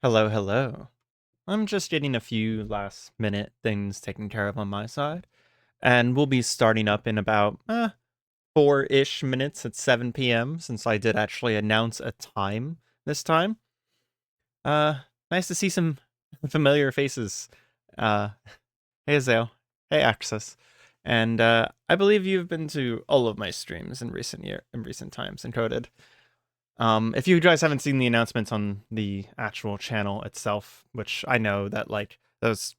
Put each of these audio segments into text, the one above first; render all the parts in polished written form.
Hello, hello. I'm just getting a few last minute things taken care of on my side, and we'll be starting up in about 4-ish minutes at 7 p.m. since I did actually announce a time this time. Nice to see some familiar faces. Uh, hey Azale, hey Axis, and I believe you've been to all of my streams in recent times, Encoded. If you guys haven't seen the announcements on the actual channel itself, which I know that like those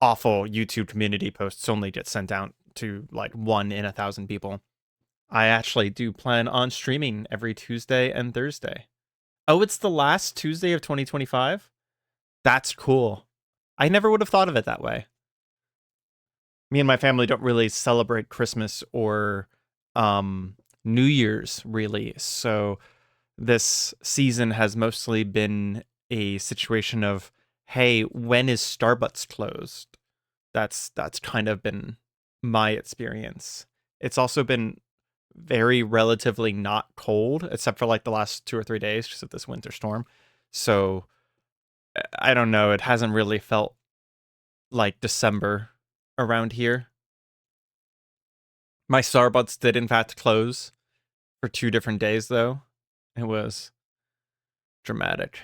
awful YouTube community posts only get sent out to like 1 in 1,000 people, I actually do plan on streaming every Tuesday and Thursday. Oh, it's the last Tuesday of 2025? That's cool. I never would have thought of it that way. Me and my family don't really celebrate Christmas or New Year's really, so this season has mostly been a situation of, hey, when is Starbucks closed? That's kind of been my experience. It's also been very relatively not cold, except for like the last 2 or 3 days, just of this winter storm. So I don't know. It hasn't really felt like December around here. My Starbucks did in fact close for 2 different days, though. It was dramatic.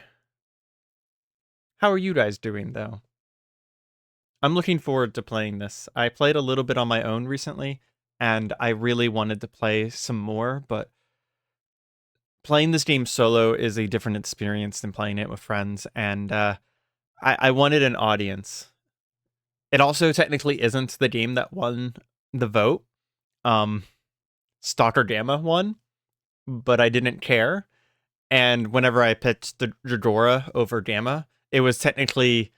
How are you guys doing, though? I'm looking forward to playing this. I played a little bit on my own recently, and I really wanted to play some more, but playing this game solo is a different experience than playing it with friends, and I wanted an audience. It also technically isn't the game that won the vote. Stalker Gamma won, but I didn't care. And whenever I picked the Dregora over Gamma, it was technically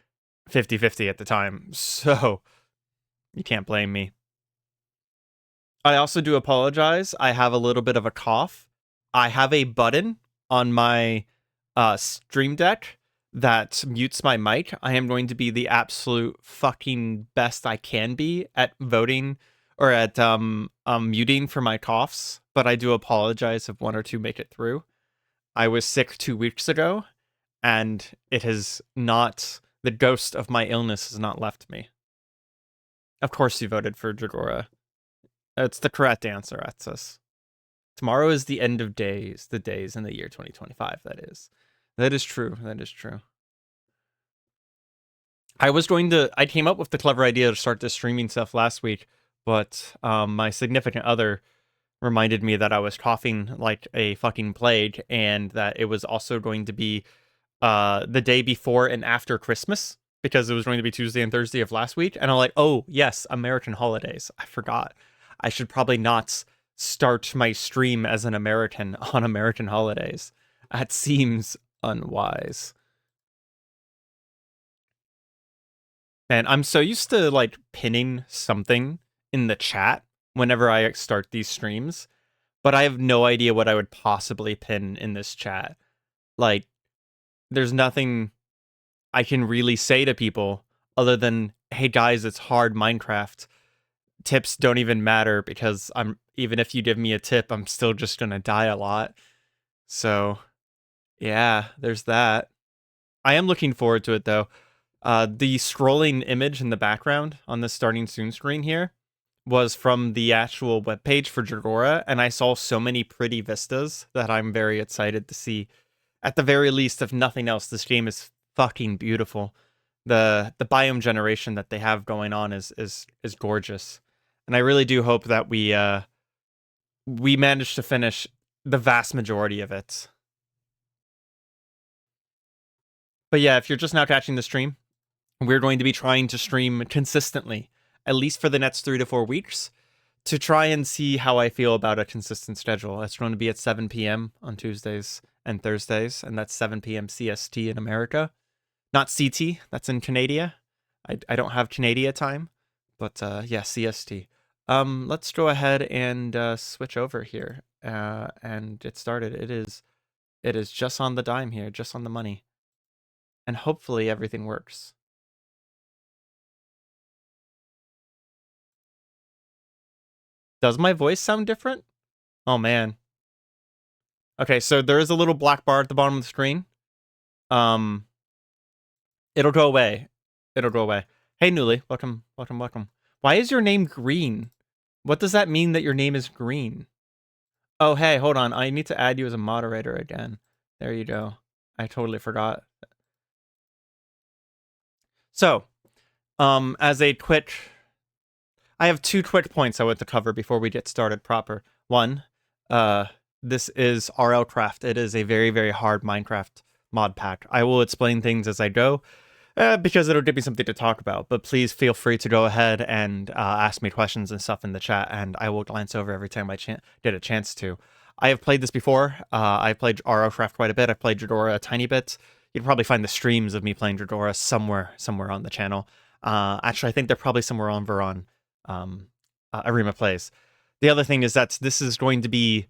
50-50 at the time. So you can't blame me. I also do apologize. I have a little bit of a cough. I have a button on my Stream Deck that mutes my mic. I am going to be the absolute fucking best I can be at voting or at muting for my coughs, but I do apologize if one or two make it through. I was sick 2 weeks ago, and it has not, the ghost of my illness has not left me. Of course you voted for Dregora. It's the correct answer, Atsus. Tomorrow is the end of days, the days in the year 2025, that is. That is true, that is true. I came up with the clever idea to start this streaming stuff last week, but my significant other reminded me that I was coughing like a fucking plague, and that it was also going to be the day before and after Christmas, because it was going to be Tuesday and Thursday of last week. And I'm like, oh, yes, American holidays. I forgot. I should probably not start my stream as an American on American holidays. That seems unwise. And I'm so used to like pinning something in the chat whenever I start these streams, but I have no idea what I would possibly pin in this chat. Like, there's nothing I can really say to people other than, hey guys, it's hard Minecraft. Tips don't even matter because even if you give me a tip, I'm still just gonna die a lot. So yeah, there's that. I am looking forward to it though. The scrolling image in the background on the starting soon screen here was from the actual webpage for Dregora, and I saw so many pretty vistas that I'm very excited to see. At the very least, if nothing else, this game is fucking beautiful. The biome generation that they have going on is gorgeous. And I really do hope that we manage to finish the vast majority of it. But yeah, if you're just now catching the stream, we're going to be trying to stream consistently, at least for the next 3 to 4 weeks, to try and see how I feel about a consistent schedule. It's going to be at 7 p.m. on Tuesdays and Thursdays, and that's 7 p.m. CST in America. Not CT, that's in Canada. I don't have Canada time, but yeah, CST. Let's go ahead and switch over here and get started. It is just on the dime here, just on the money. And hopefully everything works. Does my voice sound different? Oh man. Okay, so there is a little black bar at the bottom of the screen. It'll go away. It'll go away. Hey, Newly. Welcome, welcome, welcome. Why is your name green? What does that mean that your name is green? Oh, hey, hold on. I need to add you as a moderator again. There you go. I totally forgot. So, as a Twitch... I have 2 Twitch points I want to cover before we get started proper. One, this is RLCraft. It is a very, very hard Minecraft mod pack. I will explain things as I go, because it'll give me something to talk about. But please feel free to go ahead and ask me questions and stuff in the chat, and I will glance over every time I get a chance to. I have played this before. I've played RLCraft quite a bit. I've played Dregora a tiny bit. You can probably find the streams of me playing Dregora somewhere on the channel. Actually, I think they're probably somewhere over on Areima Plays. The other thing is that this is going to be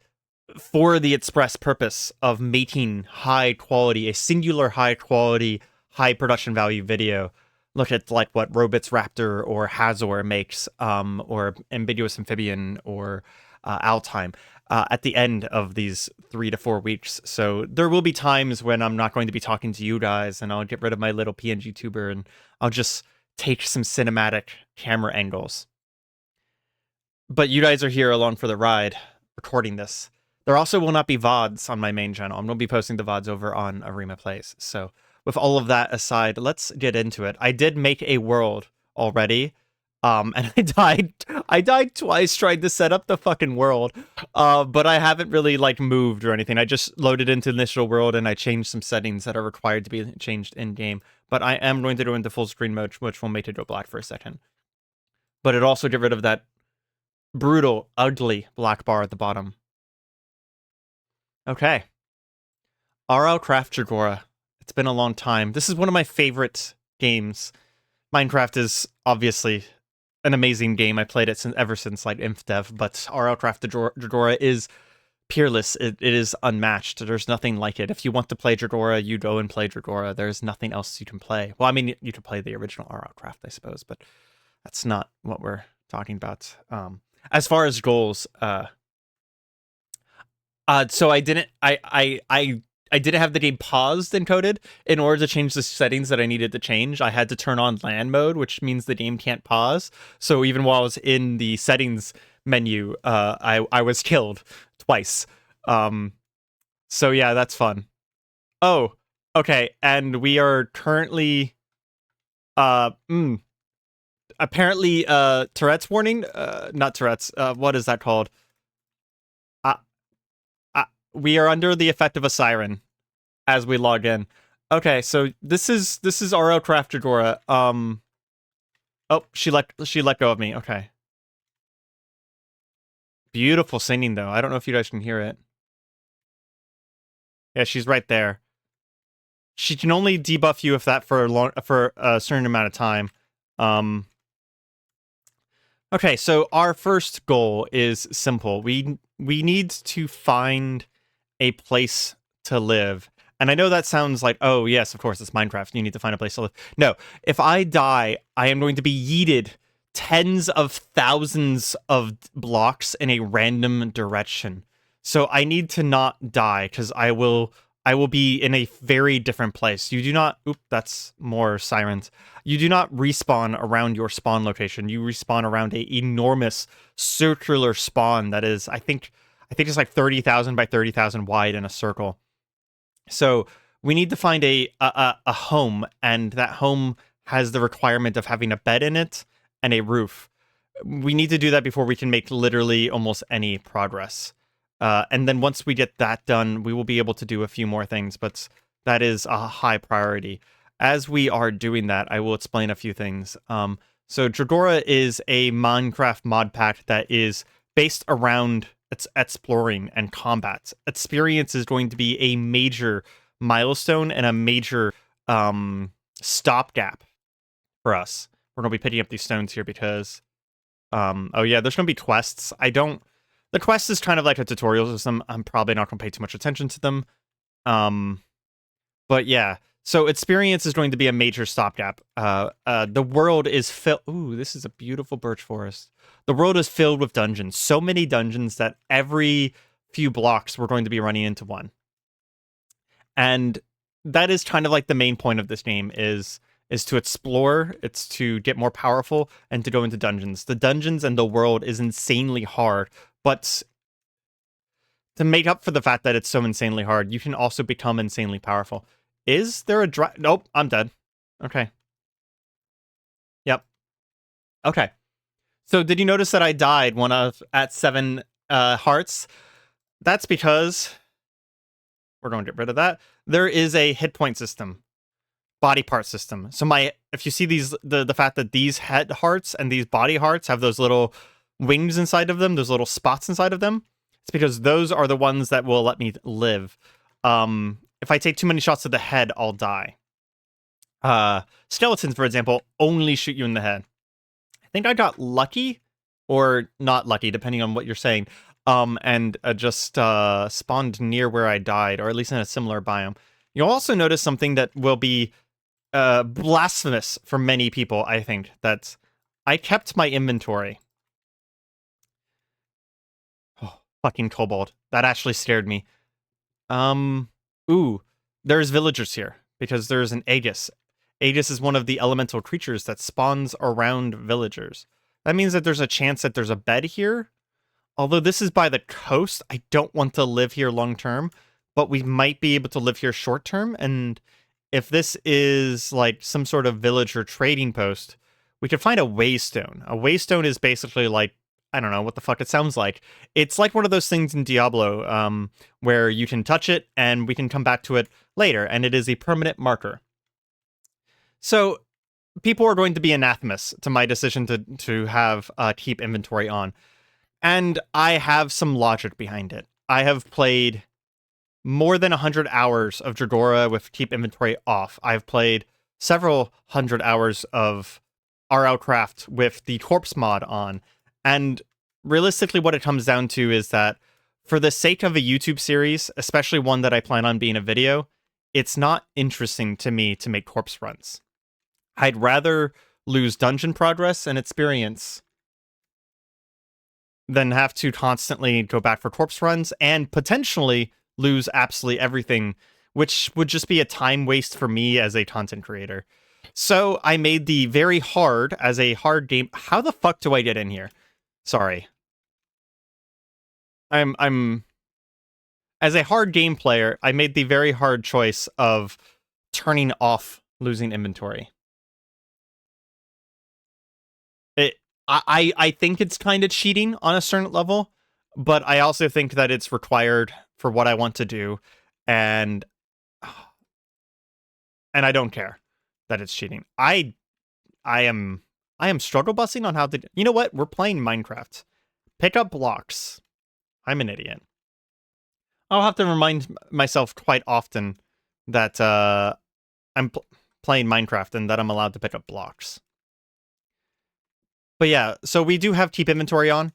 for the express purpose of making a singular high quality, high production value video. Look at like what Robits Raptor or Hazor makes, or Ambiguous Amphibian or Altime at the end of these 3 to 4 weeks. So there will be times when I'm not going to be talking to you guys, and I'll get rid of my little PNG tuber and I'll just take some cinematic camera angles. But you guys are here along for the ride, recording this. There also will not be VoDs on my main channel. I'm going to be posting the VoDs over on Areima Plays. So with all of that aside, let's get into it. I did make a world already, and I died twice trying to set up the fucking world, but I haven't really, like, moved or anything. I just loaded into initial world, and I changed some settings that are required to be changed in-game. But I am going to go into full screen mode, which will make it go black for a second. But it also get rid of that brutal, ugly black bar at the bottom. Okay. RLCraft Dregora. It's been a long time. This is one of my favorite games. Minecraft is obviously an amazing game. I played it ever since like InfDev, but RLCraft Dregora is peerless. It is unmatched. There's nothing like it. If you want to play Dregora, you go and play Dregora. There's nothing else you can play. Well, I mean, you can play the original RLCraft, I suppose, but that's not what we're talking about. As far as goals, so I didn't have the game paused and coded in order to change the settings that I needed to change. I had to turn on LAN mode, which means the game can't pause. So even while I was in the settings menu, I was killed twice. So yeah, that's fun. Oh, okay, and we are currently, apparently, Tourette's warning? Not Tourette's, what is that called? We are under the effect of a siren as we log in. Okay, so this is RLCraft Dregora. Oh, she let go of me. Okay. Beautiful singing though. I don't know if you guys can hear it. Yeah, she's right there. She can only debuff you if that for a certain amount of time. Okay, so our first goal is simple. We need to find a place to live. And I know that sounds like, oh yes, of course, it's Minecraft. You need to find a place to live. No, if I die, I am going to be yeeted tens of thousands of blocks in a random direction. So I need to not die, because I will be in a very different place. You do not... Oop, that's more sirens. You do not respawn around your spawn location. You respawn around a enormous circular spawn that is, I think it's like 30,000 by 30,000 wide in a circle. So we need to find a home, and that home has the requirement of having a bed in it and a roof. We need to do that before we can make literally almost any progress. And then once we get that done, we will be able to do a few more things, but that is a high priority. As we are doing that, I will explain a few things. So Dregora is a Minecraft mod pack that is based around its exploring and combat. Experience is going to be a major milestone and a major stopgap for us. We're going to be picking up these stones here because... oh yeah, there's going to be quests. The quest is kind of like a tutorial system. I'm probably not going to pay too much attention to them. But yeah, so experience is going to be a major stopgap. The world is filled... Ooh, this is a beautiful birch forest. The world is filled with dungeons. So many dungeons that every few blocks we're going to be running into one. And that is kind of like the main point of this game, is is to explore, it's to get more powerful, and to go into dungeons. The dungeons and the world is insanely hard, but to make up for the fact that it's so insanely hard, you can also become insanely powerful. Is there a Nope, I'm dead. Okay. Yep. Okay. So did you notice that I died at 7 hearts? That's because we're going to get rid of that. There is a hit point system, body part system. So if you see the fact that these head hearts and these body hearts have those little wings inside of them, those little spots inside of them, it's because those are the ones that will let me live. If I take too many shots to the head, I'll die. Skeletons, for example, only shoot you in the head. I think I got lucky or not lucky, depending on what you're saying. And just spawned near where I died, or at least in a similar biome. You'll also notice something that will be blasphemous for many people, I think, that I kept my inventory. Oh, fucking kobold. That actually scared me. Ooh, there's villagers here, because there's an Aegis. Aegis is one of the elemental creatures that spawns around villagers. That means that there's a chance that there's a bed here. Although this is by the coast, I don't want to live here long term, but we might be able to live here short term. And if this is like some sort of villager trading post, we could find a waystone. A waystone is basically like, I don't know what the fuck it sounds like. It's like one of those things in Diablo where you can touch it and we can come back to it later, and it is a permanent marker. So people are going to be anathemas to my decision to have keep inventory on. And I have some logic behind it. I have played more than 100 hours of Dregora with keep inventory off. I've played several hundred hours of RLCraft with the corpse mod on. And realistically, what it comes down to is that for the sake of a YouTube series, especially one that I plan on being a video, it's not interesting to me to make corpse runs. I'd rather lose dungeon progress and experience than have to constantly go back for corpse runs and potentially lose absolutely everything, which would just be a time waste for me as a content creator. So I made the very hard as a hard game. How the fuck do I get in here? Sorry. I'm as a hard game player, I made the very hard choice of turning off losing inventory. I think it's kind of cheating on a certain level, but I also think that it's required for what I want to do, and I don't care that it's cheating. I am struggle busing on how to. You know what? We're playing Minecraft. Pick up blocks. I'm an idiot. I'll have to remind myself quite often that I'm playing Minecraft and that I'm allowed to pick up blocks. But yeah, so we do have keep inventory on.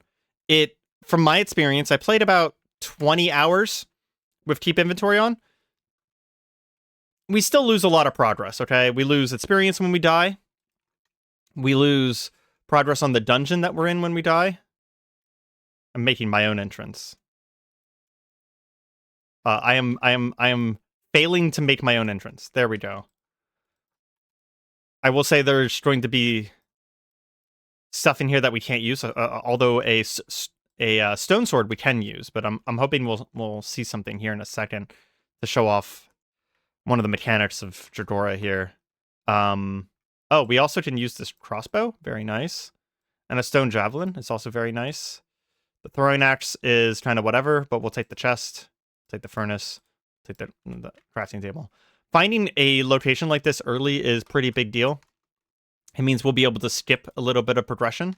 From my experience, I played about 20 hours with keep inventory on. We still lose a lot of progress, okay? We lose experience when we die. We lose progress on the dungeon that we're in when we die. I'm making my own entrance. I am failing to make my own entrance. There we go. I will say there's going to be stuff in here that we can't use, although a stone sword we can use, but I'm hoping we'll see something here in a second to show off one of the mechanics of Dregora here. Oh, we also can use this crossbow, very nice, and a stone javelin is also very nice. The throwing axe is kind of whatever, but we'll take the chest, take the furnace, take the crafting table. Finding a location like this early is pretty big deal. It means we'll be able to skip a little bit of progression.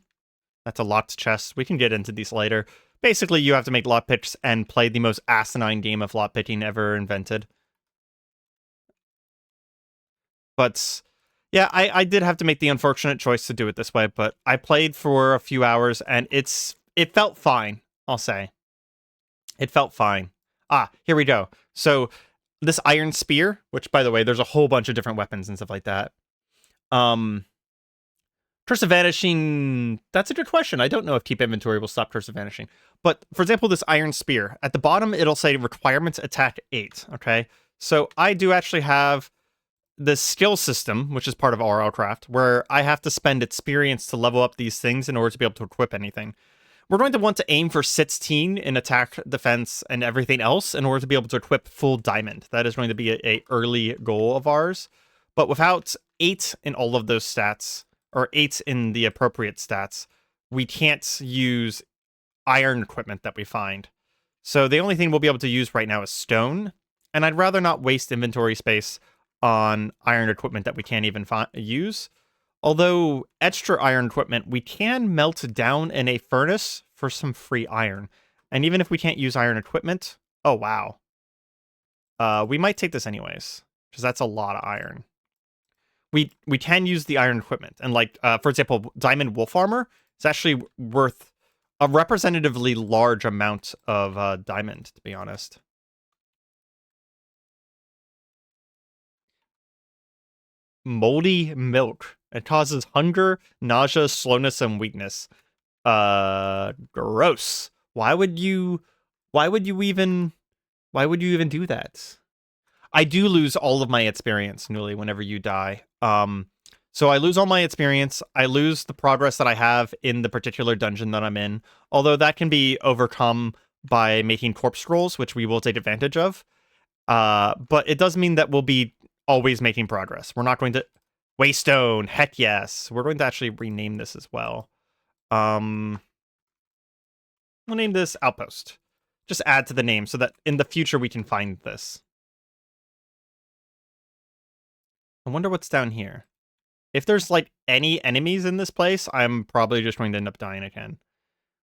That's a locked chest. We can get into these later. Basically, you have to make lot picks and play the most asinine game of lot picking ever invented. But yeah, I did have to make the unfortunate choice to do it this way, but I played for a few hours and it felt fine, I'll say. It felt fine. Ah, here we go. So this iron spear, which by the way, there's a whole bunch of different weapons and stuff like that. Curse of Vanishing, that's a good question. I don't know if keep inventory will stop Curse of Vanishing. But for example, this iron spear, at the bottom, it'll say requirements attack 8, okay? So I do actually have the skill system, which is part of RLCraft, where I have to spend experience to level up these things in order to be able to equip anything. We're going to want to aim for 16 in attack, defense, and everything else in order to be able to equip full diamond. That is going to be a early goal of ours. But without 8 in all of those stats, or 8 in the appropriate stats, we can't use iron equipment that we find. So the only thing we'll be able to use right now is stone, and I'd rather not waste inventory space on iron equipment that we can't even use. Although extra iron equipment we can melt down in a furnace for some free iron. And even if we can't use iron equipment, oh wow. We might take this anyways, because that's a lot of iron. We can use the iron equipment, and like for example, diamond wolf armor is actually worth a representatively large amount of diamond, to be honest. Moldy milk. It causes hunger, nausea, slowness, and weakness. Gross. Why would you even do that? I do lose all of my experience, Newly, whenever you die. So I lose all my experience. I lose the progress that I have in the particular dungeon that I'm in, although that can be overcome by making corpse scrolls, which we will take advantage of. But it does mean that we'll be always making progress. We're not going to... Waystone, heck yes. We're going to actually rename this as well. We'll name this Outpost. Just add to the name so that in the future we can find this. I wonder what's down here. If there's, like, any enemies in this place, I'm probably just going to end up dying again.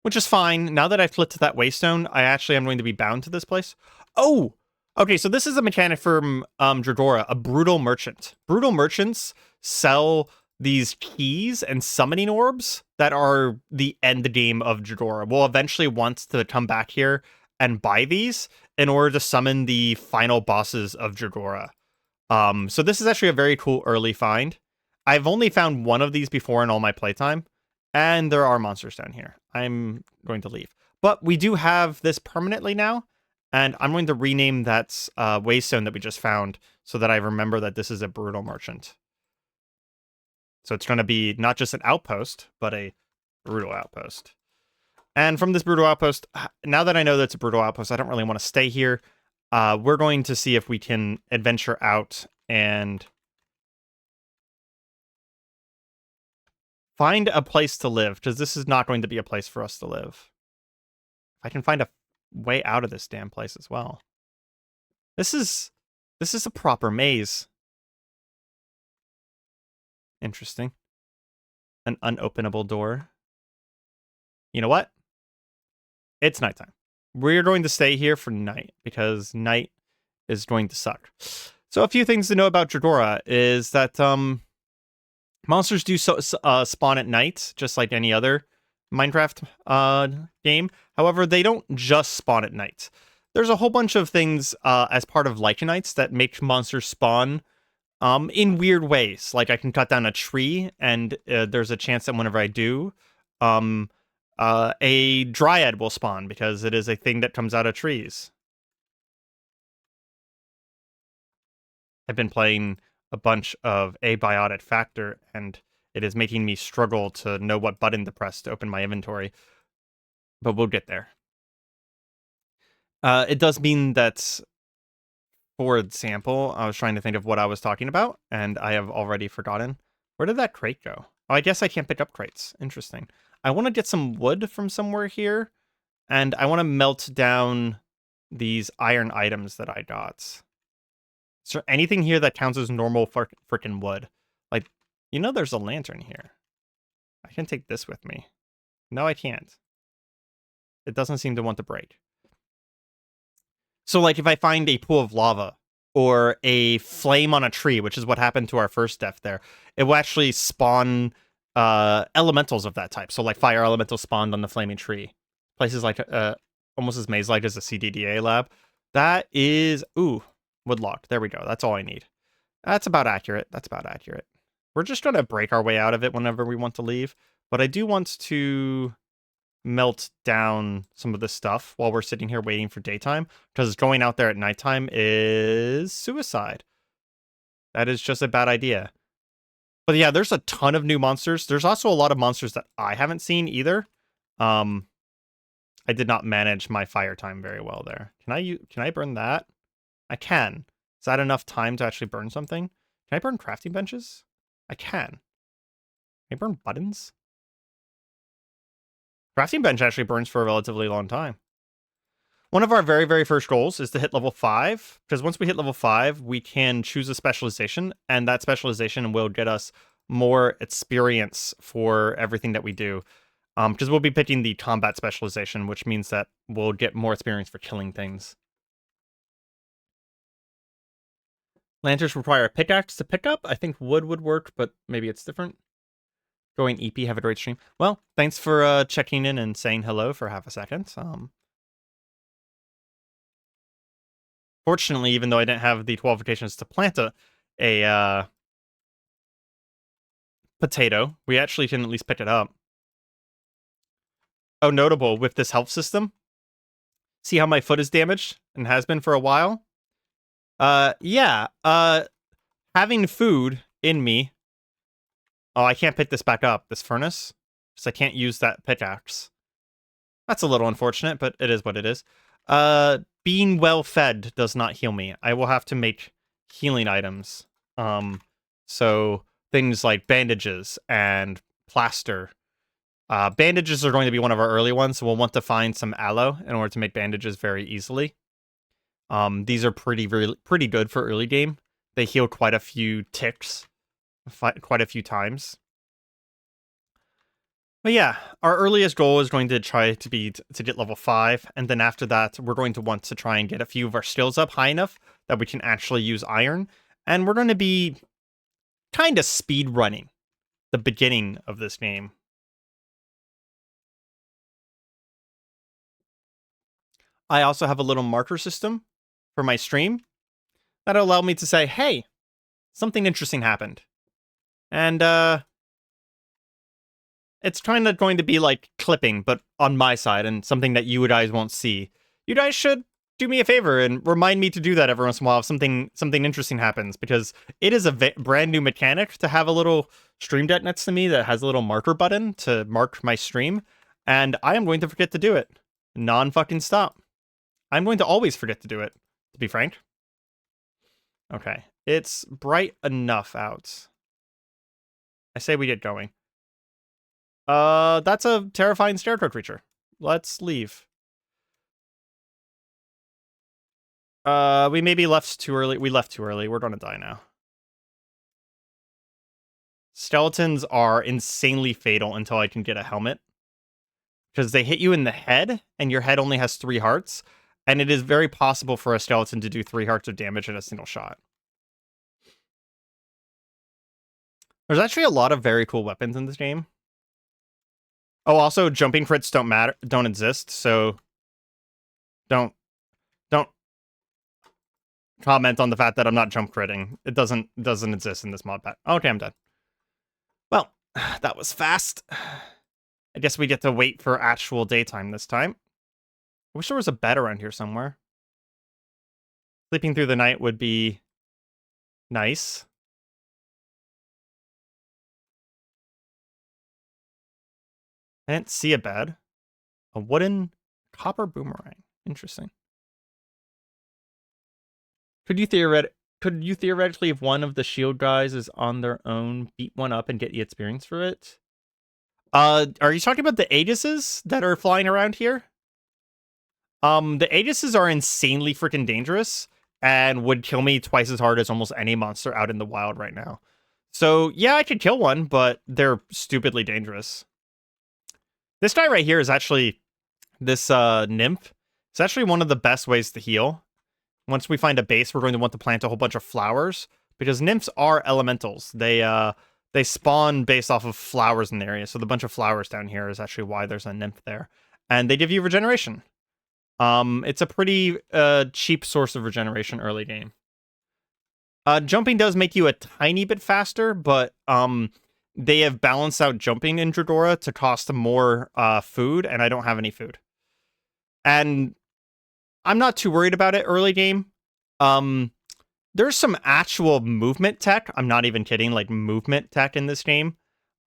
Which is fine. Now that I've flipped to that Waystone, I actually am going to be bound to this place. Oh! Okay, so this is a mechanic from Dregora, a brutal merchant. Brutal merchants sell these keys and summoning orbs that are the end game of Dregora. We'll eventually want to come back here and buy these in order to summon the final bosses of Dregora. So this is actually a very cool early find. I've only found one of these before in all my playtime, and there are monsters down here. I'm going to leave. But we do have this permanently now, and I'm going to rename that waystone that we just found so that I remember that this is a brutal merchant. So it's going to be not just an outpost, but a brutal outpost. And from this brutal outpost, now that I know that it's a brutal outpost, I don't really want to stay here. We're going to see if we can adventure out and find a place to live, because this is not going to be a place for us to live. I can find a way out of this damn place as well. This is a proper maze. Interesting. An unopenable door. You know what? It's nighttime. We're going to stay here for night, because night is going to suck. So a few things to know about Dregora is that monsters do spawn at night, just like any other Minecraft game. However, they don't just spawn at night. There's a whole bunch of things as part of Lichenites that make monsters spawn in weird ways. Like I can cut down a tree, and there's a chance that whenever I do, a dryad will spawn, because it is a thing that comes out of trees. I've been playing a bunch of Abiotic Factor, and it is making me struggle to know what button to press to open my inventory. But we'll get there. It does mean that, for example, I was trying to think of what I was talking about, and I have already forgotten. Where did that crate go? Oh, I guess I can't pick up crates. Interesting. I want to get some wood from somewhere here, and I want to melt down these iron items that I got. Is there anything here that counts as normal freaking wood? Like, you know there's a lantern here. I can take this with me. No, I can't. It doesn't seem to want to break. So, like, if I find a pool of lava or a flame on a tree, which is what happened to our first death there, it will actually spawn elementals of that type. So, like, fire elemental spawned on the flaming tree. Places like, almost as maze-like as a CDDA lab. That is, ooh, woodlocked. There we go. That's all I need. That's about accurate. That's about accurate. We're just going to break our way out of it whenever we want to leave. But I do want to melt down some of this stuff while we're sitting here waiting for daytime, because going out there at nighttime is suicide. That is just a bad idea. But yeah, there's a ton of new monsters. There's also a lot of monsters that I haven't seen either. I did not manage my fire time very well there. Can I burn that? I can. Is that enough time to actually burn something? Can I burn crafting benches? I can. Can I burn buttons? Crafting bench actually burns for a relatively long time. One of our very, very first goals is to hit level 5, because once we hit level 5, we can choose a specialization, and that specialization will get us more experience for everything that we do. Because we'll be picking the combat specialization, which means that we'll get more experience for killing things. Lanterns require a pickaxe to pick up. I think wood would work, but maybe it's different. Going EP, have a great stream. Well, thanks for checking in and saying hello for half a second. Fortunately, even though I didn't have the qualifications to plant a potato, we actually can at least pick it up. Oh, notable, with this health system, see how my foot is damaged and has been for a while? Yeah, having food in me. Oh, I can't pick this back up, this furnace, because I can't use that pickaxe. That's a little unfortunate, but it is what it is. Being well fed does not heal me. I will have to make healing items. So things like bandages and plaster. Bandages are going to be one of our early ones, so we'll want to find some aloe in order to make bandages very easily. These are pretty good for early game. They heal quite a few ticks, quite a few times. But yeah, our earliest goal is going to try to be to get level 5, and then after that, we're going to want to try and get a few of our skills up high enough that we can actually use iron, and we're going to be kind of speed running the beginning of this game. I also have a little marker system for my stream that'll allow me to say, hey, something interesting happened. And it's kind of going to be like clipping, but on my side, and something that you guys won't see. You guys should do me a favor and remind me to do that every once in a while if something interesting happens, because it is a brand new mechanic to have a little stream deck next to me that has a little marker button to mark my stream, and I am going to forget to do it. Non-fucking stop. I'm going to always forget to do it, to be frank. Okay, it's bright enough out. I say we get going. That's a terrifying scarecrow creature. Let's leave. We maybe left too early. We left too early. We're gonna die now. Skeletons are insanely fatal until I can get a helmet. Because they hit you in the head, and your head only has 3 hearts. And it is very possible for a skeleton to do 3 hearts of damage in a single shot. There's actually a lot of very cool weapons in this game. Oh, also, jumping crits don't exist, so don't comment on the fact that I'm not jump critting. It doesn't exist in this mod pack. Okay, I'm done. Well, that was fast. I guess we get to wait for actual daytime this time. I wish there was a bed around here somewhere. Sleeping through the night would be nice. I didn't see a bed. A wooden copper boomerang. Interesting. Could you theoretically, if one of the shield guys is on their own, beat one up and get the experience for it? Are you talking about the Aegises that are flying around here? The Aegises are insanely freaking dangerous and would kill me twice as hard as almost any monster out in the wild right now. So yeah, I could kill one, but they're stupidly dangerous. This guy right here is actually this nymph. It's actually one of the best ways to heal. Once we find a base, we're going to want to plant a whole bunch of flowers, because nymphs are elementals. They spawn based off of flowers in the area, so the bunch of flowers down here is actually why there's a nymph there. And they give you regeneration. It's a pretty cheap source of regeneration early game. Jumping does make you a tiny bit faster, but they have balanced out jumping in Dregora to cost more food, and I don't have any food. And I'm not too worried about it early game. there's some actual movement tech. I'm not even kidding, like movement tech in this game,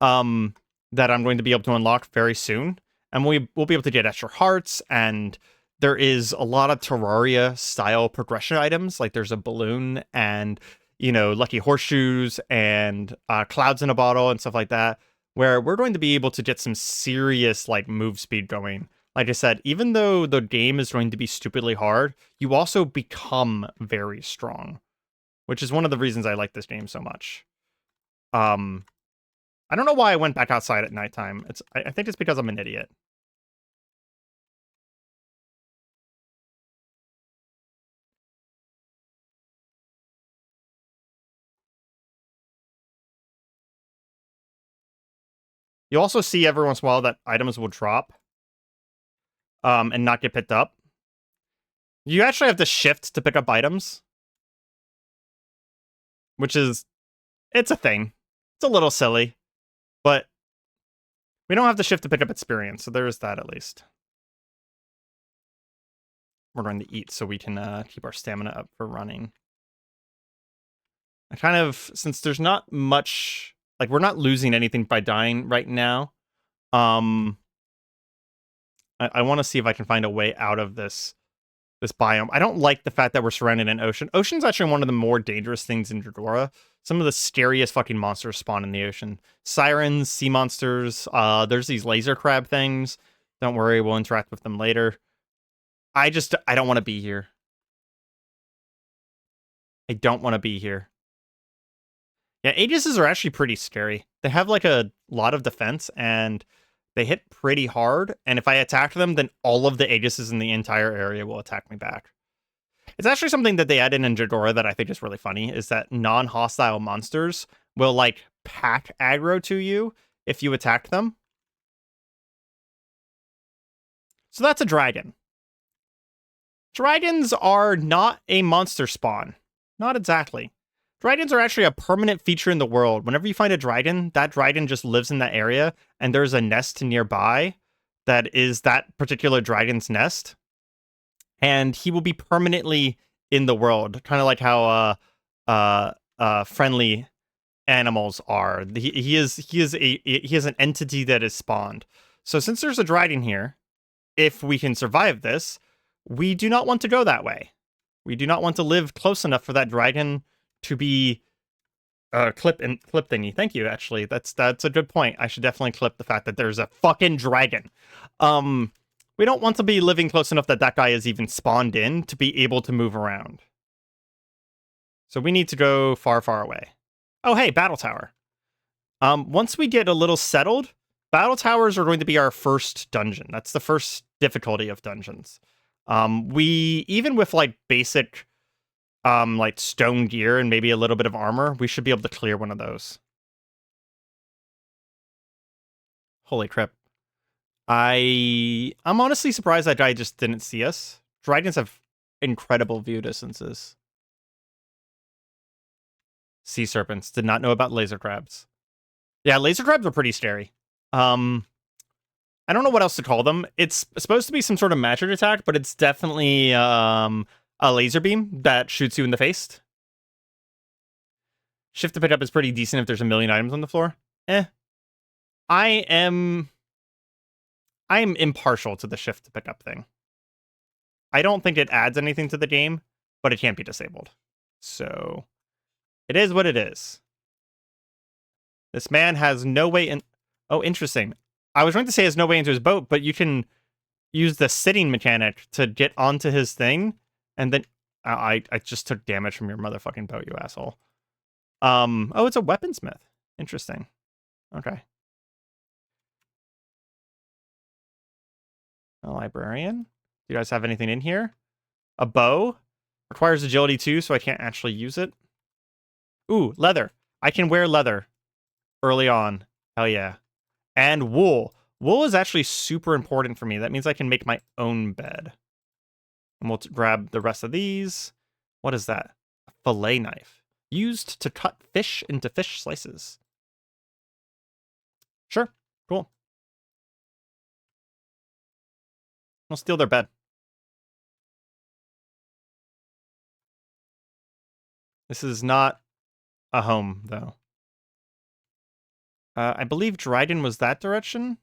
that I'm going to be able to unlock very soon. And we'll be able to get extra hearts, and there is a lot of Terraria style progression items. Like there's a balloon and, lucky horseshoes and clouds in a bottle and stuff like that, where we're going to be able to get some serious like move speed going. Like I said, even though the game is going to be stupidly hard, you also become very strong, which is one of the reasons I like this game so much. I don't know why I went back outside at nighttime. I think it's because I'm an idiot. You also see every once in a while that items will drop, and not get picked up. You actually have to shift to pick up items, which is, it's a thing. It's a little silly, but we don't have to shift to pick up experience, so there is that at least. We're going to eat so we can keep our stamina up for running. I kind of, since there's not much, like we're not losing anything by dying right now, I want to see if I can find a way out of this biome. I don't like the fact that we're surrounded in ocean. Ocean's actually one of the more dangerous things in Dregora. Some of the scariest fucking monsters spawn in the ocean. Sirens, sea monsters, there's these laser crab things. Don't worry, we'll interact with them later. I don't want to be here. I don't want to be here. Yeah, Aegises are actually pretty scary. They have like a lot of defense, and they hit pretty hard. And if I attack them, then all of the Aegises in the entire area will attack me back. It's actually something that they added in Dregora that I think is really funny, is that non-hostile monsters will like pack aggro to you if you attack them. So that's a dragon. Dragons are not a monster spawn. Not exactly. Dragons are actually a permanent feature in the world. Whenever you find a dragon, that dragon just lives in that area, and there's a nest nearby that is that particular dragon's nest. And he will be permanently in the world, kind of like how friendly animals are. He is an entity that is spawned. So since there's a dragon here, if we can survive this, we do not want to go that way. We do not want to live close enough for that dragon to be clip thingy. Thank you. Actually, that's a good point. I should definitely clip the fact that there's a fucking dragon. We don't want to be living close enough that that guy is even spawned in to be able to move around. So we need to go far, far away. Oh, hey, battle tower. Once we get a little settled, battle towers are going to be our first dungeon. That's the first difficulty of dungeons. We, even with like basic, like stone gear and maybe a little bit of armor, we should be able to clear one of those. Holy crap. I'm honestly surprised that guy just didn't see us. Dragons have incredible view distances. Sea serpents. Did not know about laser crabs. Yeah, laser crabs are pretty scary. I don't know what else to call them. It's supposed to be some sort of magic attack, but it's definitely a laser beam that shoots you in the face. Shift to pick up is pretty decent if there's a million items on the floor. I am impartial to the shift to pick up thing. I don't think it adds anything to the game, but it can't be disabled. So it is what it is. This man has no way in. Oh, interesting. I was going to say has no way into his boat, but you can use the sitting mechanic to get onto his thing, and then I just took damage from your motherfucking boat, you asshole. Oh, it's a weaponsmith. Interesting. Okay. A librarian? Do you guys have anything in here? A bow? Requires agility too, so I can't actually use it. Ooh, leather. I can wear leather early on. Hell yeah. And wool. Wool is actually super important for me. That means I can make my own bed. And we'll grab the rest of these. What is that? A fillet knife. Used to cut fish into fish slices. Sure. Cool. We'll steal their bed. This is not a home, though. I believe Dryden was that direction.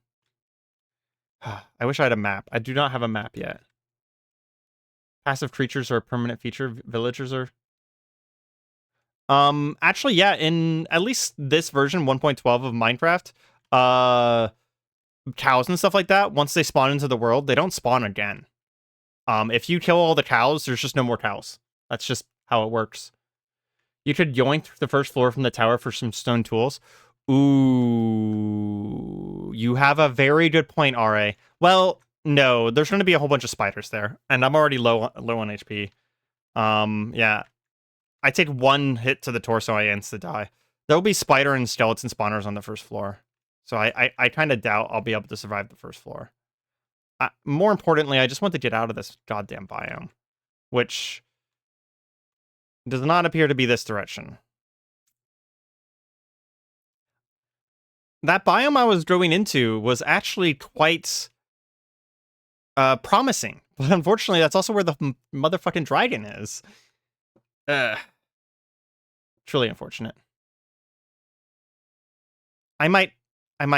I wish I had a map. I do not have a map yet. Passive creatures are a permanent feature. Villagers are... Actually, yeah, in at least this version, 1.12 of Minecraft, cows and stuff like that, once they spawn into the world, they don't spawn again. If you kill all the cows, there's just no more cows. That's just how it works. You could yoink the first floor from the tower for some stone tools. Ooh, you have a very good point, RA. Well, no, there's going to be a whole bunch of spiders there, and I'm already low on HP. Yeah, I take one hit to the torso, I insta die. There will be spider and skeleton spawners on the first floor, so I kind of doubt I'll be able to survive the first floor. More importantly, I just want to get out of this goddamn biome, which does not appear to be this direction. That biome I was going into was actually quite promising, but unfortunately, that's also where the motherfucking dragon is. Truly unfortunate. I might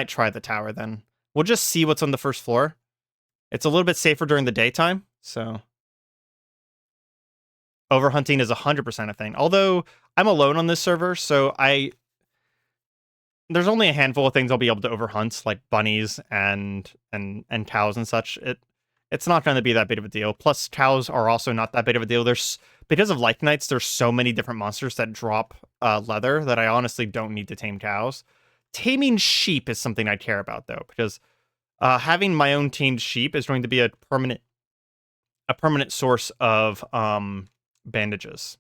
try the tower then. We'll just see what's on the first floor. It's a little bit safer during the daytime, so overhunting is 100% a thing. Although I'm alone on this server, so there's only a handful of things I'll be able to overhunt, like bunnies and cows and such. It's not going to be that big of a deal. Plus, cows are also not that big of a deal. Because of Lycanites, there's so many different monsters that drop leather that I honestly don't need to tame cows. Taming sheep is something I care about, though, because having my own tamed sheep is going to be a permanent source of bandages.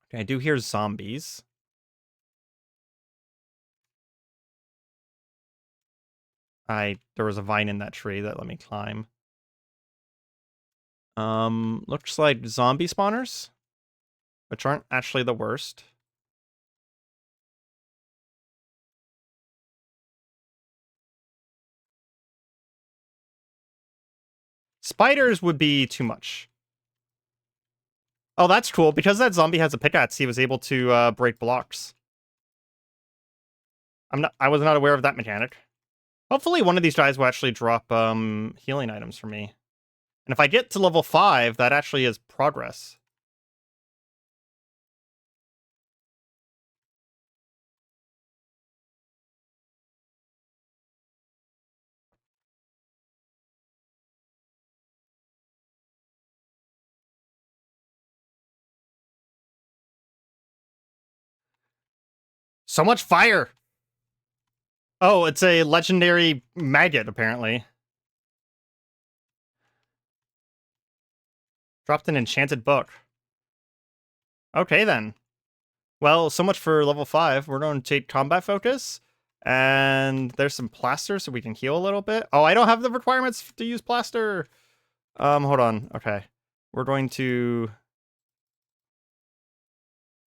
Okay, I do hear zombies. There was a vine in that tree that let me climb. Looks like zombie spawners, which aren't actually the worst. Spiders would be too much. Oh, that's cool. Because that zombie has a pickaxe, he was able to break blocks. I was not aware of that mechanic. Hopefully one of these guys will actually drop healing items for me. And if I get to level 5, that actually is progress. So much fire! Oh, it's a legendary maggot, apparently. Dropped an enchanted book. Okay, then. Well, so much for level 5. We're going to take combat focus. And there's some plaster so we can heal a little bit. Oh, I don't have the requirements to use plaster. Hold on. Okay. We're going to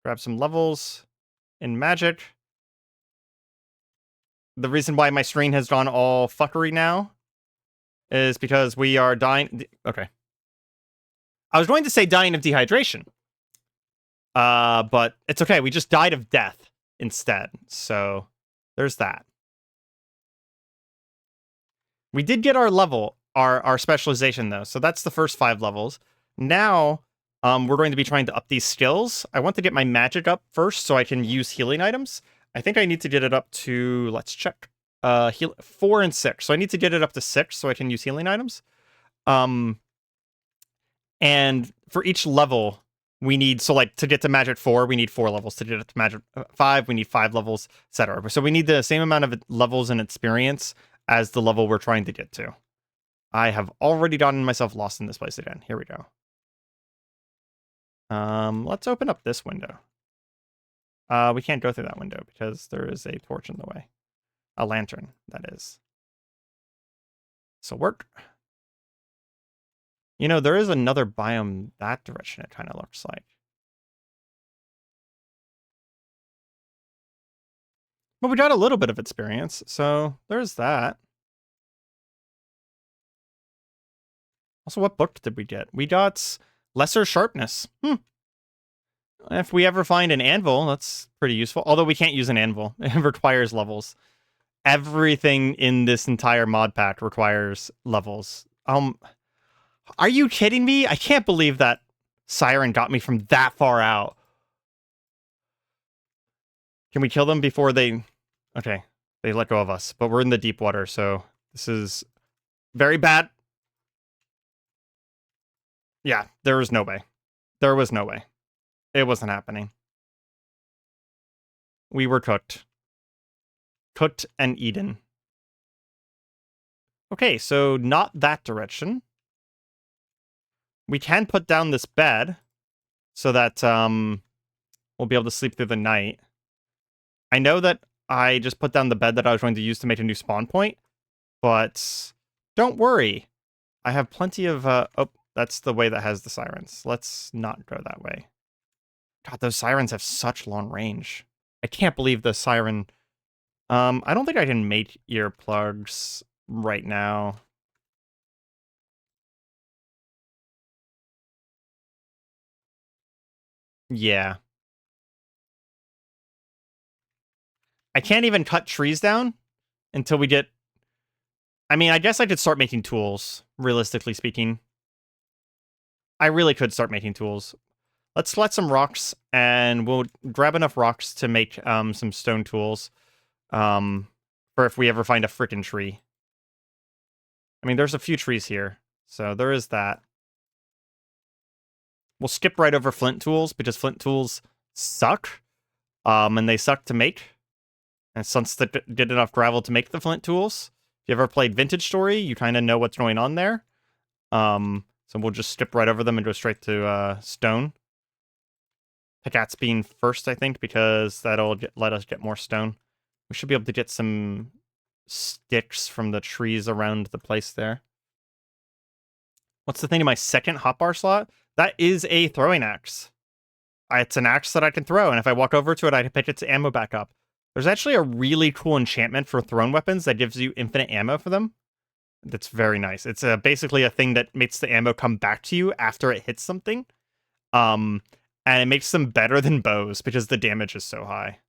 grab some levels in magic. The reason why my screen has gone all fuckery now is because we are dying. Okay. I was going to say dying of dehydration. But it's okay. We just died of death instead. So there's that. We did get our level, our specialization though. So that's the first 5 levels. Now, we're going to be trying to up these skills. I want to get my magic up first so I can use healing items. I think I need to get it up to, let's check, 4 and 6. So I need to get it up to 6 so I can use healing items. And for each level, we need, so like to get to magic 4, we need 4 levels. To get to magic 5, we need 5 levels, etc. So we need the same amount of levels and experience as the level we're trying to get to. I have already gotten myself lost in this place again. Here we go. Let's open up this window. We can't go through that window because there is a torch in the way. A lantern, that is. So work. You know, there is another biome that direction, it kind of looks like. But we got a little bit of experience, so there's that. Also, what book did we get? We got Lesser Sharpness. If we ever find an anvil, that's pretty useful. Although we can't use an anvil. It requires levels. Everything in this entire mod pack requires levels. Are you kidding me? I can't believe that siren got me from that far out. Can we kill them before they... Okay, they let go of us. But we're in the deep water, so this is very bad. Yeah, there was no way. There was no way. It wasn't happening. We were cooked. Cooked and eaten. Okay, so not that direction. We can put down this bed so that we'll be able to sleep through the night. I know that I just put down the bed that I was going to use to make a new spawn point, but don't worry. I have plenty of... oh, that's the way that has the sirens. Let's not go that way. God, those sirens have such long range. I can't believe the siren... I don't think I can make earplugs right now. Yeah. I can't even cut trees down until we get... I mean, I guess I could start making tools, realistically speaking. I really could start making tools. Let's collect some rocks, and we'll grab enough rocks to make some stone tools for if we ever find a frickin' tree. I mean, there's a few trees here, so there is that. We'll skip right over flint tools, because flint tools suck, and they suck to make. And since they did enough gravel to make the flint tools, if you ever played Vintage Story, you kind of know what's going on there. So we'll just skip right over them and go straight to stone. Pickaxe being first, I think, because that'll let us get more stone. We should be able to get some sticks from the trees around the place there. What's the thing in my second hotbar slot? That is a throwing axe. It's an axe that I can throw, and if I walk over to it, I can pick its ammo back up. There's actually a really cool enchantment for thrown weapons that gives you infinite ammo for them. That's very nice. It's basically a thing that makes the ammo come back to you after it hits something. And it makes them better than bows because the damage is so high.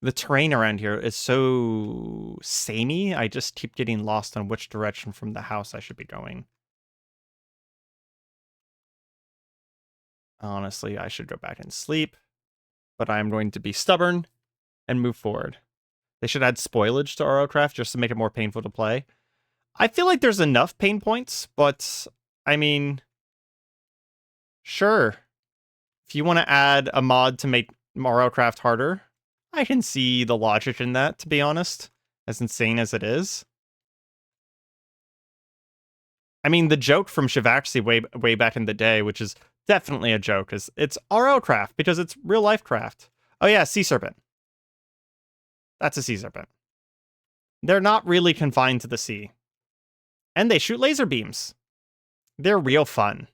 The terrain around here is so samey. I just keep getting lost on which direction from the house I should be going. Honestly, I should go back and sleep, but I'm going to be stubborn and move forward. They should add spoilage to RLCraft just to make it more painful to play. I feel like there's enough pain points, but I mean, sure. If you want to add a mod to make RLCraft harder, I can see the logic in that, to be honest, as insane as it is. I mean, the joke from Shivaxi way back in the day, which is definitely a joke, is it's RLCraft because it's real life craft. Oh yeah, sea serpent. That's a sea serpent. They're not really confined to the sea. And they shoot laser beams. They're real fun.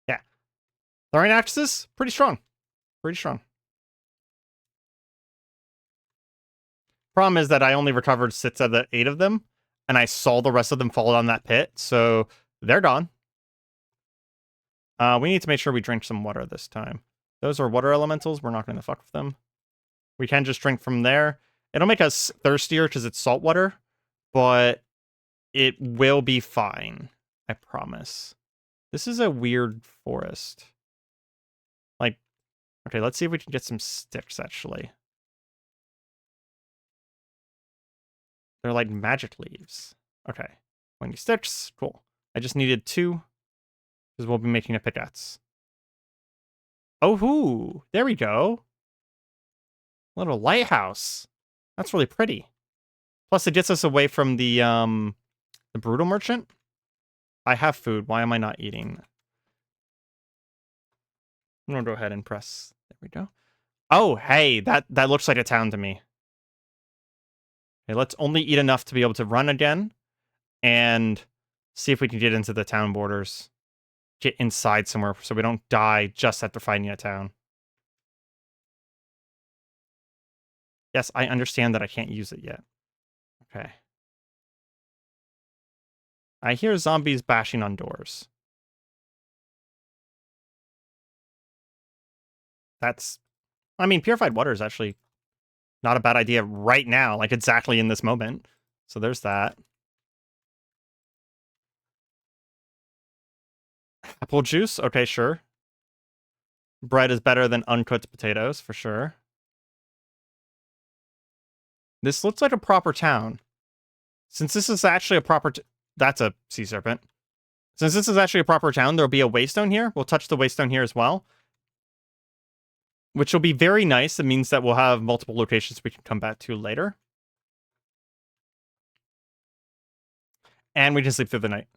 Yeah. Throwing axes, pretty strong. Pretty strong. Problem is that I only recovered 6 out of the 8 of them, and I saw the rest of them fall down that pit, so they're gone. We need to make sure we drink some water this time. Those are water elementals. We're not going to fuck with them. We can just drink from there. It'll make us thirstier because it's salt water, but it will be fine. I promise. This is a weird forest. Like, okay, let's see if we can get some sticks, actually. They're like magic leaves. Okay. 20 sticks. Cool. I just needed 2 because we'll be making a pickaxe. Oh, hoo! There we go. Little lighthouse. That's really pretty. Plus, it gets us away from the brutal merchant. I have food. Why am I not eating? I'm gonna go ahead and press. There we go. Oh, hey, that looks like a town to me. Okay, let's only eat enough to be able to run again, and see if we can get into the town borders. Get inside somewhere so we don't die just after finding a town. Yes, I understand that I can't use it yet. Okay. I hear zombies bashing on doors. That's... I mean, purified water is actually not a bad idea right now, like exactly in this moment. So there's that. Apple juice? Okay, sure. Bread is better than uncooked potatoes, for sure. This looks like a proper town. Since this is actually a proper... That's a sea serpent. Since this is actually a proper town, there'll be a waystone here. We'll touch the waystone here as well. Which will be very nice. It means that we'll have multiple locations we can come back to later. And we can sleep through the night.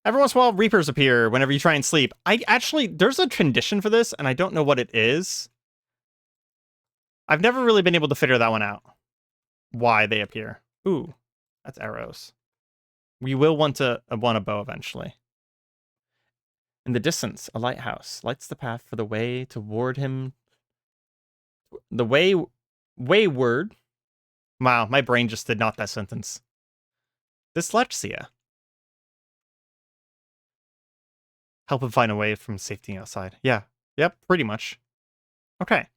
Every once in a while, Reapers appear whenever you try and sleep. There's a condition for this, and I don't know what it is. I've never really been able to figure that one out. Why they appear. Ooh, that's arrows. We will want a bow eventually. In the distance, a lighthouse lights the path for the way toward him. The wayward. Wow, my brain just did not that sentence. Dyslexia. Help him find a way from safety outside. Yeah. Yep, pretty much. Okay.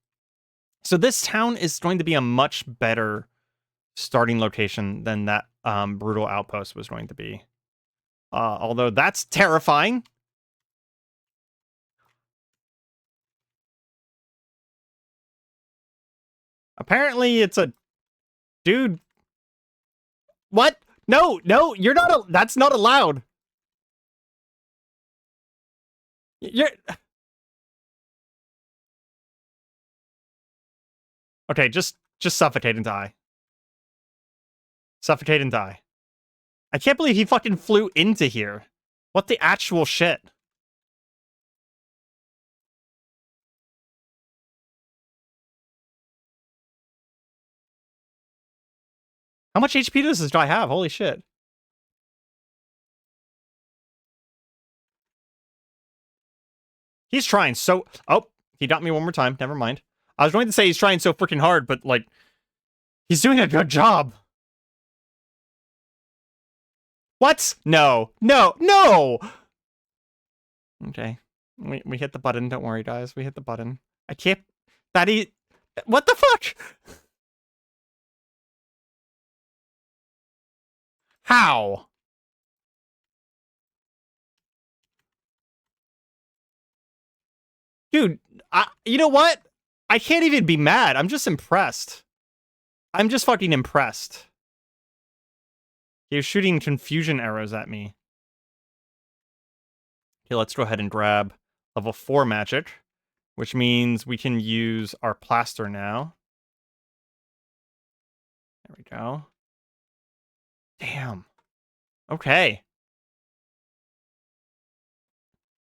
So this town is going to be a much better starting location than that brutal outpost was going to be. Although that's terrifying. Apparently it's a dude. What? No, you're not. That's not allowed. You're... Okay, just suffocate and die. Suffocate and die. I can't believe he fucking flew into here. What the actual shit? How much HP does this guy have? Holy shit. He's trying so... Oh, he got me one more time. Never mind. I was going to say he's trying so freaking hard, but, like... He's doing a good job. What? No. Okay. We hit the button. Don't worry, guys. We hit the button. I can't... What the fuck? How? Dude, you know what? I can't even be mad. I'm just impressed. I'm just fucking impressed. He was shooting confusion arrows at me. Okay, let's go ahead and grab level 4 magic, which means we can use our plaster now. There we go. Damn. Okay.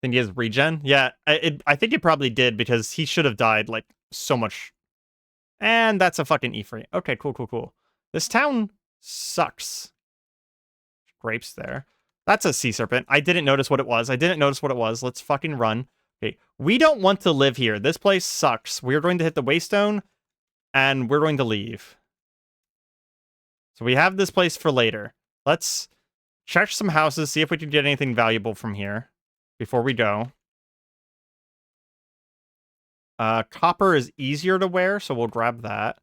Think he has regen? Yeah, I think it probably did because he should have died like so much. And that's a fucking E-free. Okay, cool. This town sucks. Grapes there. That's a sea serpent. I didn't notice what it was. Let's fucking run. Okay, we don't want to live here. This place sucks. We're going to hit the waystone, and we're going to leave. So we have this place for later. Let's check some houses, see if we can get anything valuable from here before we go. Copper is easier to wear, so we'll grab that.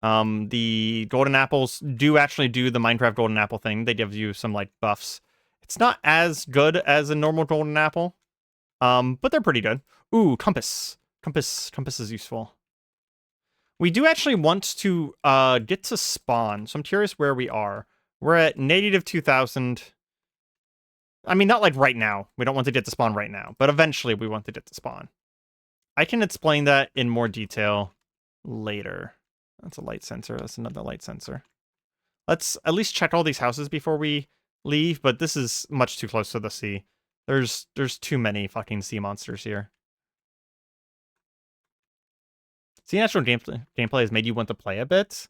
The golden apples do actually do the Minecraft golden apple thing. They give you some, like, buffs. It's not as good as a normal golden apple, but they're pretty good. Ooh, compass. Compass is useful. We do actually want to get to spawn, so I'm curious where we are. We're at native 2000. I mean, not like right now. We don't want to get to spawn right now, but eventually we want to get to spawn. I can explain that in more detail later. That's a light sensor. That's another light sensor. Let's at least check all these houses before we leave, but this is much too close to the sea. There's too many fucking sea monsters here. Sea natural gameplay has made you want to play a bit.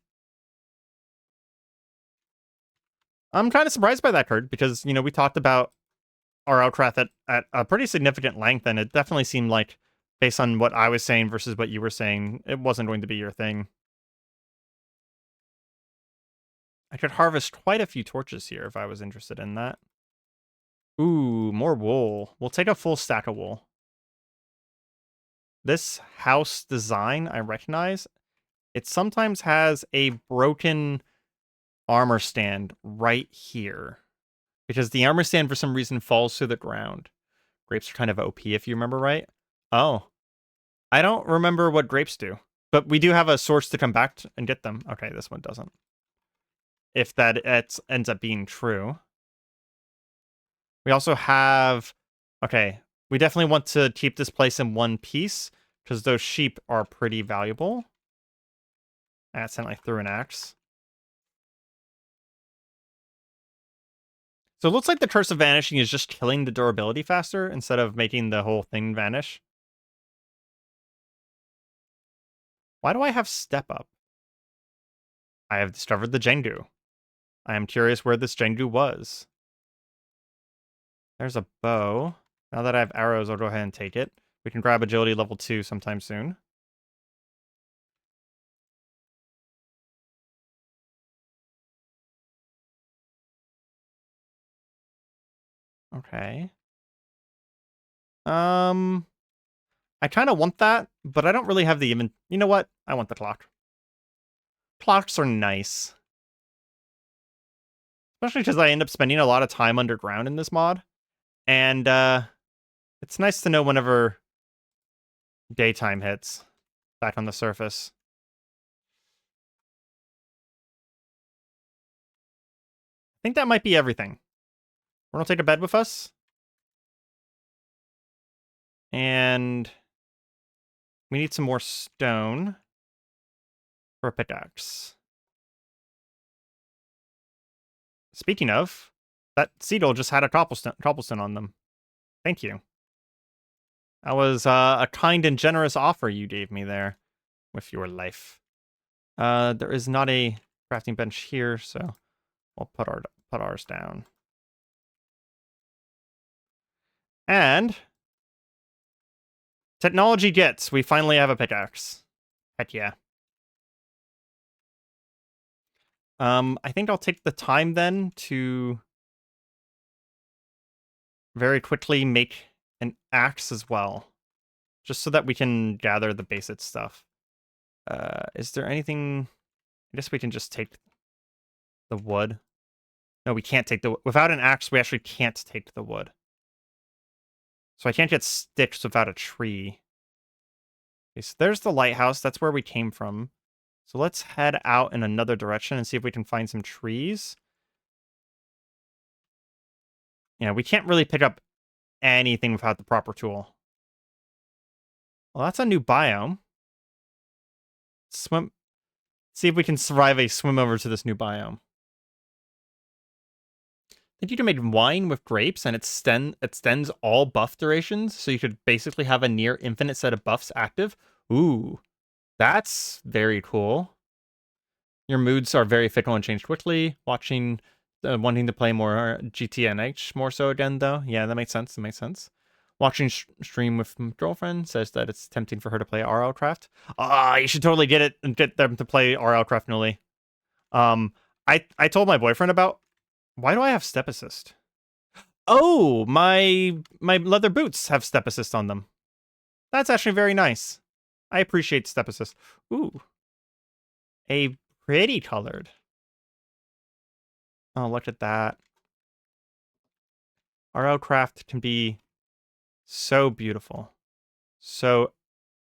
I'm kind of surprised by that, Kurt, because, you know, we talked about RLCraft at a pretty significant length, and it definitely seemed like based on what I was saying versus what you were saying, it wasn't going to be your thing. I could harvest quite a few torches here if I was interested in that. Ooh, more wool. We'll take a full stack of wool. This house design I recognize. It sometimes has a broken armor stand right here. Because the armor stand for some reason falls to the ground. Grapes are kind of OP if you remember right. Oh. I don't remember what grapes do. But we do have a source to come back and get them. Okay, this one doesn't. If that ends up being true. We also have... Okay, we definitely want to keep this place in one piece, because those sheep are pretty valuable. I accidentally threw an axe. So it looks like the Curse of Vanishing is just killing the durability faster, instead of making the whole thing vanish. Why do I have Step Up? I have discovered the Jengu. I am curious where this Jengu was. There's a bow. Now that I have arrows, I'll go ahead and take it. We can grab agility level 2 sometime soon. Okay. I kind of want that, but I don't really have the even... You know what? I want the clock. Clocks are nice. Especially because I end up spending a lot of time underground in this mod. And it's nice to know whenever daytime hits back on the surface. I think that might be everything. We're going to take a bed with us. And we need some more stone for a pickaxe. Speaking of, that Seedle just had a cobblestone on them. Thank you. That was a kind and generous offer you gave me there with your life. There is not a crafting bench here, so we'll put ours down. And technology gets, we finally have a pickaxe. Heck yeah. I think I'll take the time then to very quickly make an axe as well. Just so that we can gather the basic stuff. Is there anything... I guess we can just take the wood. No, we can't take the... Without an axe, we actually can't take the wood. So I can't get sticks without a tree. Okay, so there's the lighthouse. That's where we came from. So let's head out in another direction and see if we can find some trees. Yeah, we can't really pick up anything without the proper tool. Well, that's a new biome. Swim. See if we can survive a swim over to this new biome. I think you can make wine with grapes and it extends all buff durations, so you could basically have a near infinite set of buffs active. Ooh, that's very cool. Your moods are very fickle and change quickly. Wanting to play more GTNH more so again, though. Yeah, that makes sense. That makes sense. Watching stream with my girlfriend says that it's tempting for her to play RLCraft. You should totally get it and get them to play RLCraft newly. I told my boyfriend about... Why do I have step assist? Oh, my leather boots have step assist on them. That's actually very nice. I appreciate step assist. Ooh. A pretty colored. Oh, look at that. RLCraft can be so beautiful. So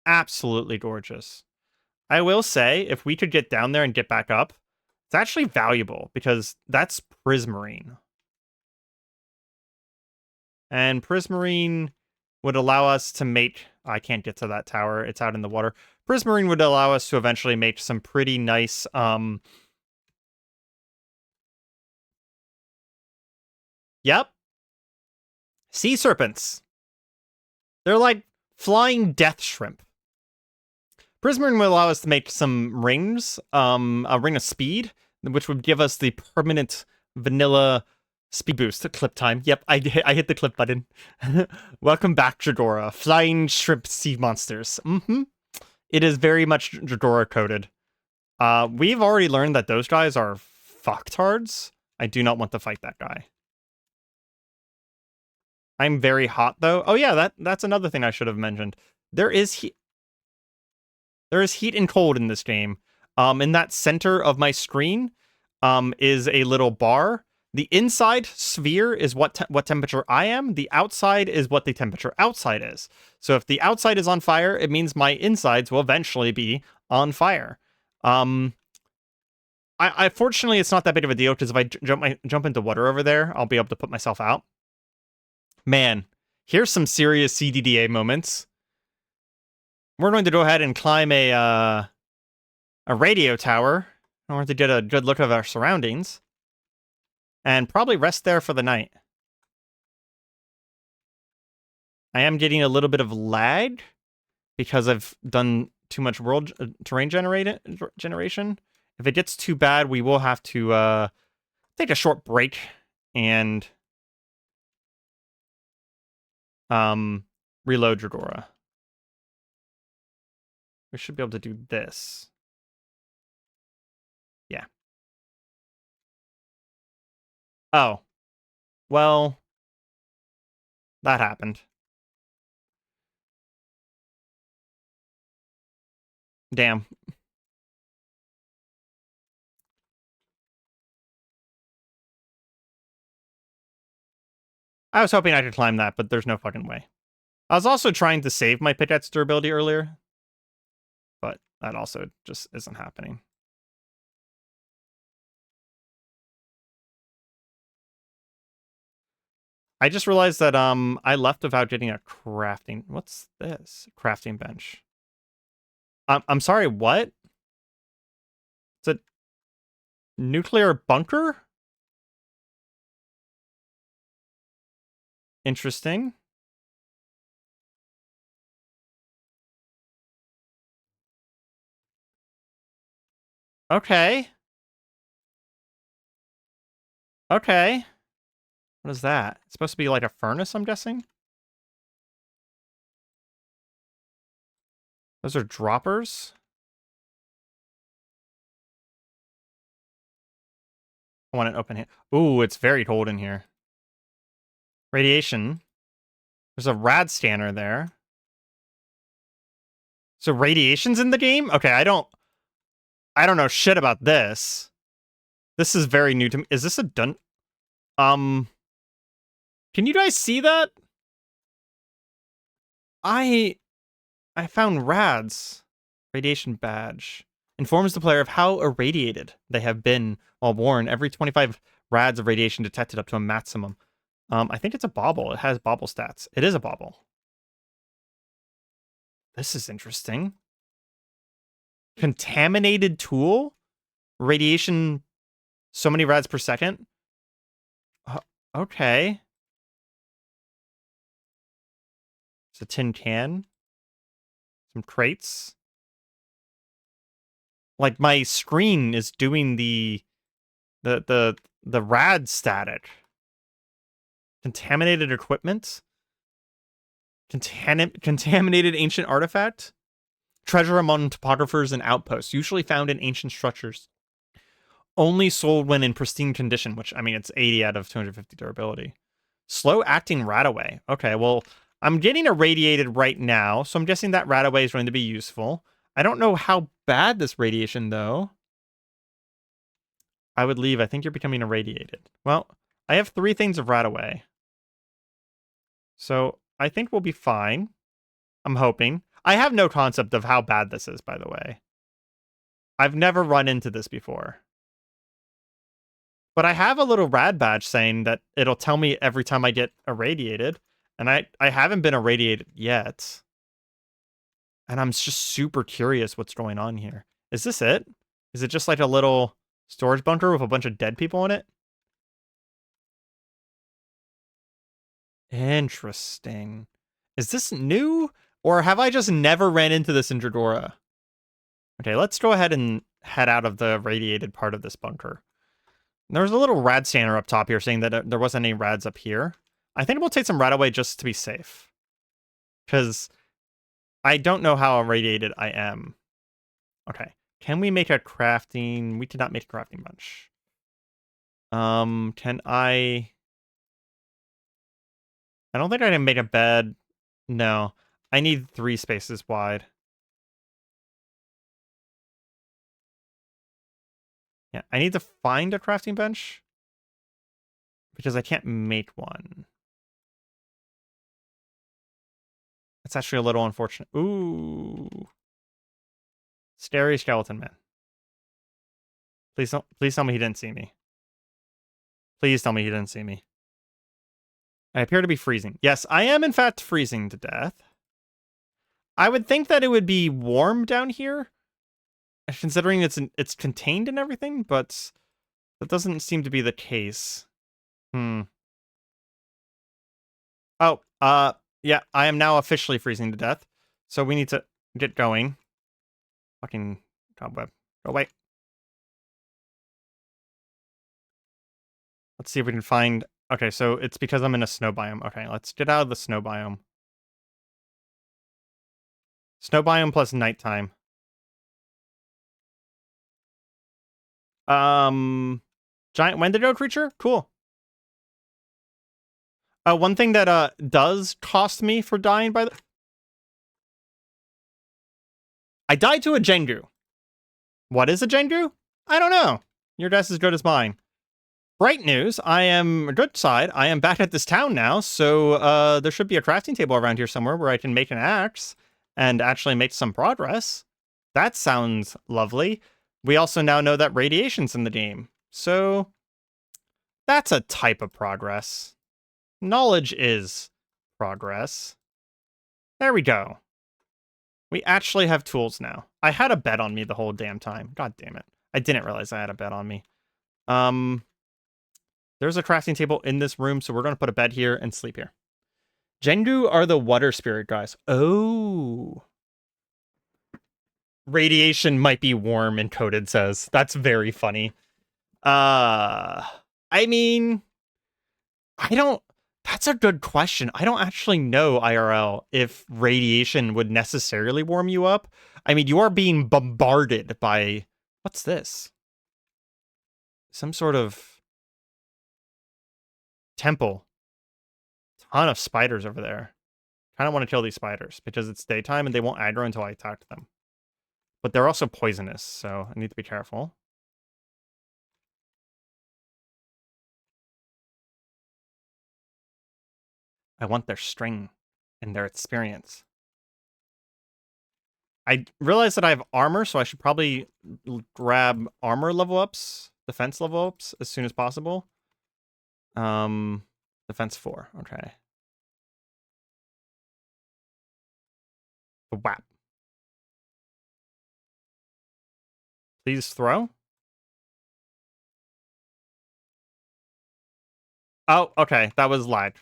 absolutely gorgeous. I will say, if we could get down there and get back up, it's actually valuable because that's prismarine. And prismarine would allow us to make... I can't get to that tower. It's out in the water. Prismarine would allow us to eventually make some pretty nice... Yep. Sea serpents. They're like flying death shrimp. Prismarine will allow us to make some rings, a ring of speed, which would give us the permanent vanilla Speed boost, clip time. Yep, I hit the clip button. Welcome back, Dregora. Flying shrimp sea monsters. It is very much Dregora coded. We've already learned that those guys are fucktards. I do not want to fight that guy. I'm very hot though. Oh yeah, that's another thing I should have mentioned. There is heat and cold in this game. In that center of my screen, is a little bar. The inside sphere is what temperature I am. The outside is what the temperature outside is. So if the outside is on fire, it means my insides will eventually be on fire. I fortunately it's not that big of a deal because if I jump into water over there, I'll be able to put myself out. Man, here's some serious CDDA moments. We're going to go ahead and climb a radio tower in order to get a good look of our surroundings. And probably rest there for the night. I am getting a little bit of lag because I've done too much world terrain generation. If it gets too bad, we will have to take a short break and reload Dregora. We should be able to do this. Yeah. Oh. Well, that happened. Damn. I was hoping I could climb that, but there's no fucking way. I was also trying to save my pickaxe durability earlier, but that also just isn't happening. I just realized that I left without getting a crafting. What's this? Crafting bench. I'm sorry, what? It's a nuclear bunker? Interesting. Okay. Okay. What is that? It's supposed to be like a furnace, I'm guessing? Those are droppers? I want an open hand. Ooh, it's very cold in here. Radiation. There's a rad scanner there. So radiation's in the game? Okay, I don't know shit about this. This is very new to me. Is this a dun... Can you guys see that? I found rads. Radiation badge. Informs the player of how irradiated they have been while worn. Every 25 rads of radiation detected up to a maximum. I think it's a bauble. It has bauble stats. It is a bauble. This is interesting. Contaminated tool? Radiation so many rads per second? Okay. It's a tin can. Some crates. Like my screen is doing the rad static. Contaminated equipment. Contaminated ancient artifact. Treasure among topographers and outposts, usually found in ancient structures. Only sold when in pristine condition, which, I mean, it's 80 out of 250 durability. Slow acting Radaway. Okay, well, I'm getting irradiated right now, so I'm guessing that Radaway is going to be useful. I don't know how bad this radiation, though. I would leave. I think you're becoming irradiated. Well, I have 3 things of Radaway. So I think we'll be fine. I'm hoping. I have no concept of how bad this is, by the way. I've never run into this before. But I have a little rad badge saying that it'll tell me every time I get irradiated. And I haven't been irradiated yet. And I'm just super curious what's going on here. Is this it? Is it just like a little storage bunker with a bunch of dead people in it? Interesting. Is this new? Or have I just never ran into this in Dregora? Okay, let's go ahead and head out of the radiated part of this bunker. There was a little rad scanner up top here saying that there wasn't any rads up here. I think we'll take some rad away just to be safe. Because I don't know how irradiated I am. Okay. Can we make a crafting? We did not make a crafting bunch. Can I don't think I can make a bed. No. I need 3 spaces wide. Yeah, I need to find a crafting bench. Because I can't make one. That's actually a little unfortunate. Ooh. Starry Skeleton Man. Please tell me he didn't see me. Please tell me he didn't see me. I appear to be freezing. Yes, I am in fact freezing to death. I would think that it would be warm down here, considering it's contained and everything, but that doesn't seem to be the case. Oh, yeah, I am now officially freezing to death. So we need to get going. Fucking cobweb. Go away. Let's see if we can find... Okay, so it's because I'm in a snow biome. Okay, let's get out of the snow biome. Snow biome plus nighttime. Giant Wendigo creature? Cool. One thing that does cost me for dying by the... I died to a Jengu. What is a Jengu? I don't know. Your guess is as good as mine. Bright news, I am good side. I am back at this town now, so there should be a crafting table around here somewhere where I can make an axe and actually make some progress. That sounds lovely. We also now know that radiation's in the game, so that's a type of progress. Knowledge is progress. There we go. We actually have tools now. I had a bed on me the whole damn time. God damn it. I didn't realize I had a bed on me. There's a crafting table in this room, so we're going to put a bed here and sleep here. Jengu are the water spirit guys. Oh. Radiation might be warm, Encoded says. That's very funny. I mean, I don't... That's a good question. I don't actually know, IRL, if radiation would necessarily warm you up. I mean, you are being bombarded by... What's this? Some sort of... temple. Ton of spiders over there. Kind of want to kill these spiders because it's daytime and they won't aggro until I attack them. But they're also poisonous, so I need to be careful. I want their string and their experience. I realize that I have armor, so I should probably grab armor level ups, defense level ups as soon as possible. Defense 4, okay. Whap. Please throw. Oh, okay. That was lag.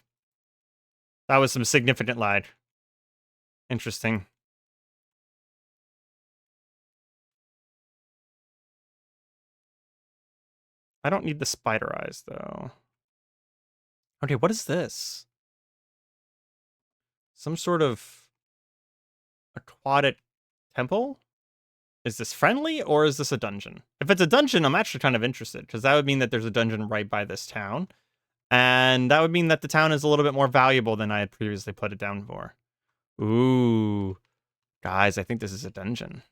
That was some significant lag. Interesting. I don't need the spider eyes, though. Okay, what is this? Some sort of aquatic temple? Is this friendly, or is this a dungeon? If it's a dungeon, I'm actually kind of interested, because that would mean that there's a dungeon right by this town. And that would mean that the town is a little bit more valuable than I had previously put it down for. Ooh. Guys, I think this is a dungeon.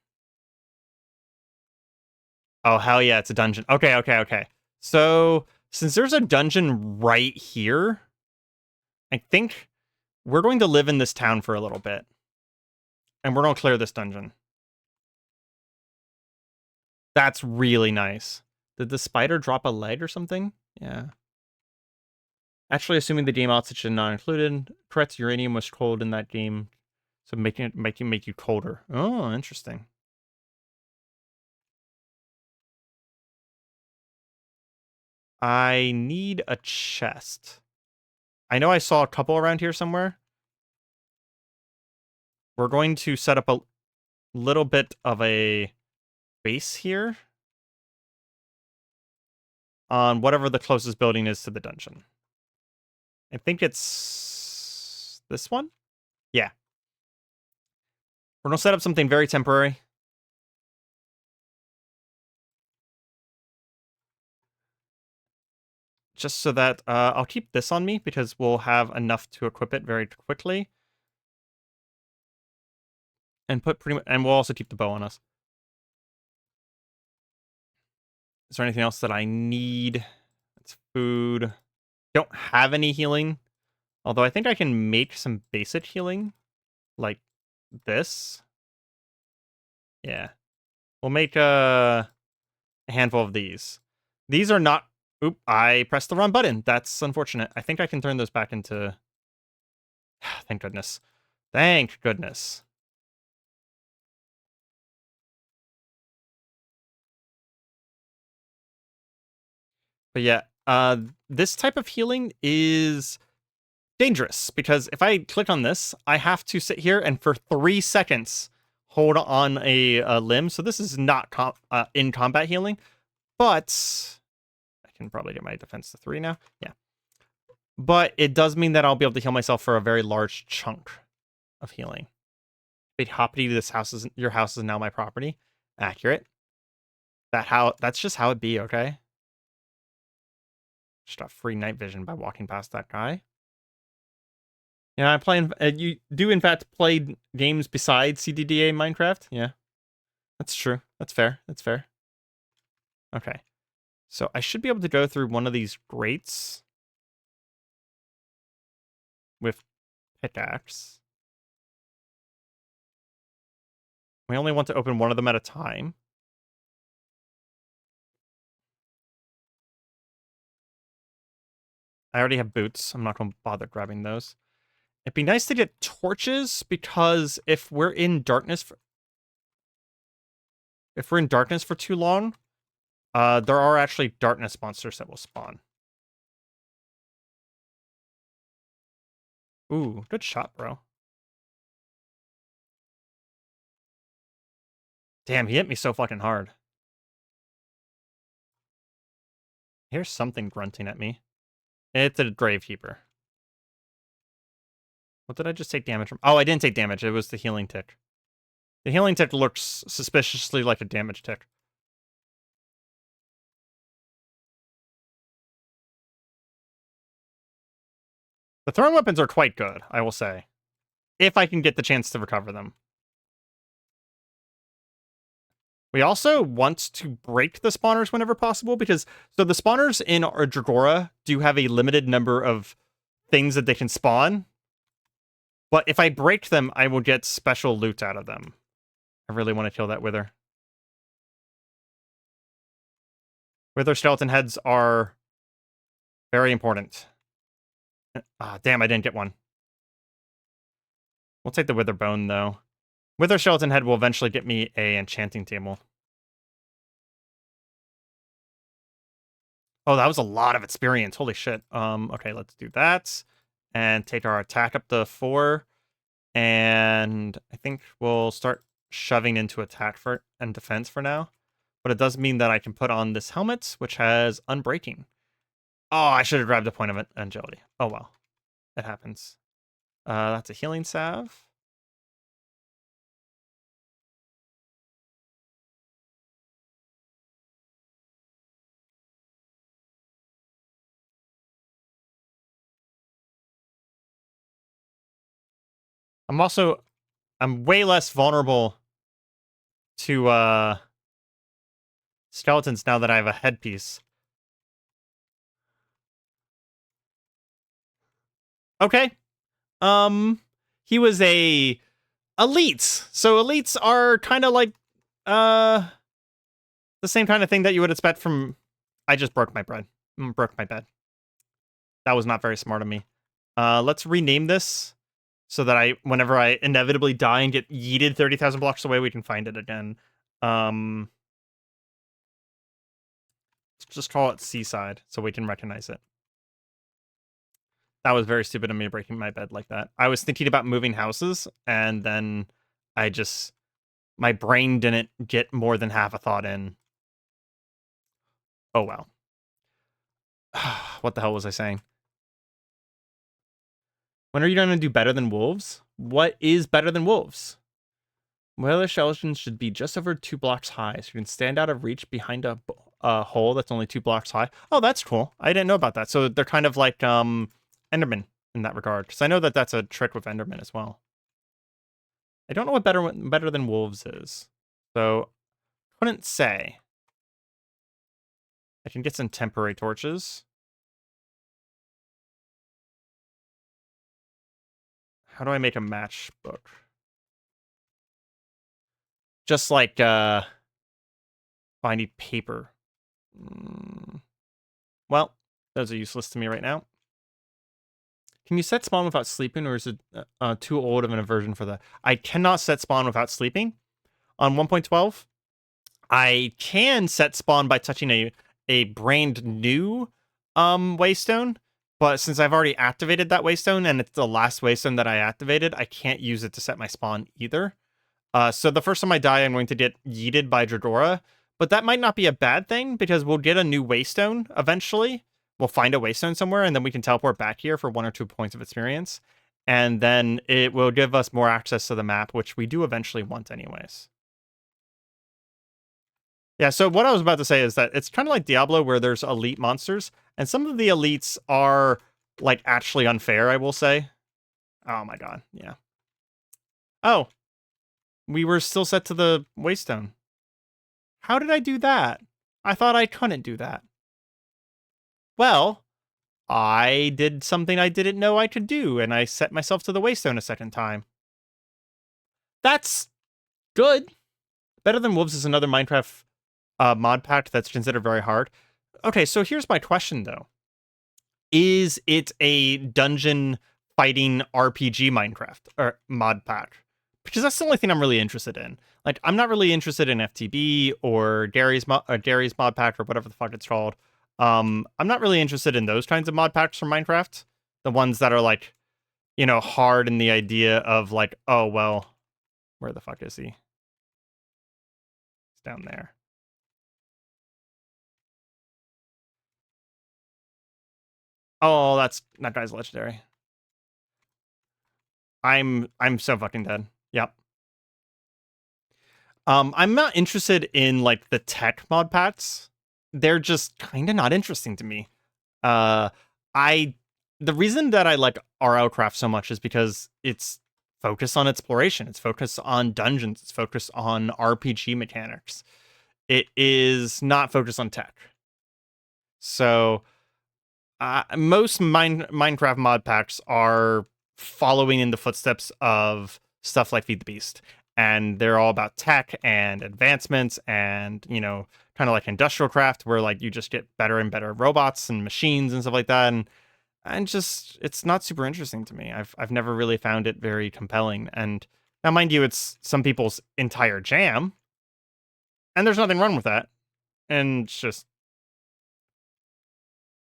Oh, hell yeah, it's a dungeon. Okay. So, since there's a dungeon right here, I think we're going to live in this town for a little bit. And we're going to clear this dungeon. That's really nice. Did the spider drop a leg or something? Yeah. Actually, assuming the game oxygen not included, correct, uranium was cold in that game, so make you colder. Oh, interesting. I need a chest. I know I saw a couple around here somewhere. We're going to set up a little bit of a base here. on whatever the closest building is to the dungeon. I think it's this one? Yeah. We're going to set up something very temporary. Just so that I'll keep this on me because we'll have enough to equip it very quickly. And and we'll also keep the bow on us. Is there anything else that I need? It's food. Don't have any healing. Although I think I can make some basic healing. Like this. Yeah. We'll make a handful of these. These are not... Oop, I pressed the wrong button. That's unfortunate. I think I can turn those back into... Thank goodness. Thank goodness. But yeah, this type of healing is dangerous because if I click on this, I have to sit here and for 3 seconds hold on a limb. So this is not in combat healing, but I can probably get my defense to 3 now. Yeah. But it does mean that I'll be able to heal myself for a very large chunk of healing. Wait, Hoppity, your house is now my property. Accurate. That's just how it be, okay? Just got free night vision by walking past that guy. Yeah, I'm playing. You do in fact play games besides CDDA Minecraft? Yeah, that's true. That's fair. That's fair. Okay, so I should be able to go through one of these grates with pickaxe. We only want to open one of them at a time. I already have boots. I'm not going to bother grabbing those. It'd be nice to get torches because if we're in darkness for too long, there are actually darkness monsters that will spawn. Ooh, good shot, bro. Damn, he hit me so fucking hard. Here's something grunting at me. It's a Gravekeeper. What did I just take damage from? Oh, I didn't take damage. It was the healing tick. The healing tick looks suspiciously like a damage tick. The throwing weapons are quite good, I will say. If I can get the chance to recover them. We also want to break the spawners whenever possible because... So the spawners in Dregora do have a limited number of things that they can spawn. But if I break them, I will get special loot out of them. I really want to kill that Wither. Wither skeleton heads are very important. Ah, damn, I didn't get one. We'll take the Wither bone, though. Wither skeleton head will eventually get me a enchanting table. Oh, that was a lot of experience. Holy shit. Okay, let's do that. And take our attack up to 4. And I think we'll start shoving into attack and defense for now. But it does mean that I can put on this helmet, which has unbreaking. Oh, I should have grabbed a point of agility. Oh, well. It happens. That's a healing salve. I'm way less vulnerable to skeletons now that I have a headpiece. Okay. He was a elites. So elites are kind of like the same kind of thing that you would expect from... I just broke my bread. Broke my bed. That was not very smart of me. Let's rename this so that whenever I inevitably die and get yeeted 30,000 blocks away, we can find it again. Let's just call it Seaside so we can recognize it. That was very stupid of me breaking my bed like that. I was thinking about moving houses, and then my brain didn't get more than half a thought in. Oh, well. What the hell was I saying? When are you going to do better than wolves? What is better than wolves? Whaler skeletons should be just over 2 blocks high, so you can stand out of reach behind a hole that's only 2 blocks high. Oh, that's cool. I didn't know about that. So they're kind of like Enderman in that regard, because I know that that's a trick with Enderman as well. I don't know what better than wolves is, so couldn't say. I can get some temporary torches. How do I make a matchbook? Just like I need paper. Well, those are useless to me right now. Can you set spawn without sleeping, or is it too old of an aversion for that? I cannot set spawn without sleeping on 1.12. I can set spawn by touching a brand new waystone, but since I've already activated that waystone and it's the last waystone that I activated, I can't use it to set my spawn either. So the first time I die, I'm going to get yeeted by Dregora, but that might not be a bad thing because we'll get a new waystone eventually. We'll find a waystone somewhere, and then we can teleport back here for 1 or 2 points of experience. And then it will give us more access to the map, which we do eventually want anyways. Yeah, so what I was about to say is that it's kind of like Diablo where there's elite monsters, and some of the elites are, like, actually unfair, I will say. Oh my god, yeah. Oh, we were still set to the waystone. How did I do that? I thought I couldn't do that. Well, I did something I didn't know I could do, and I set myself to the waystone a second time. That's good. Better Than Wolves is another Minecraft mod pack that's considered very hard. Okay, so here's my question, though. Is it a dungeon fighting RPG Minecraft or mod pack? Because that's the only thing I'm really interested in. Like, I'm not really interested in FTB or Gary's mod pack or whatever the fuck it's called. I'm not really interested in those kinds of mod packs from Minecraft. The ones that are like, you know, hard in the idea of like, oh well, where the fuck is he? He's down there. Oh, that guy's legendary. I'm so fucking dead. Yep. I'm not interested in like the tech mod packs. They're just kind of not interesting to me. Uh, I the reason that I like RLCraft so much is because it's focused on exploration. It's focused on dungeons. It's focused on RPG mechanics. It is not focused on tech. So most Minecraft mod packs are following in the footsteps of stuff like Feed the Beast, and they're all about tech and advancements, and you know, kind of like Industrial Craft, where like you just get better and better robots and machines and stuff like that, and just it's not super interesting to me. I've never really found it very compelling, and now mind you, it's some people's entire jam, and there's nothing wrong with that, and it's just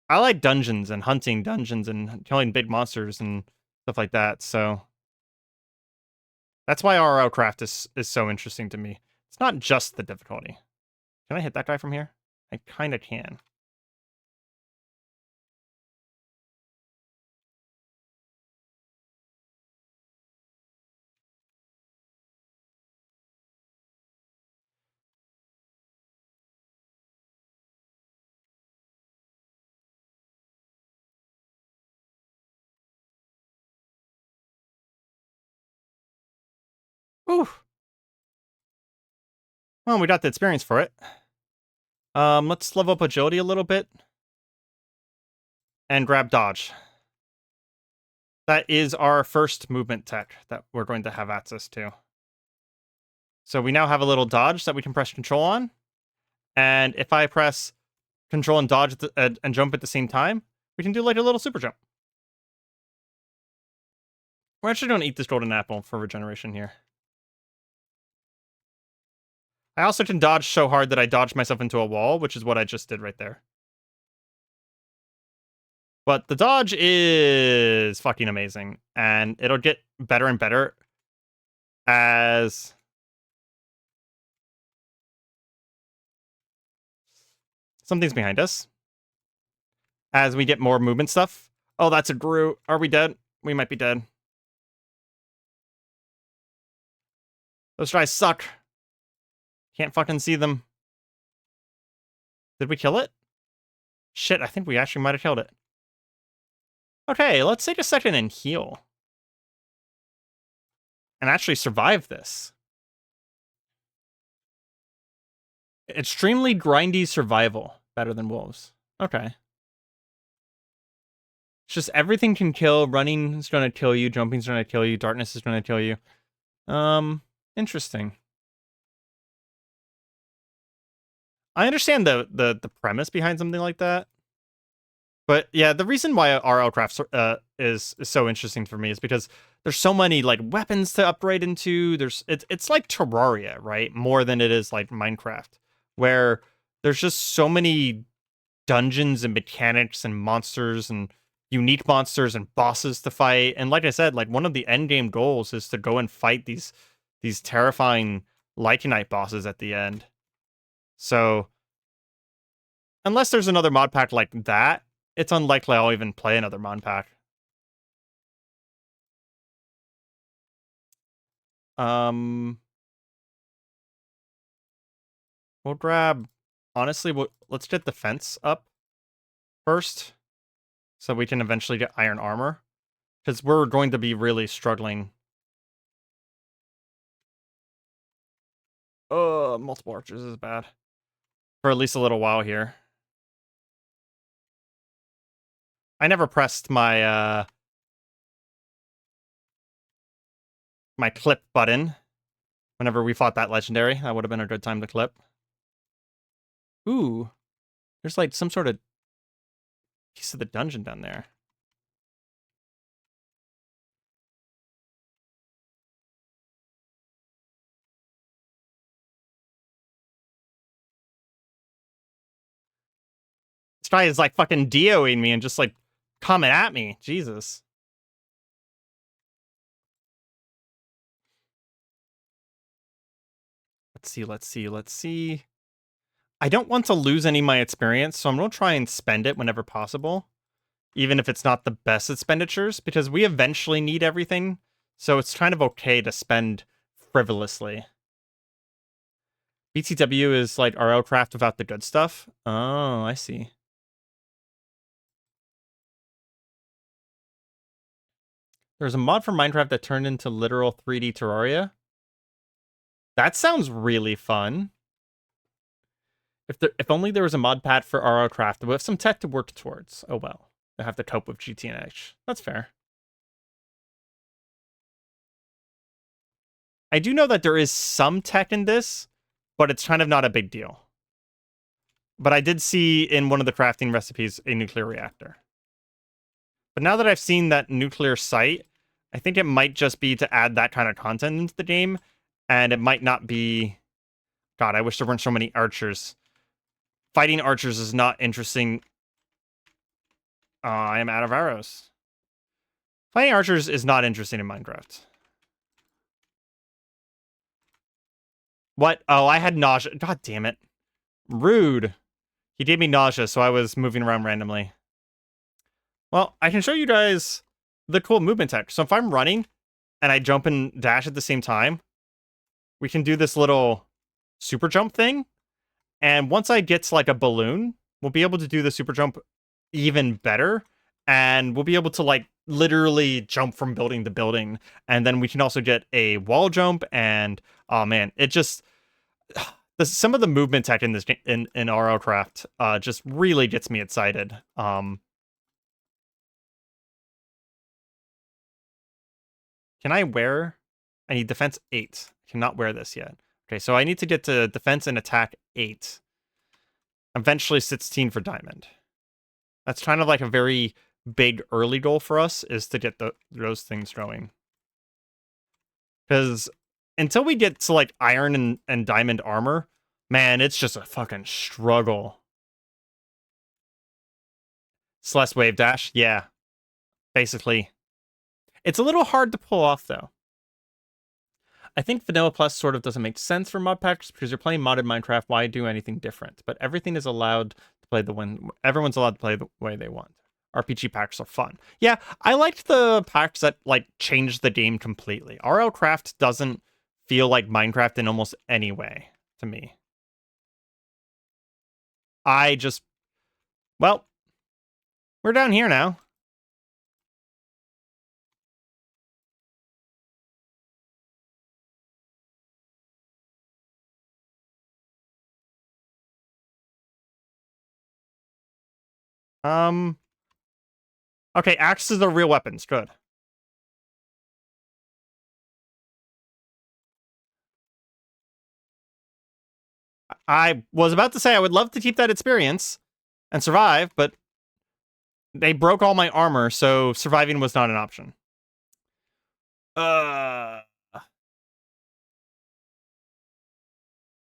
I like dungeons and hunting dungeons and killing big monsters and stuff like that. So that's why RLCraft is so interesting to me. It's not just the difficulty. Can I hit that guy from here? I kind of can. Ooh. Well, we got the experience for it. Let's level up agility a little bit and grab dodge. That is our first movement tech that we're going to have access to. So we now have a little dodge that we can press control on. And if I press control and dodge and jump at the same time, we can do like a little super jump. We're actually going to eat this golden apple for regeneration here. I also can dodge so hard that I dodged myself into a wall, which is what I just did right there. But the dodge is fucking amazing, and it'll get better and better as something's behind us. as we get more movement stuff. Oh, that's a Gru. Are we dead? We might be dead. Those guys suck. Can't fucking see them. Did we kill it? Shit, I think we actually might have killed it. Okay, let's take a second and heal. And actually survive this. Extremely grindy survival. Better than wolves. Okay. It's just everything can kill. Running is going to kill you. Jumping is going to kill you. Darkness is going to kill you. Interesting. I understand the premise behind something like that. But yeah, the reason why RLCraft is so interesting for me is because there's so many like weapons to upgrade into. It's like Terraria, right? More than it is like Minecraft, where there's just so many dungeons and mechanics and monsters and unique monsters and bosses to fight. And like I said, like one of the end game goals is to go and fight these terrifying Lycanite bosses at the end. So unless there's another mod pack like that, it's unlikely I'll even play another mod pack. We'll grab. Honestly, let's get the fence up first, so we can eventually get iron armor, because we're going to be really struggling. Oh, multiple archers is bad for at least a little while here. I never pressed my my clip button whenever we fought that legendary. That would have been a good time to clip. Ooh, there's like some sort of piece of the dungeon down there. This guy is like fucking DOing me and just like coming at me. Jesus. Let's see. I don't want to lose any of my experience, so I'm going to try and spend it whenever possible, even if it's not the best expenditures, because we eventually need everything, so it's kind of okay to spend frivolously. BTW is like RLCraft without the good stuff? Oh, I see. There's a mod for Minecraft that turned into literal 3D Terraria. That sounds really fun. If only there was a mod pack for RLCraft with some tech to work towards. Oh well. They have to cope with GTNH. That's fair. I do know that there is some tech in this, but it's kind of not a big deal. But I did see in one of the crafting recipes a nuclear reactor. But now that I've seen that nuclear site, I think it might just be to add that kind of content into the game, and it might not be... God, I wish there weren't so many archers. Fighting archers is not interesting. I am out of arrows. Fighting archers is not interesting in Minecraft. What? Oh, I had nausea. God damn it. Rude. He gave me nausea, so I was moving around randomly. Well, I can show you guys the cool movement tech. So if I'm running and I jump and dash at the same time, we can do this little super jump thing. And once I get to like a balloon, we'll be able to do the super jump even better. And we'll be able to like literally jump from building to building. And then we can also get a wall jump. And oh man, it just... some of the movement tech in this in RLCraft just really gets me excited. Can I wear? I need defense 8. Cannot wear this yet. Okay, so I need to get to defense and attack 8. Eventually 16 for diamond. That's kind of like a very big early goal for us, is to get those things going. Because until we get to like iron and diamond armor, man, it's just a fucking struggle. Celeste wave dash, yeah. Basically. It's a little hard to pull off, though. I think Vanilla Plus sort of doesn't make sense for mod packs because you're playing modded Minecraft. Why do anything different? But everything is allowed to play everyone's allowed to play the way they want. RPG packs are fun. Yeah, I liked the packs that like changed the game completely. RLCraft doesn't feel like Minecraft in almost any way to me. Well, we're down here now. Okay, axes are real weapons. Good. I was about to say I would love to keep that experience and survive, but they broke all my armor, so surviving was not an option.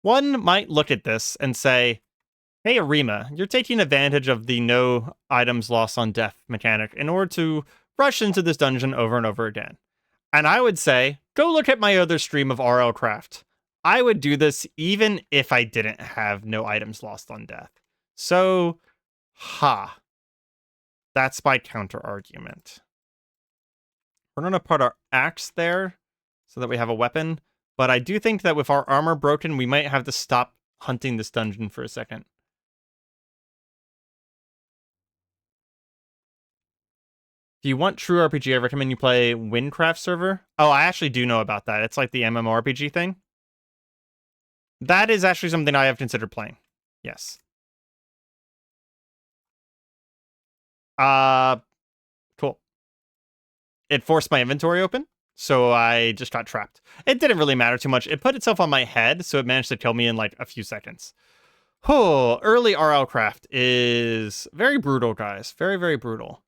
One might look at this and say, hey, Areima, you're taking advantage of the no items lost on death mechanic in order to rush into this dungeon over and over again. And I would say, go look at my other stream of RLCraft. I would do this even if I didn't have no items lost on death. So, that's my counter argument. We're going to put our axe there so that we have a weapon. But I do think that with our armor broken, we might have to stop hunting this dungeon for a second. If you want true RPG, I recommend you play Windcraft server. Oh, I actually do know about that. It's like the MMORPG thing. That is actually something I have considered playing. Yes. Cool. It forced my inventory open, so I just got trapped. It didn't really matter too much. It put itself on my head, so it managed to kill me in like a few seconds. Oh, early RLCraft is very brutal, guys. Very, very brutal.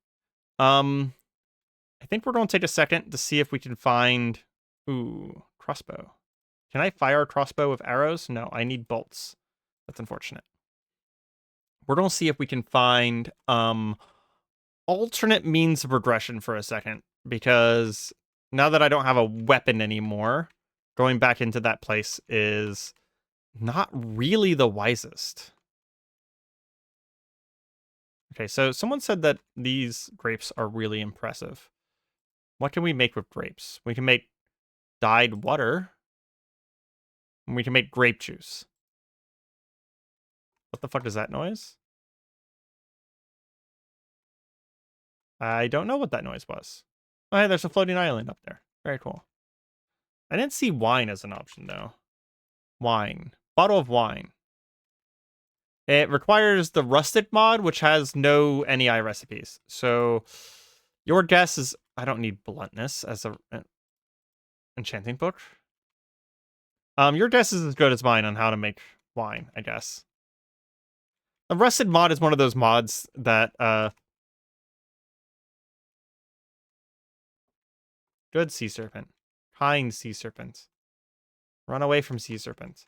I think we're going to take a second to see if we can find... Ooh, crossbow. Can I fire a crossbow with arrows? No, I need bolts. That's unfortunate. We're going to see if we can find alternate means of progression for a second, because now that I don't have a weapon anymore, going back into that place is not really the wisest. Okay, so someone said that these grapes are really impressive. What can we make with grapes? We can make dyed water. And we can make grape juice. What the fuck is that noise? I don't know what that noise was. Oh, hey, there's a floating island up there. Very cool. I didn't see wine as an option, though. Wine. Bottle of wine. It requires the rustic mod, which has no NEI recipes. So your guess is... I don't need bluntness as an enchanting book. Your guess is as good as mine on how to make wine, I guess. The rusted mod is one of those mods that good sea serpent. Kind sea serpent. Run away from sea serpent.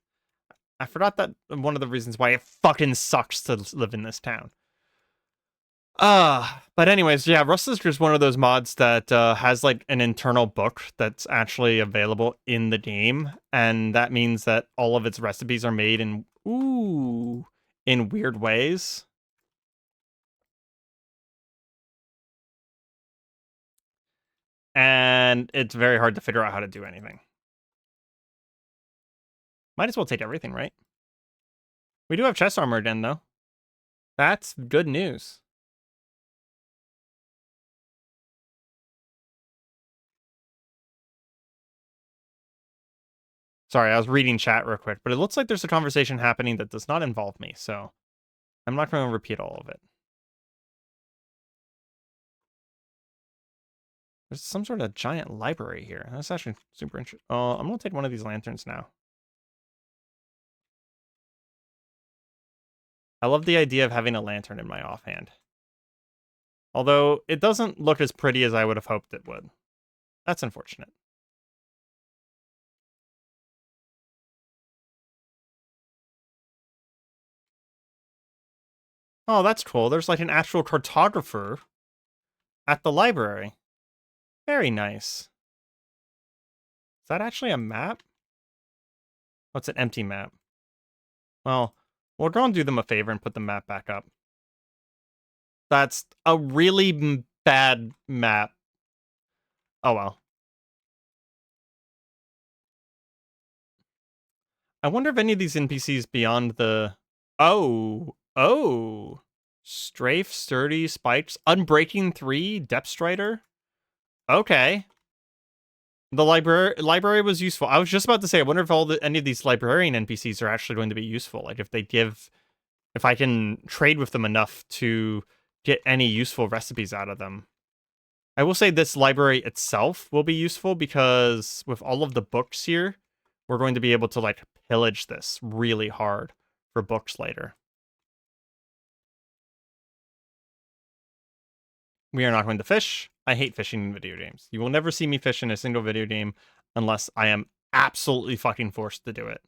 I forgot that one of the reasons why it fucking sucks to live in this town. But anyways, yeah, Rustic is one of those mods that has like an internal book that's actually available in the game, and that means that all of its recipes are made in weird ways. And it's very hard to figure out how to do anything. Might as well take everything, right? We do have chest armor again, though. That's good news. Sorry, I was reading chat real quick, but it looks like there's a conversation happening that does not involve me, so I'm not going to repeat all of it. There's some sort of giant library here. That's actually super interesting. Oh, I'm going to take one of these lanterns now. I love the idea of having a lantern in my offhand. Although, it doesn't look as pretty as I would have hoped it would. That's unfortunate. Oh, that's cool. There's like an actual cartographer at the library. Very nice. Is that actually a map? What's an empty map? Well, we'll go and do them a favor and put the map back up. That's a really bad map. Oh well. I wonder if any of these NPCs beyond the... Oh. Strafe, Sturdy, Spikes, Unbreaking 3, Depth Strider. Okay. The library was useful. I was just about to say, I wonder if any of these librarian NPCs are actually going to be useful. Like if I can trade with them enough to get any useful recipes out of them. I will say this library itself will be useful because with all of the books here, we're going to be able to like pillage this really hard for books later. We are not going to fish. I hate fishing in video games. You will never see me fish in a single video game unless I am absolutely fucking forced to do it.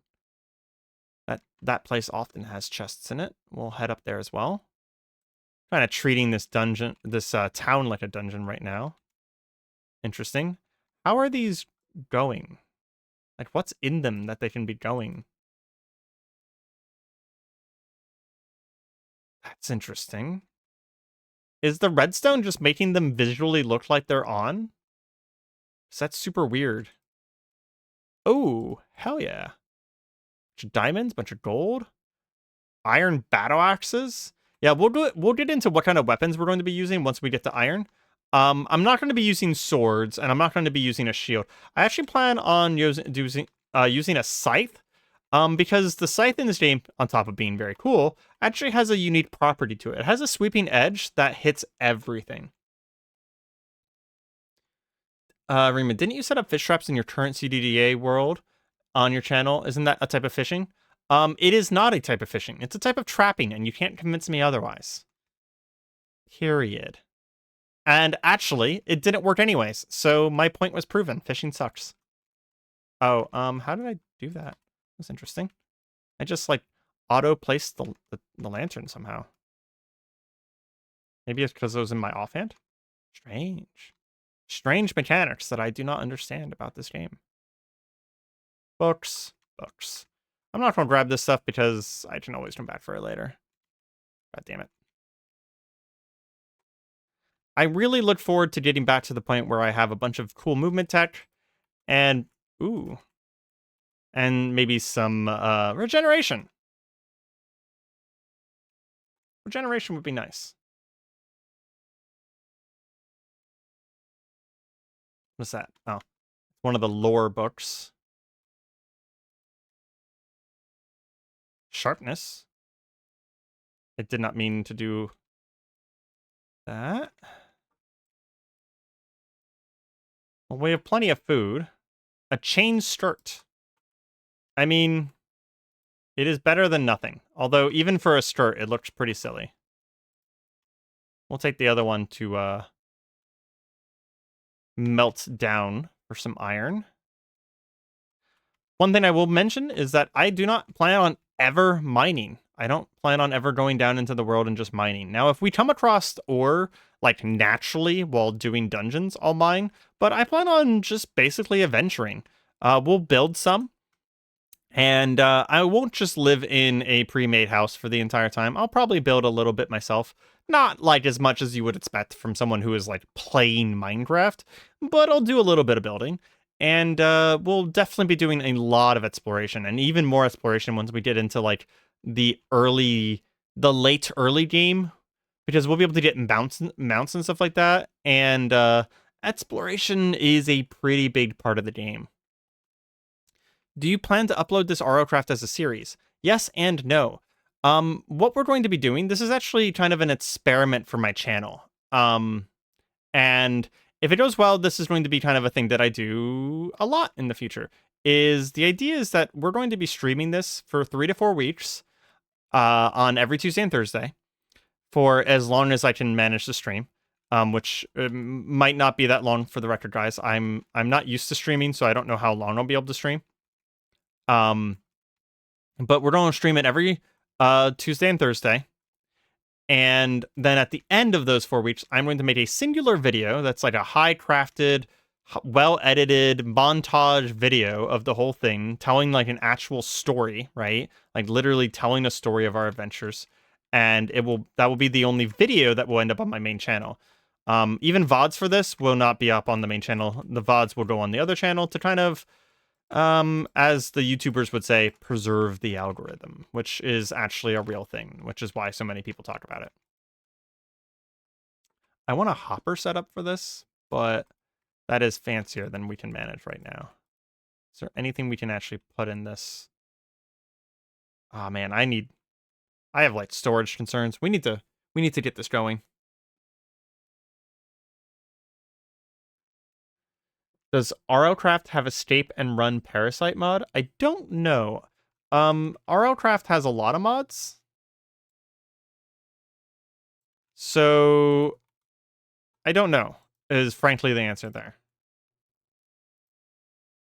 That place often has chests in it. We'll head up there as well. Kind of treating this town like a dungeon right now. Interesting. How are these going? Like, what's in them that they can be going? That's interesting. Is the redstone just making them visually look like they're on? Because that's super weird. Oh, hell yeah. Bunch of diamonds, bunch of gold. Iron battle axes. Yeah, we'll get into what kind of weapons we're going to be using once we get to iron. I'm not going to be using swords, and I'm not going to be using a shield. I actually plan on using a scythe, because the scythe in this game, on top of being very cool, actually has a unique property to it. It has a sweeping edge that hits everything. Areima, didn't you set up fish traps in your current CDDA world on your channel? Isn't that a type of fishing? It is not a type of fishing. It's a type of trapping, and you can't convince me otherwise. Period. And actually, it didn't work anyways, so my point was proven. Fishing sucks. Oh, how did I do that? That's interesting. I just, like, auto-placed the lantern somehow. Maybe it's because it was in my offhand? Strange. Strange mechanics that I do not understand about this game. Books. I'm not going to grab this stuff because I can always come back for it later. God damn it. I really look forward to getting back to the point where I have a bunch of cool movement tech and, ooh, and maybe some regeneration. Regeneration would be nice. What's that? Oh, one of the lore books. Sharpness. It did not mean to do that. Well, we have plenty of food. A chain skirt. I mean, it is better than nothing. Although, even for a skirt, it looks pretty silly. We'll take the other one to melt down for some iron. One thing I will mention is that I do not plan on ever mining. I don't plan on ever going down into the world and just mining. Now, if we come across ore, like, naturally while doing dungeons, I'll mine. But I plan on just basically adventuring. We'll build some. And I won't just live in a pre-made house for the entire time. I'll probably build a little bit myself. Not, like, as much as you would expect from someone who is, like, playing Minecraft. But I'll do a little bit of building. And we'll definitely be doing a lot of exploration. And even more exploration once we get into, like, the late early game, because we'll be able to get mounts and stuff like that, and exploration is a pretty big part of the game. Do you plan to upload this RLCraft as a series? Yes and no. What we're going to be doing, this is actually kind of an experiment for my channel. And if it goes well, this is going to be kind of a thing that I do a lot in the future. The idea is that we're going to be streaming this for 3 to 4 weeks, on every Tuesday and Thursday for as long as I can manage to stream, which might not be that long for the record, guys. I'm not used to streaming, so I don't know how long I'll be able to stream. But we're going to stream it every Tuesday and Thursday. And then at the end of those 4 weeks, I'm going to make a singular video that's like a high crafted, well-edited montage video of the whole thing, telling like an actual story, right? Like literally telling a story of our adventures. And that will be the only video that will end up on my main channel. Even VoDs for this will not be up on the main channel. The VoDs will go on the other channel to kind of, as the YouTubers would say, preserve the algorithm, which is actually a real thing, which is why so many people talk about it. I want a hopper setup for this, but that is fancier than we can manage right now. Is there anything we can actually put in this? Oh man, I have like storage concerns. We need to get this going. Does RLCraft have escape and run parasite mod? I don't know. RLCraft has a lot of mods. So I don't know, is frankly the answer there.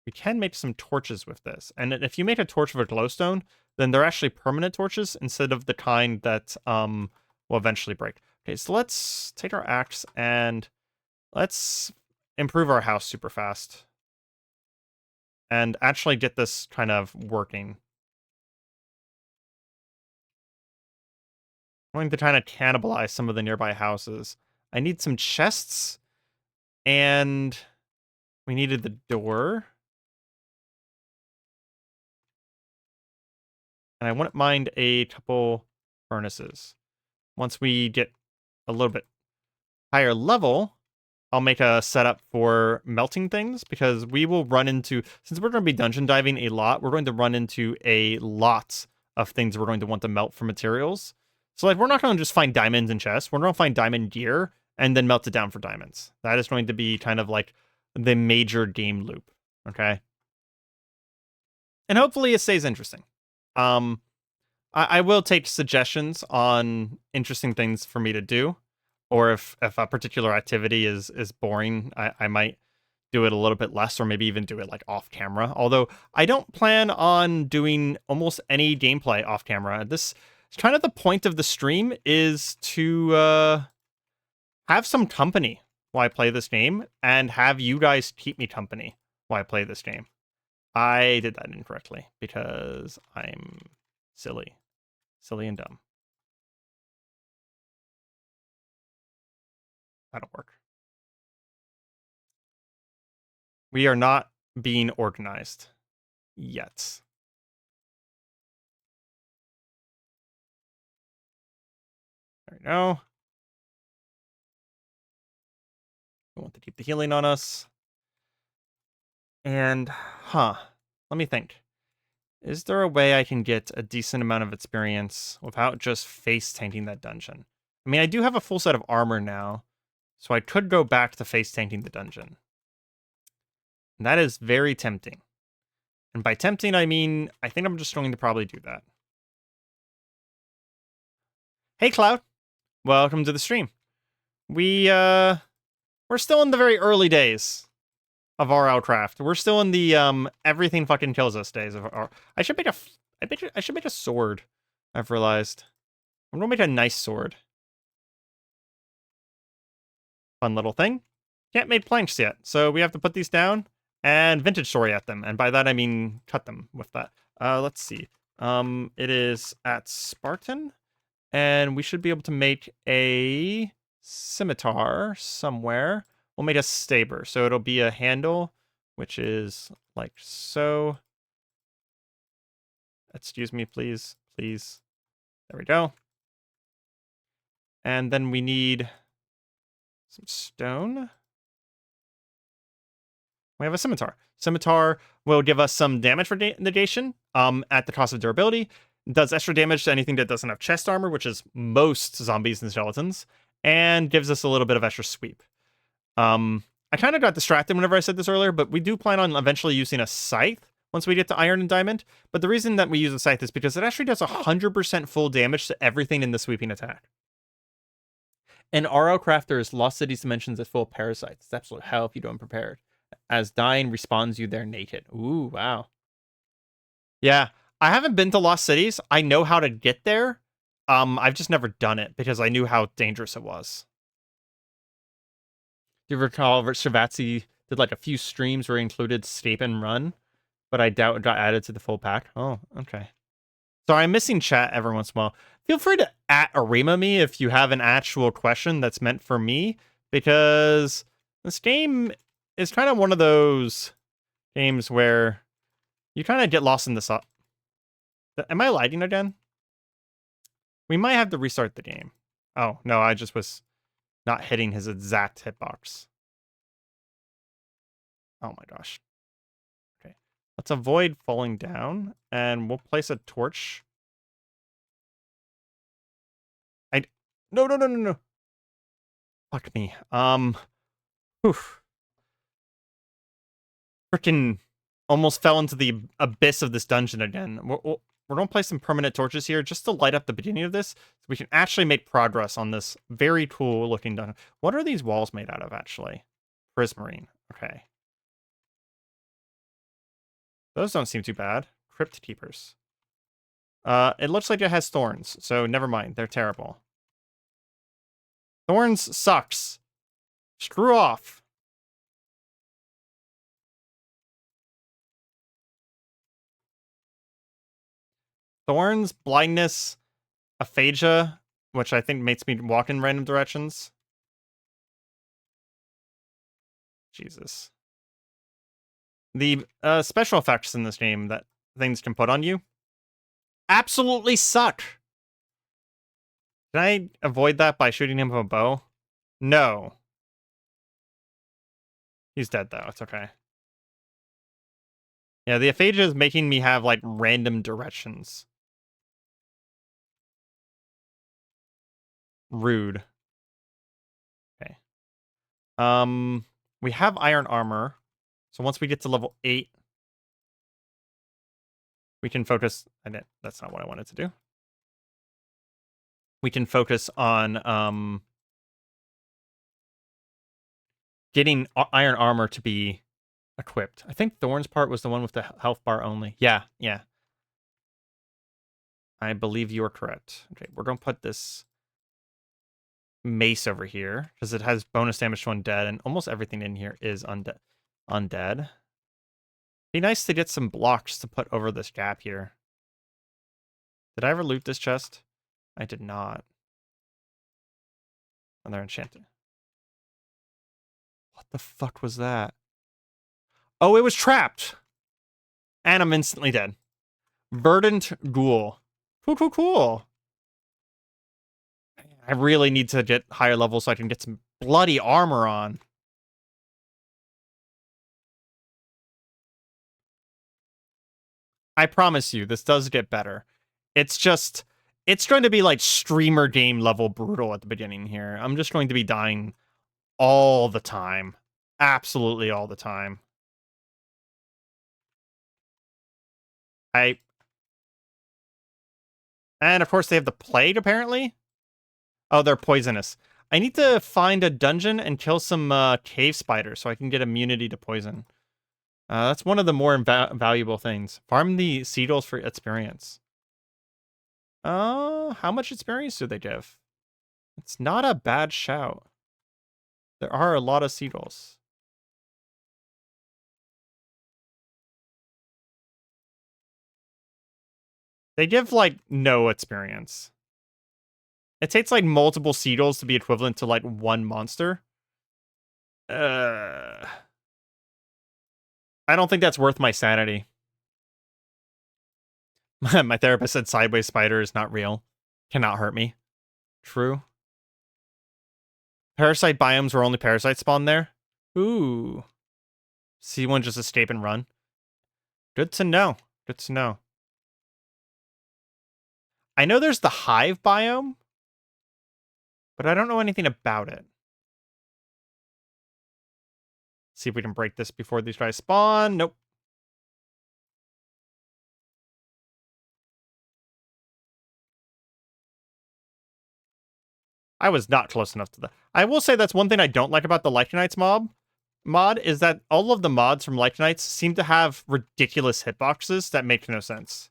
We can make some torches with this. And if you make a torch with a glowstone, then they're actually permanent torches instead of the kind that will eventually break. Okay, so let's take our axe and let's improve our house super fast. And actually get this kind of working. I'm going to kind of cannibalize some of the nearby houses. I need some chests. And we needed the door. And I wouldn't mind a couple furnaces. Once we get a little bit higher level, I'll make a setup for melting things, because we will run into, since we're going to be dungeon diving a lot, we're going to run into a lot of things we're going to want to melt for materials. So like, we're not going to just find diamonds in chests. We're going to find diamond gear and then melt it down for diamonds. That is going to be kind of like the major game loop. Okay. And hopefully it stays interesting. I will take suggestions on interesting things for me to do, or if a particular activity is boring, I might do it a little bit less, or maybe even do it like off camera. Although I don't plan on doing almost any gameplay off camera. This is kind of the point of the stream, is to have some company while I play this game, and have you guys keep me company while I play this game. I did that incorrectly because I'm silly. Silly and dumb. That'll work. We are not being organized yet. There we go. We want to keep the healing on us. And, let me think. Is there a way I can get a decent amount of experience without just face tanking that dungeon? I mean, I do have a full set of armor now, so I could go back to face tanking the dungeon. And that is very tempting. And by tempting, I mean, I think I'm just going to probably do that. Hey, Cloud. Welcome to the stream. We're still in the very early days of RLCraft. We're still in the everything fucking kills us days of our. I should make a sword. I've realized. I'm gonna make a nice sword. Fun little thing. Can't make planks yet, so we have to put these down and vintage story at them. And by that I mean cut them with that. Let's see. It is at Spartan, and we should be able to make a scimitar somewhere. We'll make a saber, so it'll be a handle, which is like so. Excuse me, please, please. There we go. And then we need some stone. We have a scimitar. Scimitar will give us some damage for negation at the cost of durability. Does extra damage to anything that doesn't have chest armor, which is most zombies and skeletons, and gives us a little bit of extra sweep. I kind of got distracted whenever I said this earlier, but we do plan on eventually using a scythe once we get to iron and diamond. But the reason that we use a scythe is because it actually does 100% full damage to everything in the sweeping attack. And RLCrafters, Lost Cities Dimensions is full of parasites. It's absolute hell if you don't prepare. As dying respawns you there naked. Ooh, wow. Yeah, I haven't been to Lost Cities. I know how to get there. I've just never done it because I knew how dangerous it was. Do you recall Shavatsky did like a few streams where I included Escape and Run, but I doubt it got added to the full pack. Oh, okay. Sorry, I'm missing chat every once in a while. Feel free to @Areima me if you have an actual question that's meant for me, because this game is kind of one of those games where you kind of get lost in the. Am I lagging again? We might have to restart the game. Oh, no, I just was not hitting his exact hitbox. Oh my gosh. Okay. Let's avoid falling down, and we'll place a torch. No. Fuck me. Oof. Freaking almost fell into the abyss of this dungeon again. We're going to place some permanent torches here just to light up the beginning of this, so we can actually make progress on this very cool looking dungeon. What are these walls made out of, actually? Prismarine. Okay. Those don't seem too bad. Crypt Keepers. It looks like it has thorns, so never mind. They're terrible. Thorns sucks. Screw off. Thorns, blindness, aphasia, which I think makes me walk in random directions. Jesus. The special effects in this game that things can put on you absolutely suck. Can I avoid that by shooting him with a bow? No. He's dead, though. It's okay. Yeah, the aphasia is making me have, like, random directions. Rude. Okay. We have iron armor. So once we get to level 8, we can focus... That's not what I wanted to do. We can focus on getting iron armor to be equipped. I think Thorn's part was the one with the health bar only. Yeah. I believe you are correct. Okay, we're going to put this mace over here because it has bonus damage to undead, and almost everything in here is undead. Be nice to get some blocks to put over this gap here. Did I ever loot this chest? I did not. And they're enchanted. What the fuck was that? Oh, it was trapped! And I'm instantly dead. Verdant Ghoul. Cool. I really need to get higher levels so I can get some bloody armor on. I promise you, this does get better. It's just... It's going to be like streamer game level brutal at the beginning here. I'm just going to be dying all the time. Absolutely all the time. And of course they have the plague, apparently. Oh, they're poisonous. I need to find a dungeon and kill some cave spiders so I can get immunity to poison. That's one of the more valuable things. Farm the Seedles for experience. How much experience do they give? It's not a bad shout. There are a lot of Seedles. They give, like, no experience. It takes, like, multiple Seedles to be equivalent to, like, one monster. I don't think that's worth my sanity. My therapist said sideways spider is not real. Cannot hurt me. True. Parasite biomes where only parasites spawn there? Ooh. See one just escape and run? Good to know. I know there's the hive biome, but I don't know anything about it. See if we can break this before these guys spawn. Nope. I was not close enough to that. I will say that's one thing I don't like about the Lycanites mod is that all of the mods from Lycanites seem to have ridiculous hitboxes that make no sense.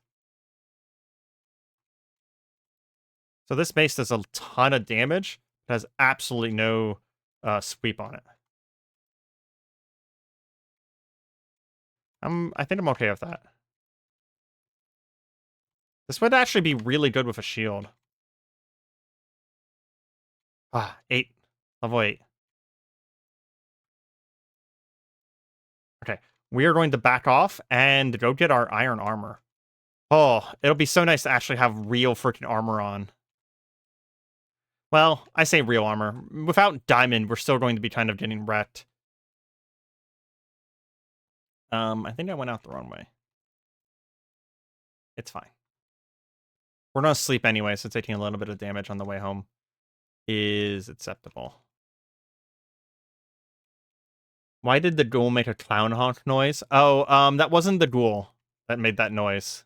So this mace does a ton of damage. It has absolutely no sweep on it. I think I'm okay with that. This would actually be really good with a shield. 8. Level 8. Okay. We are going to back off and go get our iron armor. Oh, it'll be so nice to actually have real freaking armor on. Well, I say real armor. Without diamond, we're still going to be kind of getting wrecked. I think I went out the wrong way. It's fine. We're gonna sleep anyway, so taking a little bit of damage on the way home is acceptable. Why did the ghoul make a clown honk noise? Oh, that wasn't the ghoul that made that noise.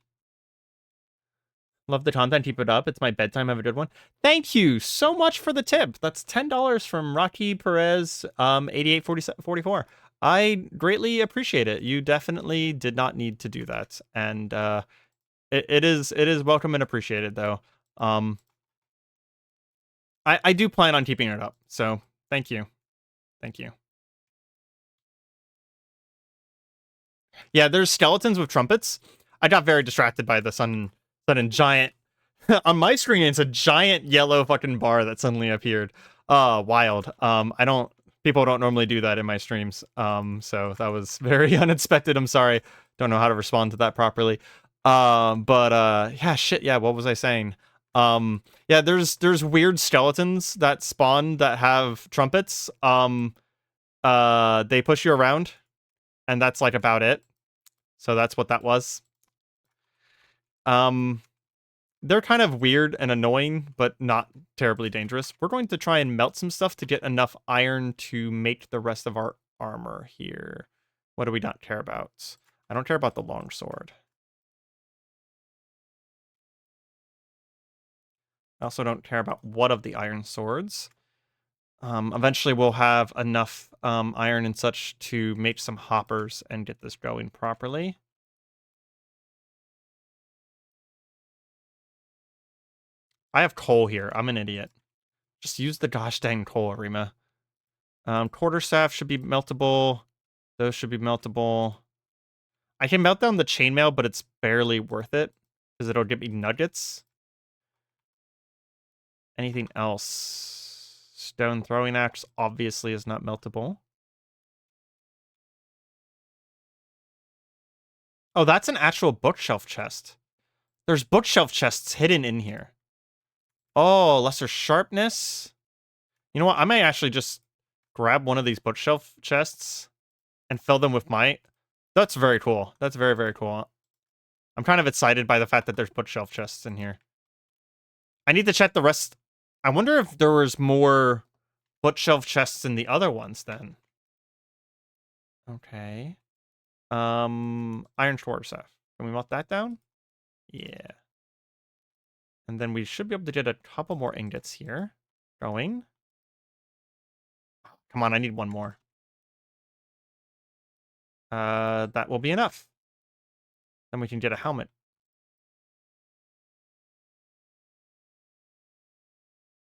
Love the content. Keep it up. It's my bedtime. Have a good one. Thank you so much for the tip. That's $10 from Rocky Perez, 8844. I greatly appreciate it. You definitely did not need to do that, and it is welcome and appreciated though. I do plan on keeping it up. So thank you. Thank you. Yeah, there's skeletons with trumpets. I got very distracted by the sudden giant. On my screen, it's a giant yellow fucking bar that suddenly appeared. Wild. People don't normally do that in my streams. So that was very unexpected. I'm sorry. Don't know how to respond to that properly. Yeah, shit. Yeah, what was I saying? Yeah, there's weird skeletons that spawn that have trumpets. They push you around, and that's like about it. So that's what that was. They're kind of weird and annoying, but not terribly dangerous. We're going to try and melt some stuff to get enough iron to make the rest of our armor here. What do we not care about? I don't care about the longsword. I also don't care about what of the iron swords. Eventually we'll have enough iron and such to make some hoppers and get this going properly. I have coal here. I'm an idiot. Just use the gosh dang coal, Areima. Quarterstaff should be meltable. Those should be meltable. I can melt down the chainmail, but it's barely worth it because it'll give me nuggets. Anything else? Stone throwing axe obviously is not meltable. Oh, that's an actual bookshelf chest. There's bookshelf chests hidden in here. Oh, lesser sharpness. You know what? I might actually just grab one of these bookshelf chests and fill them with might. That's very cool. That's very, very cool. I'm kind of excited by the fact that there's bookshelf chests in here. I need to check the rest. I wonder if there was more bookshelf chests in the other ones then. Okay. Iron quarterstaff. Can we melt that down? Yeah. And then we should be able to get a couple more ingots here. Going. Come on, I need one more. That will be enough. Then we can get a helmet.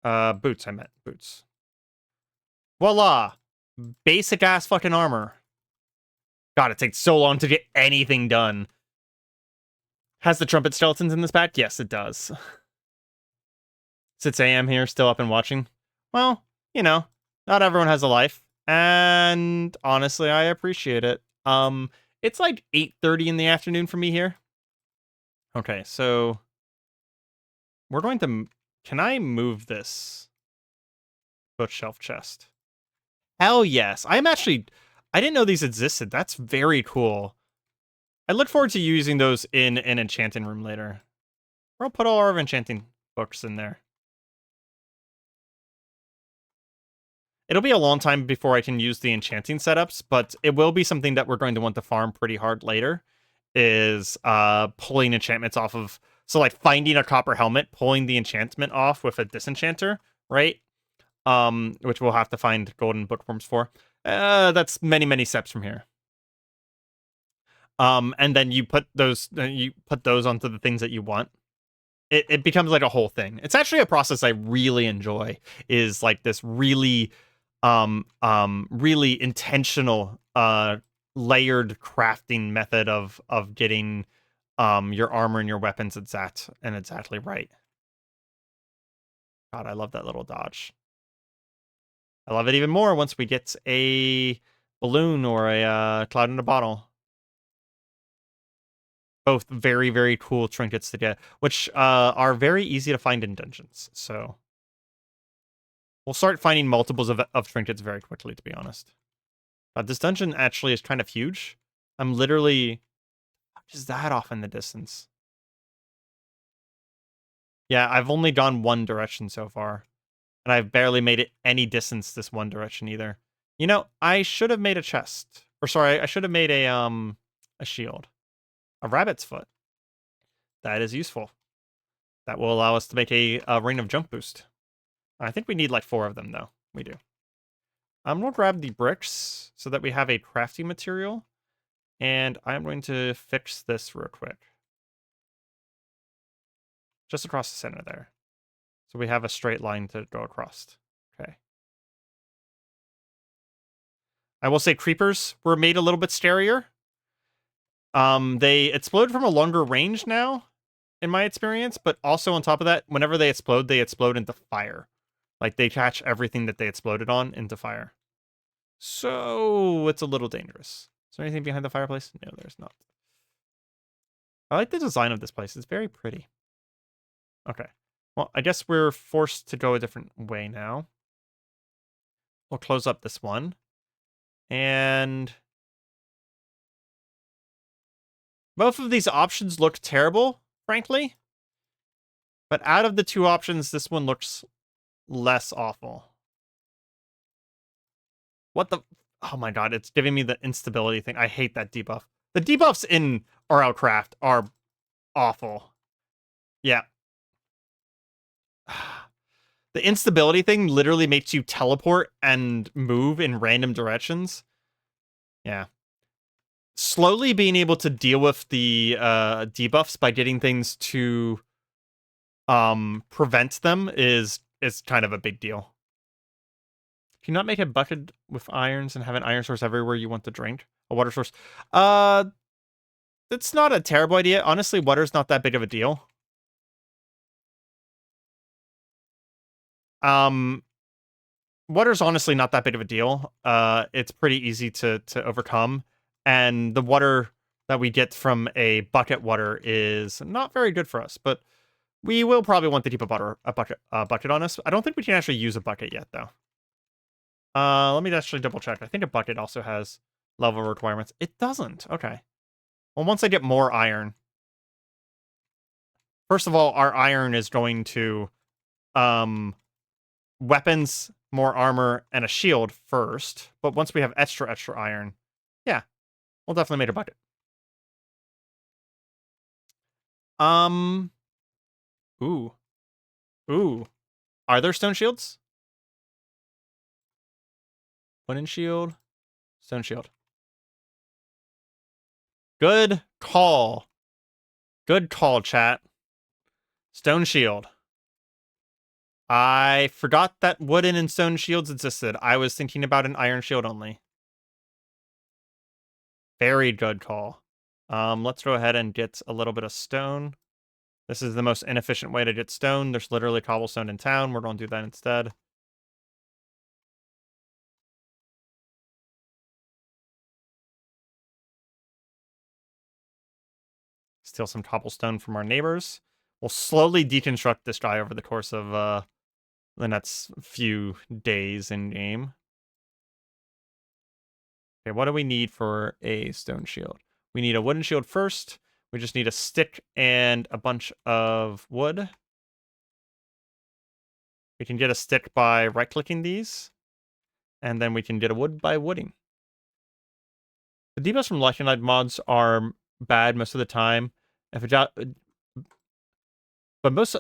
Boots, I meant. Boots. Voila! Basic ass fucking armor. God, it takes so long to get anything done. Has the trumpet skeletons in this pack? Yes, it does. 6 a.m. here, still up and watching. Well, you know, not everyone has a life. And honestly, I appreciate it. It's like 8:30 in the afternoon for me here. Okay, so we're going to... Can I move this bookshelf chest? Hell yes. I didn't know these existed. That's very cool. I look forward to using those in an enchanting room later. I'll put all our enchanting books in there. It'll be a long time before I can use the enchanting setups, but it will be something that we're going to want to farm pretty hard later, is pulling enchantments off of... So, like, finding a copper helmet, pulling the enchantment off with a disenchanter, right? Which we'll have to find golden bookworms for. That's many, many steps from here. And then you put those onto the things that you want. It becomes like a whole thing. It's actually a process I really enjoy, is like this really really intentional layered crafting method of getting your armor and your weapons exactly right. God, I love that little dodge. I love it even more once we get a balloon or a cloud in a bottle. Both very, very cool trinkets to get, which are very easy to find in dungeons. So we'll start finding multiples of trinkets very quickly, to be honest. This dungeon actually is kind of huge. I'm literally... Is that off in the distance? Yeah, I've only gone one direction so far. And I've barely made it any distance this one direction either. You know, I should have made a chest. Or sorry, I should have made a shield. A rabbit's foot. That is useful. That will allow us to make a ring of jump boost. I think we need like 4 of them, though. We do. I'm going to grab the bricks so that we have a crafting material. And I'm going to fix this real quick. Just across the center there. So we have a straight line to go across. Okay. I will say creepers were made a little bit scarier. They explode from a longer range now, in my experience, but also on top of that, whenever they explode into fire. Like, they catch everything that they exploded on into fire. So, it's a little dangerous. Is there anything behind the fireplace? No, there's not. I like the design of this place. It's very pretty. Okay. Well, I guess we're forced to go a different way now. We'll close up this one. And both of these options look terrible, frankly. But out of the 2 options, this one looks less awful. What the... Oh my god, it's giving me the instability thing. I hate that debuff. The debuffs in RLCraft are awful. Yeah. The instability thing literally makes you teleport and move in random directions. Yeah. Slowly being able to deal with the debuffs by getting things to prevent them is kind of a big deal. Can you not make a bucket with irons and have an iron source everywhere you want to drink? A water source? It's not a terrible idea. Honestly, water's not that big of a deal. Water's honestly not that big of a deal. It's pretty easy to overcome. And the water that we get from a bucket water is not very good for us, but we will probably want to keep a bucket on us. I don't think we can actually use a bucket yet, though. Let me actually double check. I think a bucket also has level requirements. It doesn't. Okay. Well, once I get more iron. First of all, our iron is going to weapons, more armor, and a shield first. But once we have extra iron, yeah, we'll definitely make a bucket. Ooh. Are there stone shields? Wooden shield, stone shield. Good call. Good call, chat. Stone shield. I forgot that wooden and stone shields existed. I was thinking about an iron shield only. Very good call. Let's go ahead and get a little bit of stone. This is the most inefficient way to get stone. There's literally cobblestone in town. We're going to do that instead. Steal some cobblestone from our neighbors. We'll slowly deconstruct this guy over the course of the next few days in game. Okay, what do we need for a stone shield? We need a wooden shield first. We just need a stick and a bunch of wood. We can get a stick by right-clicking these. And then we can get a wood by wooding. The debuffs from Light mods are bad most of the time. But most...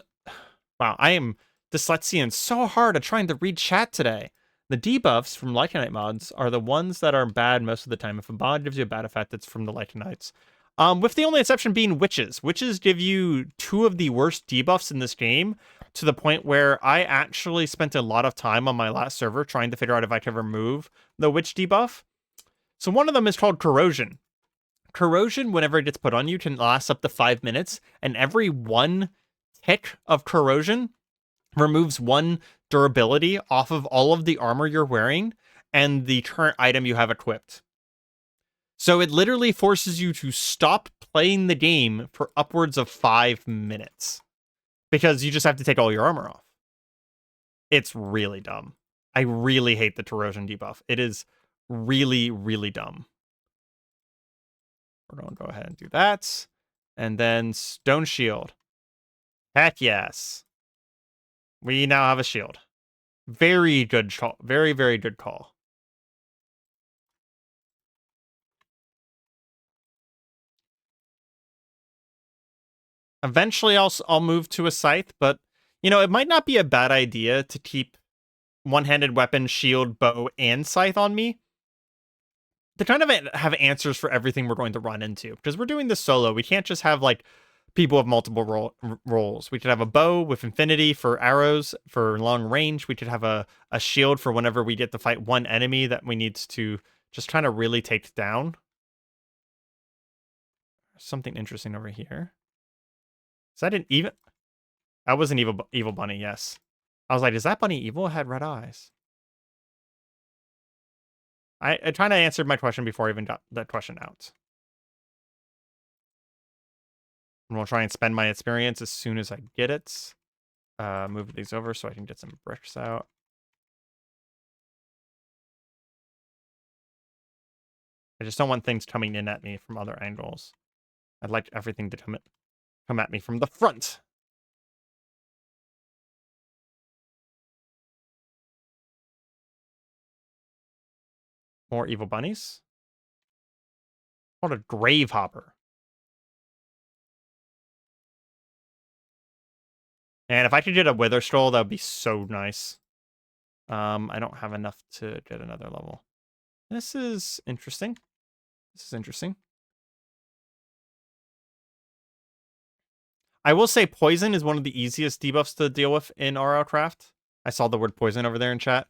Wow, I am dyslexian so hard at trying to read chat today. The debuffs from Lycanite mods are the ones that are bad most of the time. If a mod gives you a bad effect, it's from the Lycanites. With the only exception being witches. Witches give you 2 of the worst debuffs in this game, to the point where I actually spent a lot of time on my last server trying to figure out if I could remove the witch debuff. So one of them is called Corrosion. Corrosion, whenever it gets put on you, can last up to 5 minutes, and every one tick of corrosion removes 1 durability off of all of the armor you're wearing and the current item you have equipped. So it literally forces you to stop playing the game for upwards of 5 minutes because you just have to take all your armor off. It's really dumb. I really hate the corrosion debuff. It is really, really dumb. We're going to go ahead and do that. And then Stone Shield. Heck yes. We now have a shield. Very good call. Very, very good call. Eventually, I'll move to a scythe, but you know, it might not be a bad idea to keep one-handed weapon, shield, bow, and scythe on me to kind of have answers for everything we're going to run into. Because we're doing this solo, we can't just have like people with multiple roles. We could have a bow with infinity for arrows for long range. We could have a shield for whenever we get to fight one enemy that we need to just trying to really take down. Something interesting over here. Is that an even? That was an evil bunny, yes. I was like, is that bunny evil? It had red eyes. I kind of answered my question before I even got that question out. And we'll try and spend my experience as soon as I get it. Move these over so I can get some bricks out. I just don't want things coming in at me from other angles. I'd like everything to come at me from the front. More evil bunnies. What a grave hopper. And if I could get a wither scroll, that would be so nice. I don't have enough to get another level. This is interesting. This is interesting. I will say poison is one of the easiest debuffs to deal with in RLCraft. I saw the word poison over there in chat.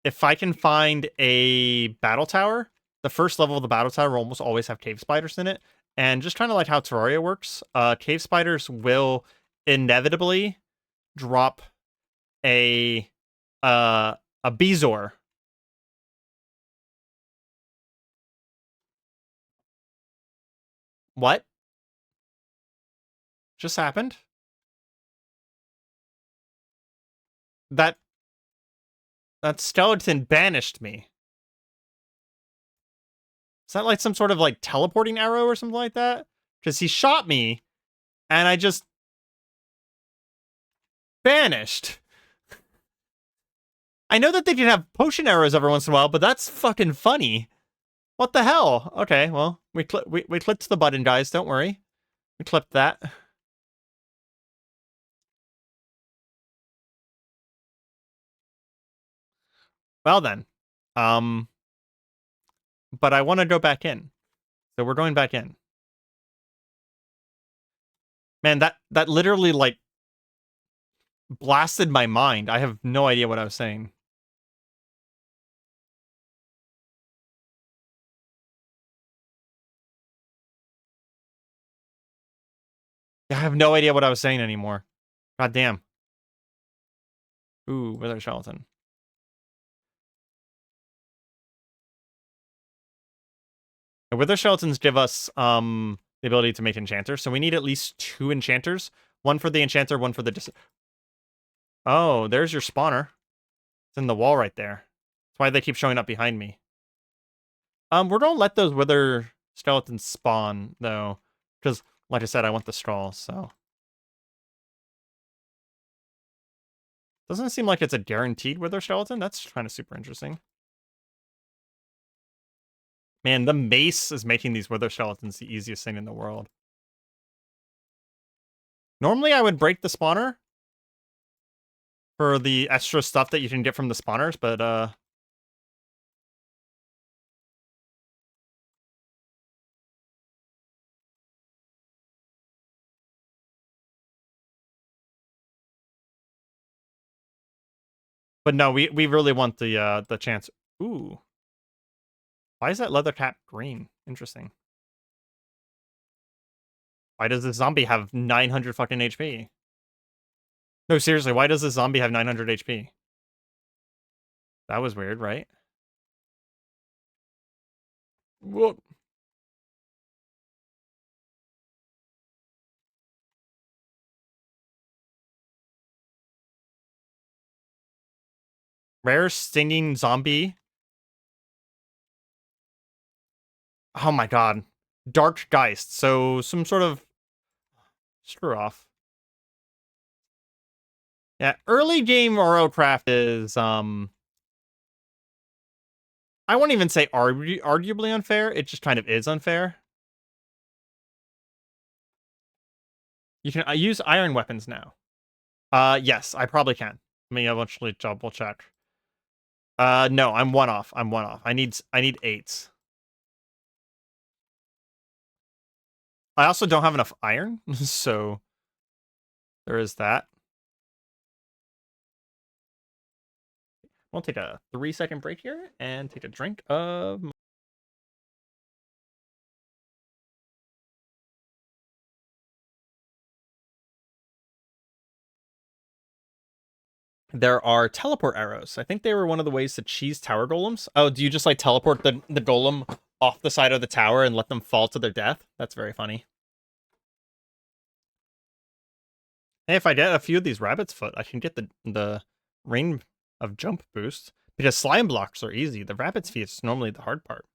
If I can find a battle tower, the first level of the battle tower will almost always have cave spiders in it. And just kind of like how Terraria works, cave spiders will inevitably drop a Bezoar. What just happened? That skeleton banished me. Is that like some sort of like teleporting arrow or something like that? Because he shot me and I just vanished. I know that they can have potion arrows every once in a while, but that's fucking funny. What the hell? Okay, well, we clipped the button, guys. Don't worry. We clipped that. Well then. But I want to go back in. So we're going back in. Man, that literally like blasted my mind. I have no idea what I was saying. I have no idea what I was saying anymore. God damn. Ooh, wither skeleton. The wither skeletons give us the ability to make enchanters, so we need at least 2 enchanters. One for the enchanter, one for the Oh, there's your spawner. It's in the wall right there. That's why they keep showing up behind me. We're gonna let those wither skeletons spawn, though. Because, like I said, I want the straw, so. Doesn't it seem like it's a guaranteed wither skeleton? That's kind of super interesting. Man, the mace is making these wither skeletons the easiest thing in the world. Normally, I would break the spawner for the extra stuff that you can get from the spawners, but, no, we really want the chance. Ooh. Why is that leather cap green? Interesting. Why does this zombie have 900 fucking HP? No, seriously, why does this zombie have 900 HP? That was weird, right? Whoop. Rare stinging zombie. Oh my god. Dark Geist. So some sort of screw off. Yeah, early game RLCraft is I won't even say arguably unfair. It just kind of is unfair. You can use iron weapons now. Yes, I probably can. Let me eventually double check. No, I'm one off. I'm one off. I need 8s. I also don't have enough iron, so there is that. We'll take a 3-second break here and take a drink of. There are teleport arrows. I think they were one of the ways to cheese tower golems. Oh, do you just like teleport the golem off the side of the tower and let them fall to their death? That's very funny. Hey, if I get a few of these rabbit's foot, I can get the rain of jump boost. Because slime blocks are easy. The rabbit's feet is normally the hard part.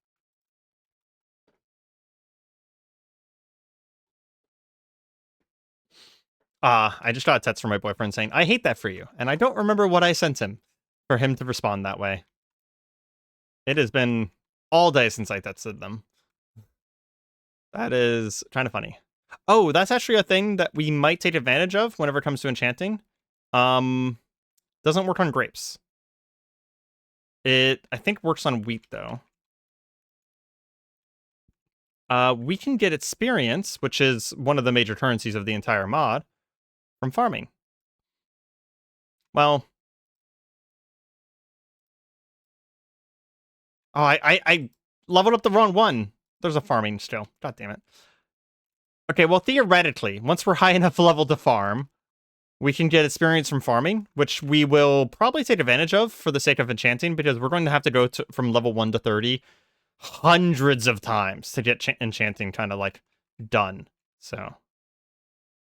I just got a text from my boyfriend saying, I hate that for you. And I don't remember what I sent him for him to respond that way. It has been all day since I texted them. That is kind of funny. Oh, that's actually a thing that we might take advantage of whenever it comes to enchanting. Doesn't work on grapes. It, I think, works on wheat, though. We can get experience, which is one of the major currencies of the entire mod, from farming. Well... Oh, I leveled up the wrong one. There's a farming still. God damn it. Okay, well, theoretically, once we're high enough level to farm, we can get experience from farming, which we will probably take advantage of for the sake of enchanting, because we're going to have to go from level 1 to 30 hundreds of times to get enchanting kind of, like, done. So,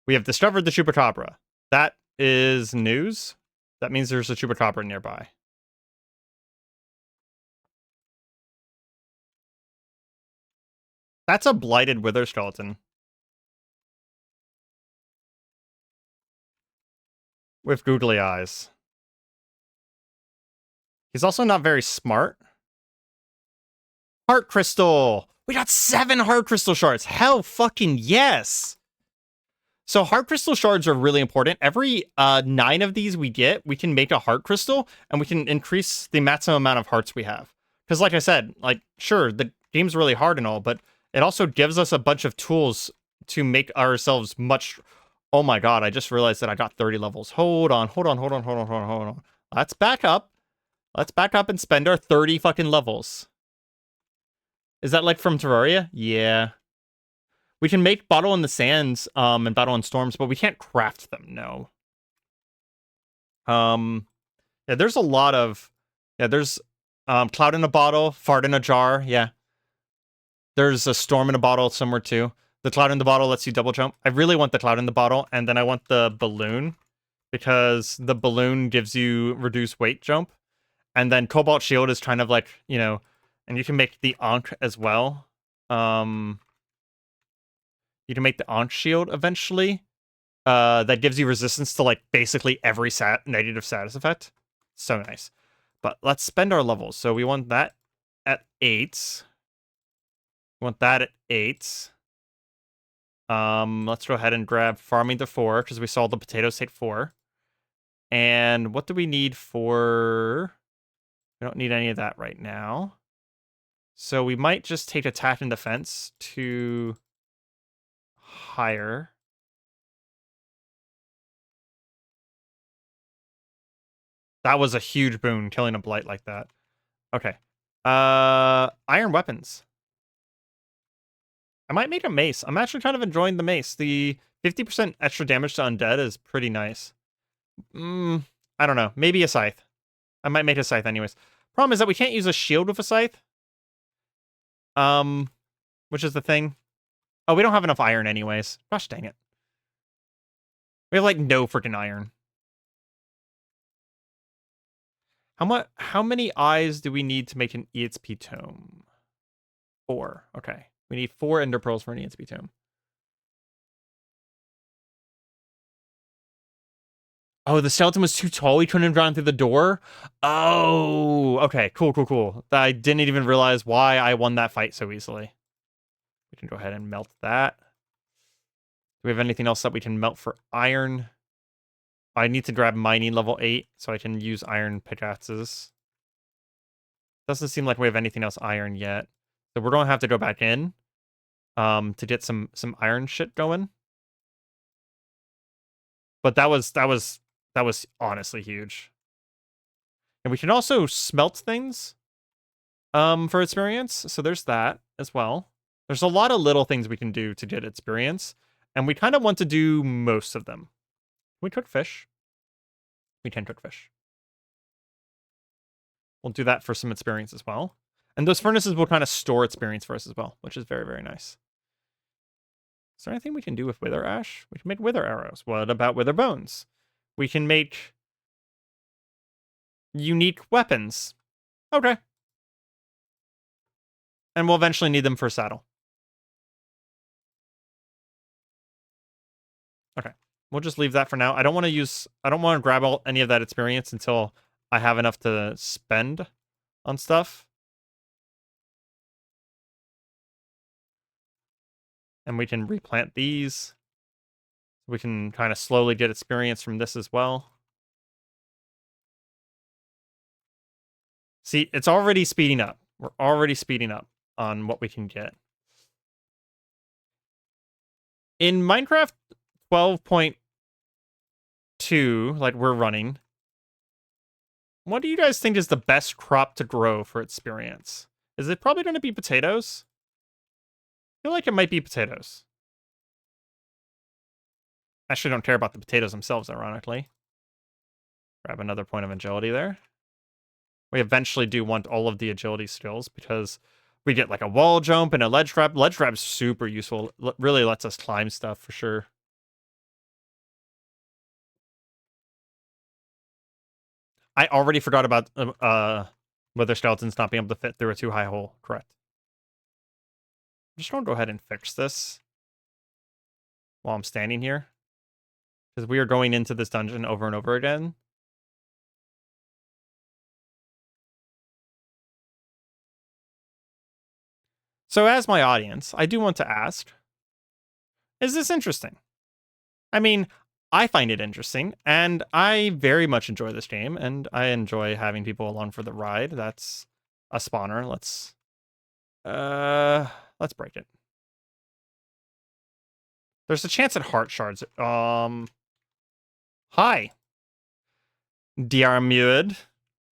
we have discovered the Chupacabra. That is news. That means there's a Chupacabra nearby. That's a blighted wither skeleton. With googly eyes. He's also not very smart. Heart crystal! We got 7 heart crystal shards! Hell fucking yes! So heart crystal shards are really important. Every 9 of these we get, we can make a heart crystal, and we can increase the maximum amount of hearts we have. Because like I said, like, sure, the game's really hard and all, but it also gives us a bunch of tools to make ourselves much... Oh my god, I just realized that I got 30 levels. Hold on. Let's back up. Let's back up and spend our 30 fucking levels. Is that like from Terraria? Yeah. We can make Bottle in the Sands and Battle in Storms, but we can't craft them, no. Yeah, there's a lot of... Yeah, there's Cloud in a Bottle, Fart in a Jar, yeah. There's a Storm in a Bottle somewhere too. The Cloud in the Bottle lets you double jump. I really want the Cloud in the Bottle, and then I want the Balloon, because the Balloon gives you reduced weight jump. And then Cobalt Shield is kind of like, you know, and you can make the Ankh as well. You can make the Ankh Shield eventually. That gives you resistance to, like, basically every negative status effect. So nice. But let's spend our levels. So we want that at 8. We want that at 8. Let's go ahead and grab farming to 4, because we saw the potatoes take 4. And what do we need for... We don't need any of that right now. So we might just take attack and defense to higher. That was a huge boon, killing a blight like that. Okay. Iron weapons. I might make a mace. I'm actually kind of enjoying the mace. The 50% extra damage to undead is pretty nice. I don't know. Maybe a scythe. I might make a scythe anyways. Problem is that we can't use a shield with a scythe. Which is the thing. Oh, we don't have enough iron anyways. Gosh dang it. We have like no freaking iron. How many eyes do we need to make an EXP tome? 4. Okay. We need 4 ender pearls for an EXP tome. Oh, the skeleton was too tall. We couldn't have gone through the door. Oh, okay. Cool. I didn't even realize why I won that fight so easily. We can go ahead and melt that. Do we have anything else that we can melt for iron? I need to grab mining level 8 so I can use iron pickaxes. Doesn't seem like we have anything else iron yet. So we're going to have to go back in to get some iron shit going. But that was honestly huge. And we can also smelt things for experience. So there's that as well. There's a lot of little things we can do to get experience. And we kind of want to do most of them. Can we cook fish? We can cook fish. We'll do that for some experience as well. And those furnaces will kind of store experience for us as well, which is very, very nice. Is there anything we can do with wither ash? We can make wither arrows. What about wither bones? We can make unique weapons. Okay. And we'll eventually need them for a saddle. Okay. We'll just leave that for now. I don't want to grab any of that experience until I have enough to spend on stuff. And we can replant these. We can kind of slowly get experience from this as well. See, it's already speeding up. We're already speeding up on what we can get. In Minecraft 12.2, like we're running, what do you guys think is the best crop to grow for experience? Is it probably going to be potatoes? I feel like it might be potatoes. I actually don't care about the potatoes themselves, ironically. Grab another point of agility there. We eventually do want all of the agility skills because we get like a wall jump and a ledge grab. Ledge grab is super useful. Really lets us climb stuff for sure. I already forgot about wither skeletons not being able to fit through a too high hole. Correct. I'm just going to go ahead and fix this while I'm standing here, because we are going into this dungeon over and over again. So as my audience, I do want to ask, is this interesting? I mean, I find it interesting, and I very much enjoy this game, and I enjoy having people along for the ride. That's a spawner. Let's break it. There's a chance at heart shards. Hi. Diarmuid.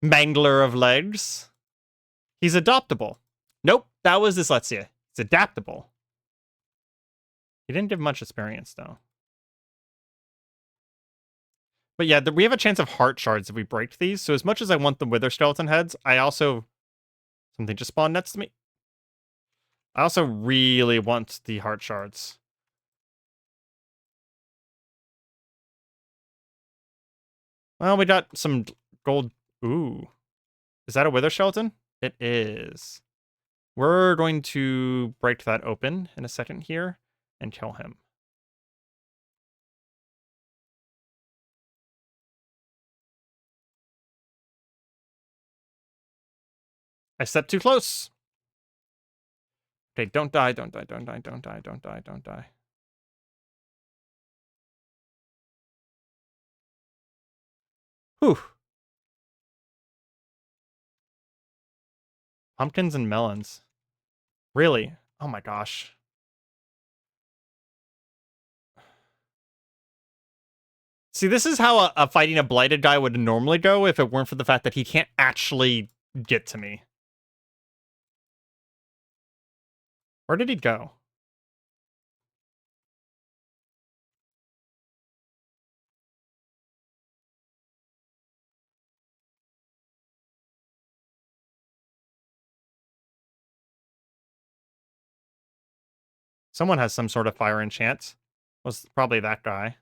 Mangler of legs. He's adoptable. Nope, that was dyslexia. It's adaptable. He didn't give much experience, though. But yeah, we have a chance of heart shards if we break these. So as much as I want the wither skeleton heads, I also... Something just spawned next to me. I also really want the heart shards. Well, we got some gold. Ooh. Is that a wither skeleton? It is. We're going to break that open in a second here and kill him. I stepped too close. Okay, don't die, don't die, don't die, don't die, don't die, don't die. Whew. Pumpkins and melons. Really? Oh my gosh. See, this is how a fighting a blighted guy would normally go if it weren't for the fact that he can't actually get to me. Where did he go? Someone has some sort of fire enchant. Was probably that guy.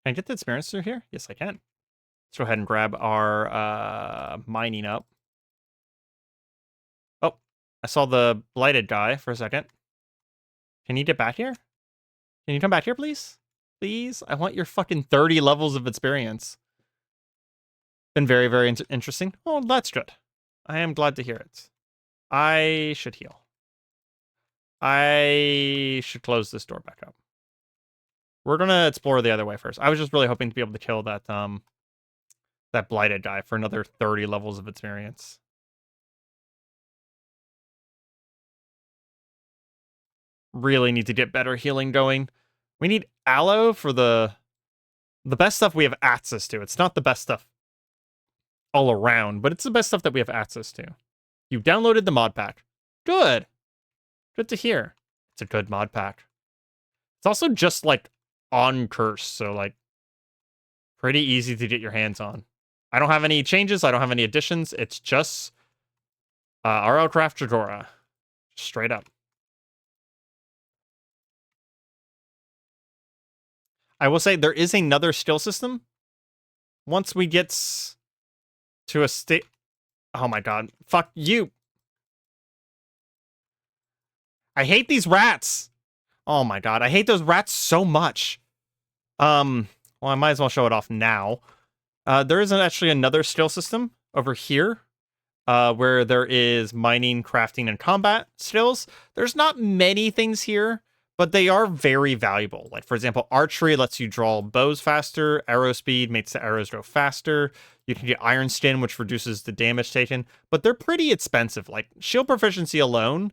Can I get the experience through here? Yes, I can. Let's go ahead and grab our mining up. Oh, I saw the blighted guy for a second. Can you get back here? Can you come back here, please? Please? I want your fucking 30 levels of experience. Been very, very interesting. Oh, that's good. I am glad to hear it. I should heal. I should close this door back up. We're gonna explore the other way first. I was just really hoping to be able to kill that that blighted guy for another 30 levels of experience. Really need to get better healing going. We need aloe for the best stuff we have access to. It's not the best stuff all around, but it's the best stuff that we have access to. You downloaded the mod pack. Good. Good to hear. It's a good mod pack. It's also just like on curse, so like pretty easy to get your hands on. I don't have any changes. I don't have any additions. It's just RLCraft Dregora. Straight up. I will say there is another skill system. Once we get to a state... Oh my god. Fuck you. I hate these rats. Oh my god. I hate those rats so much. Well, I might as well show it off now. There is actually another skill system over here. Where there is mining, crafting, and combat skills. There's not many things here, but they are very valuable. Like, for example, archery lets you draw bows faster. Arrow speed makes the arrows go faster. You can get iron skin, which reduces the damage taken. But they're pretty expensive. Like, shield proficiency alone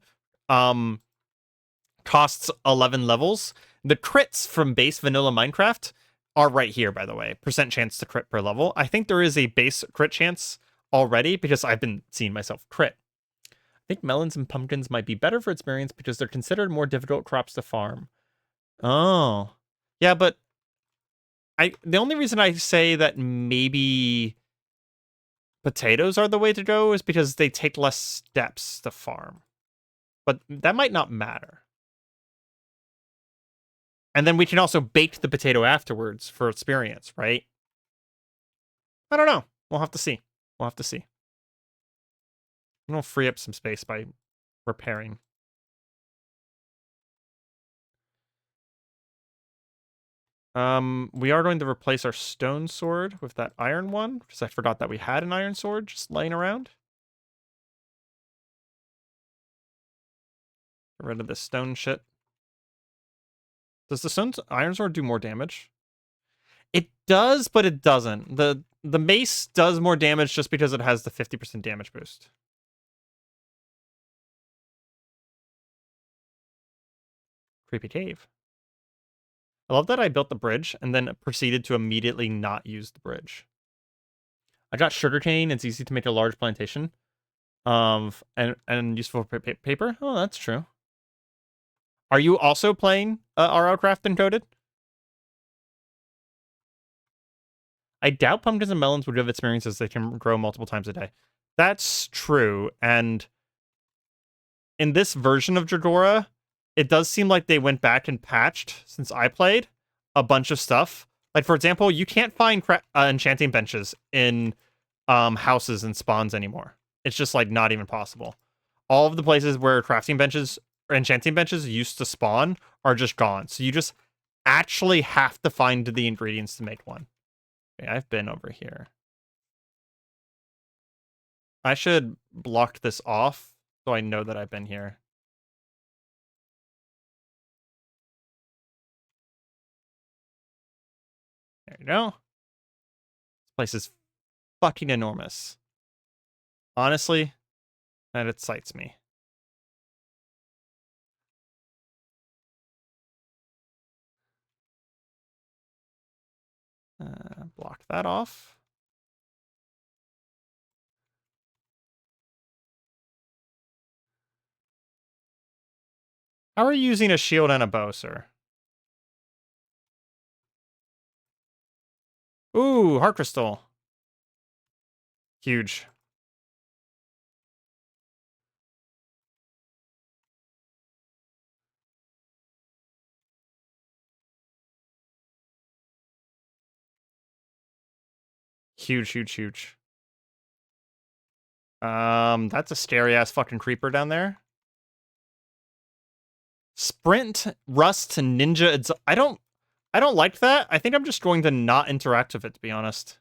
costs 11 levels. The crits from base vanilla Minecraft are right here, by the way. Percent chance to crit per level. I think there is a base crit chance already because I've been seeing myself crit. I think melons and pumpkins might be better for experience because they're considered more difficult crops to farm. Oh. Yeah, but the only reason I say that maybe potatoes are the way to go is because they take less steps to farm. But that might not matter. And then we can also bake the potato afterwards for experience, right? I don't know. We'll have to see. We'll have to see. I'm gonna free up some space by repairing. We are going to replace our stone sword with that iron one, because I forgot that we had an iron sword just laying around. Get rid of this stone shit. Does the iron sword do more damage? It does, but it doesn't. The mace does more damage just because it has the 50% damage boost. Creepy cave. I love that I built the bridge and then proceeded to immediately not use the bridge. I got sugarcane. It's easy to make a large plantation. And useful for paper. Oh, that's true. Are you also playing RLCraft Encoded? I doubt pumpkins and melons would give experiences they can grow multiple times a day. That's true. And in this version of Dregora, it does seem like they went back and patched, since I played, a bunch of stuff. Like, for example, you can't find enchanting benches in houses and spawns anymore. It's just, like, not even possible. All of the places where crafting benches or enchanting benches used to spawn are just gone. So you just actually have to find the ingredients to make one. Okay, I've been over here. I should block this off so I know that I've been here. There you go. This place is fucking enormous. Honestly, that excites me. Block that off. How are you using a shield and a bow, sir? Ooh, heart crystal. Huge. Huge, huge, huge. That's a scary ass fucking creeper down there. Sprint, rust, ninja. I don't like that. I think I'm just going to not interact with it, to be honest.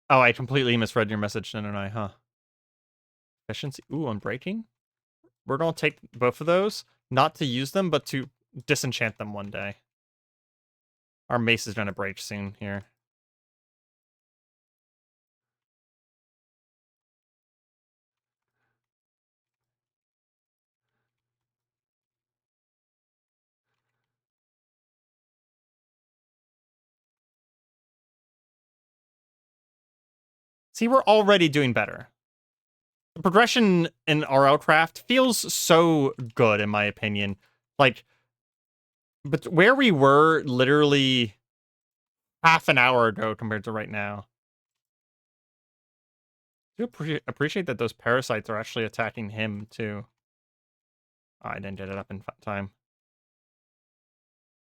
Oh, I completely misread your message, didn't I? Huh. Efficiency. Ooh, unbreaking. We're gonna take both of those, not to use them, but to disenchant them one day. Our mace is gonna break soon here. See, we're already doing better. The progression in RLCraft feels so good, in my opinion. Like, but where we were literally half an hour ago compared to right now. I do appreciate that those parasites are actually attacking him, too. Oh, I didn't get it up in time.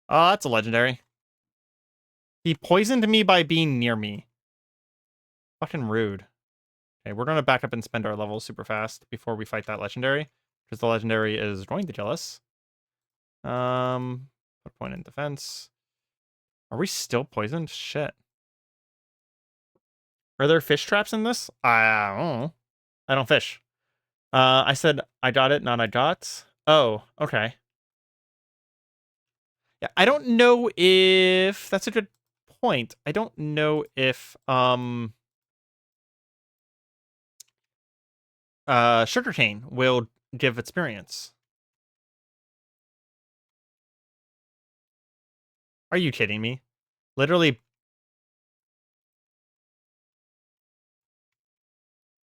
Oh, that's a legendary. He poisoned me by being near me. Fucking rude. Okay, we're gonna back up and spend our levels super fast before we fight that legendary, because the legendary is going to kill us. Put point in defense. Are we still poisoned? Shit. Are there fish traps in this? I don't know. I don't fish. I said I got it, not I got. Oh, okay. Yeah, I don't know if that's a good point. I don't know if sugarcane will give experience. Are you kidding me? Literally,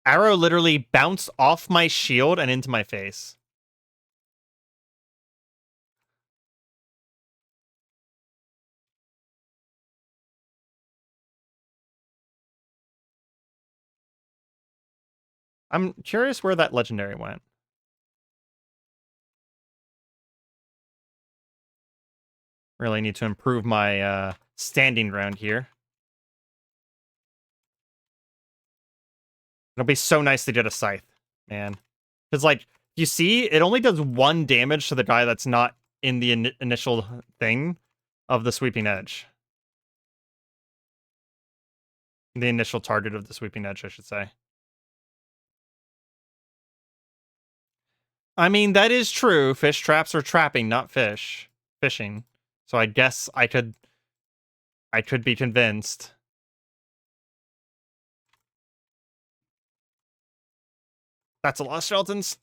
arrow literally bounced off my shield and into my face. I'm curious where that legendary went. Really need to improve my standing ground here. It'll be so nice to get a scythe, man. Because, like, you see, it only does 1 damage to the guy that's not in the initial thing of the sweeping edge. The initial target of the sweeping edge, I should say. I mean, that is true. Fish traps are trapping, not fishing. So I guess I could be convinced. That's a lot of skeletons.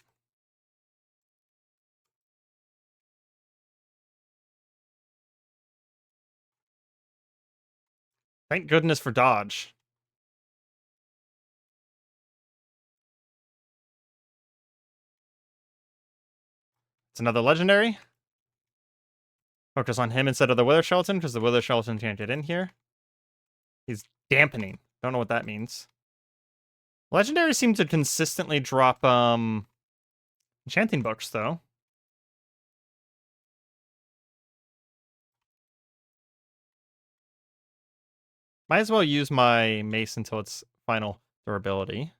Thank goodness for dodge. It's another legendary. Focus on him instead of the wither skeleton, because the wither skeleton can't get in here. He's dampening. Don't know what that means. Legendaries seem to consistently drop enchanting books, though. Might as well use my mace until its final durability.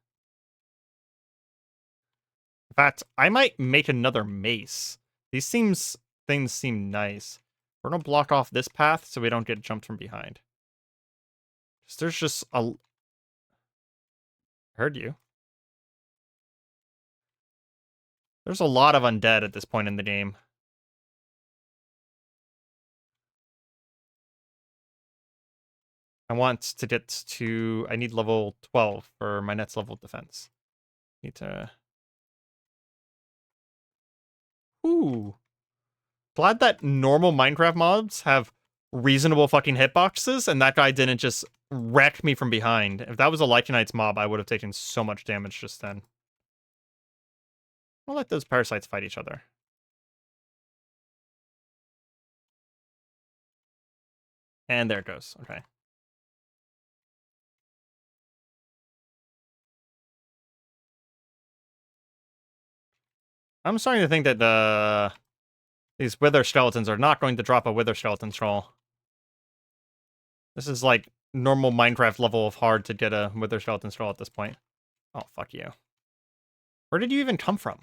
In fact, I might make another mace. These things seem nice. We're gonna block off this path so we don't get jumped from behind. There's just a... Heard you. There's a lot of undead at this point in the game. I want to get to... I need level 12 for my next level of defense. Need to... Ooh. Glad that normal Minecraft mobs have reasonable fucking hitboxes, and that guy didn't just wrecked me from behind. If that was a Lycanite's mob, I would have taken so much damage just then. I'll let those parasites fight each other. And there it goes. Okay. I'm starting to think that these Wither Skeletons are not going to drop a Wither Skeleton troll. This is like normal Minecraft level of hard to get a Wither Skeleton troll at this point. Oh, fuck you. Where did you even come from?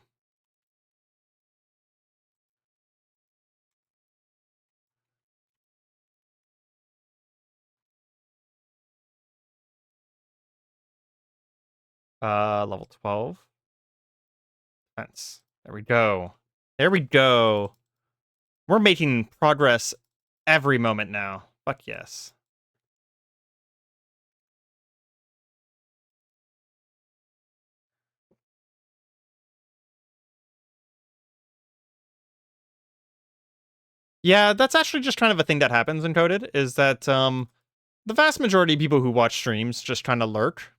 Level 12. Defense. There we go. There we go. We're making progress every moment now. Fuck yes. Yeah, that's actually just kind of a thing that happens in Coded, is that the vast majority of people who watch streams just kind of lurk.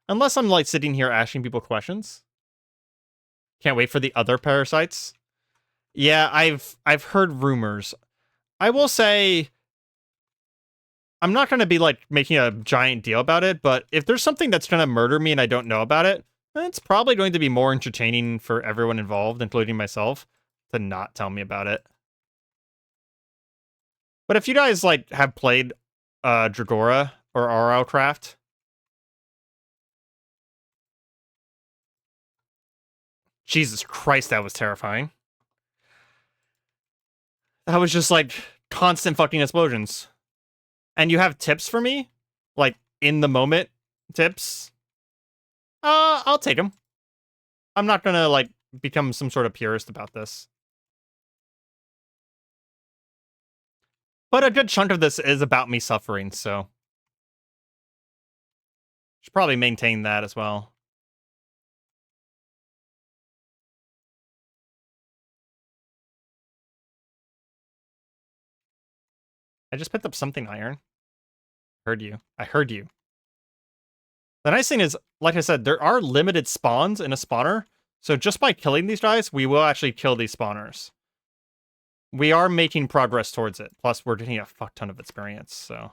Unless I'm like sitting here asking people questions. Can't wait for the other parasites. Yeah, I've heard rumors. I will say I'm not going to be like making a giant deal about it, but if there's something that's going to murder me and I don't know about it, it's probably going to be more entertaining for everyone involved, including myself, to not tell me about it. But if you guys like have played Dregora or RLCraft, Jesus Christ, that was terrifying. That was just like constant fucking explosions. And you have tips for me? Like in the moment tips? I'll take them. I'm not gonna like become some sort of purist about this. But a good chunk of this is about me suffering, so should probably maintain that as well. I just picked up something iron. Heard you. I heard you. The nice thing is, like I said, there are limited spawns in a spawner, so just by killing these guys, we will actually kill these spawners. We are making progress towards it. Plus, we're getting a fuck ton of experience, so.